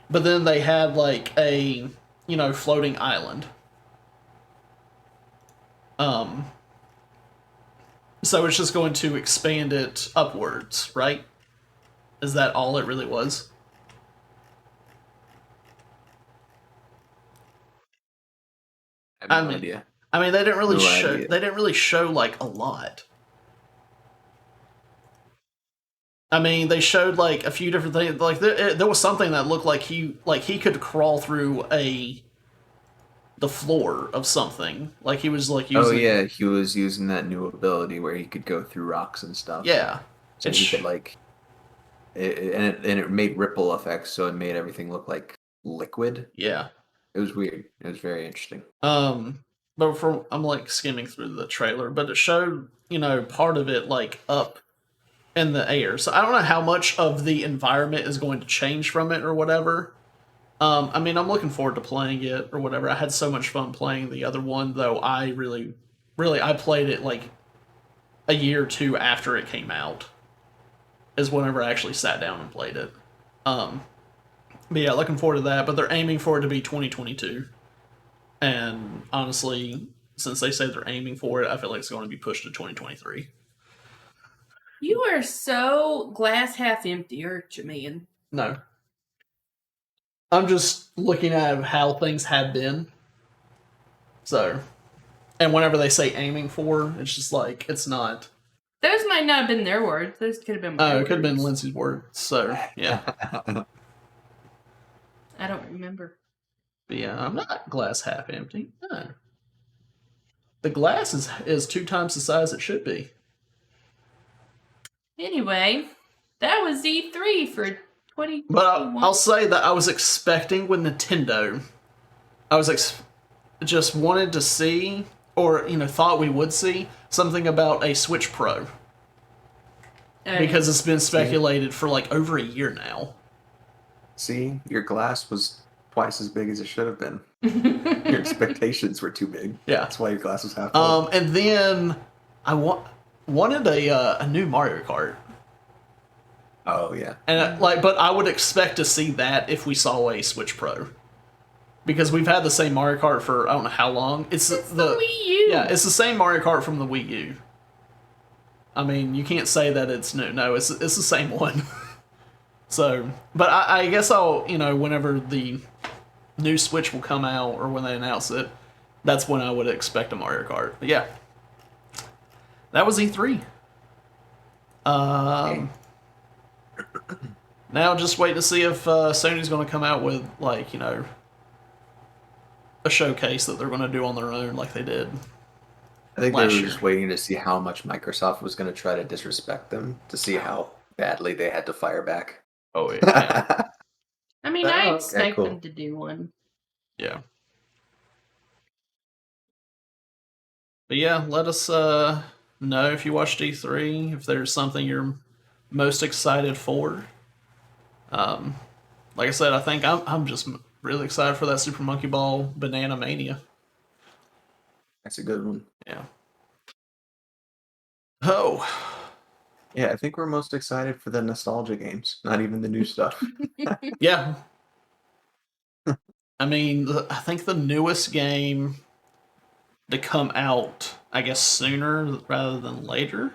but then they had like a floating island. So it's just going to expand it upwards, right? Is that all it really was? I have no idea. I mean, they didn't really show. Idea. They didn't really show like a lot. I mean, they showed like a few different things. Like there was something that looked like he could crawl through the floor of something. Like he was like using. Oh yeah, he was using that new ability where he could go through rocks and stuff. Yeah, so he could like. It made ripple effects, so it made everything look like liquid. Yeah, it was weird. It was very interesting. But I'm like skimming through the trailer, but it showed part of it like up in the air. So I don't know how much of the environment is going to change from it or whatever. I mean, I'm looking forward to playing it or whatever. I had so much fun playing the other one, though. I really I played it like a year or 2 after it came out. Is whenever I actually sat down and played it. But yeah, looking forward to that. But they're aiming for it to be 2022. And honestly, since they say they're aiming for it, I feel like it's going to be pushed to 2023. You are so glass half empty, aren't you, man? No. I'm just looking at how things have been. So, and whenever they say aiming for, it's just like, it's not. Those might not have been their words. Those could have been my words. It could have been Lindsay's words. So, yeah. I don't remember. But yeah, I'm not glass half empty. No. The glass is 2 times the size it should be. Anyway, that was E3 for 2021. But I'll say that I was expecting with Nintendo, I was just wanted to see, or thought we would see something about a Switch Pro. Because it's been speculated for like over a year now. See, your glass was twice as big as it should have been. Your expectations were too big. Yeah, that's why your glass was half full. And then I wanted a new Mario Kart. Oh yeah. And but I would expect to see that if we saw a Switch Pro, because we've had the same Mario Kart for I don't know how long. It's the Wii U. Yeah, it's the same Mario Kart from the Wii U. I mean, you can't say that it's new. No, it's the same one. So, but I guess I'll whenever the new Switch will come out or when they announce it, that's when I would expect a Mario Kart. But yeah, that was E3. Now just wait to see if Sony's going to come out with a showcase that they're going to do on their own like they did. I think they were just waiting to see how much Microsoft was going to try to disrespect them, to see how badly they had to fire back. Oh yeah. I mean, I expect them to do one. Yeah. But yeah, let us know if you watched E3, if there's something you're most excited for. Like I said, I think I'm just really excited for that Super Monkey Ball Banana Mania. That's a good one. Yeah. Oh. Yeah, I think we're most excited for the nostalgia games, not even the new stuff. Yeah. I mean, I think the newest game to come out, I guess, sooner rather than later.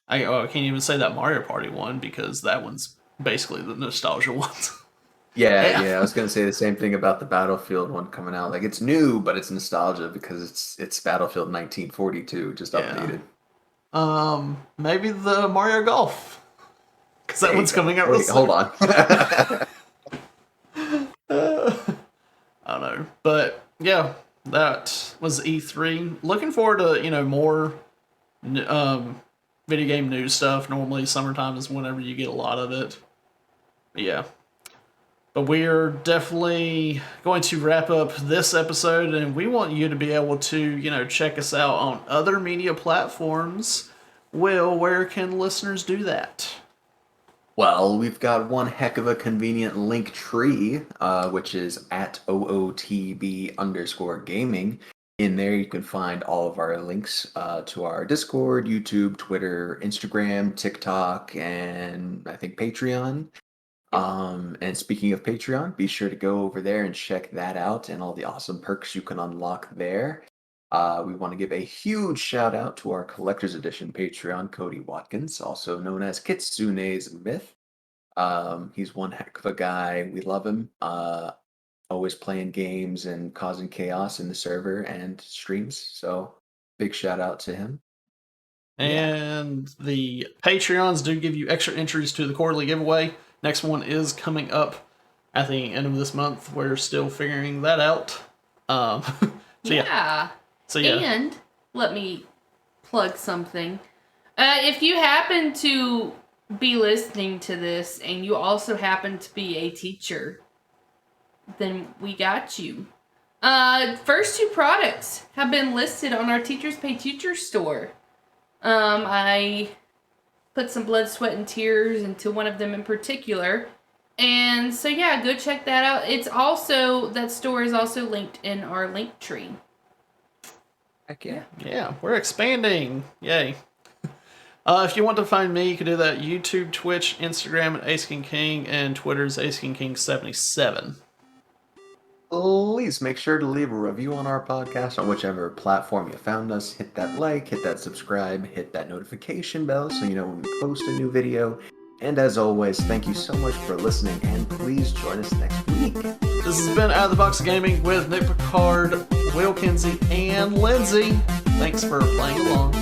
I can't even say that Mario Party one because that one's basically the nostalgia one. Yeah, I was gonna say the same thing about the Battlefield one coming out. Like it's new, but it's nostalgia because it's Battlefield 1942, just updated. Maybe the Mario Golf, because that one's coming out. Wait, hold on. I don't know, but yeah, that was E3. Looking forward to more video game news stuff. Normally, summertime is whenever you get a lot of it. But yeah. But we're definitely going to wrap up this episode, and we want you to be able to, check us out on other media platforms. Will, where can listeners do that? Well, we've got one heck of a convenient link tree, which is at OOTB_gaming. In there, you can find all of our links to our Discord, YouTube, Twitter, Instagram, TikTok, and I think Patreon. And speaking of Patreon, be sure to go over there and check that out and all the awesome perks you can unlock there. We want to give a huge shout out to our Collector's Edition Patreon, Cody Watkins, also known as Kitsune's Myth. He's one heck of a guy. We love him. Always playing games and causing chaos in the server and streams. So big shout out to him. And the Patreons do give you extra entries to the quarterly giveaway. Next one is coming up at the end of this month. We're still figuring that out. Yeah. And let me plug something. If you happen to be listening to this and you also happen to be a teacher, then we got you. First two products have been listed on our Teachers Pay Teachers store. I put some blood, sweat, and tears into one of them in particular. And so, yeah, go check that out. That store is also linked in our link tree. Heck yeah. Yeah, we're expanding. Yay. If you want to find me, you can do that YouTube, Twitch, Instagram at Ace King, and Twitter's AceKing77. Please make sure to leave a review on our podcast on whichever platform you found us. Hit that like, hit that subscribe, hit that notification bell so you know when we post a new video. And as always, thank you so much for listening, and please join us next week. This has been Out of the Box Gaming with Nick Picard, Will Kinsey, and Lindsay. Thanks for playing along.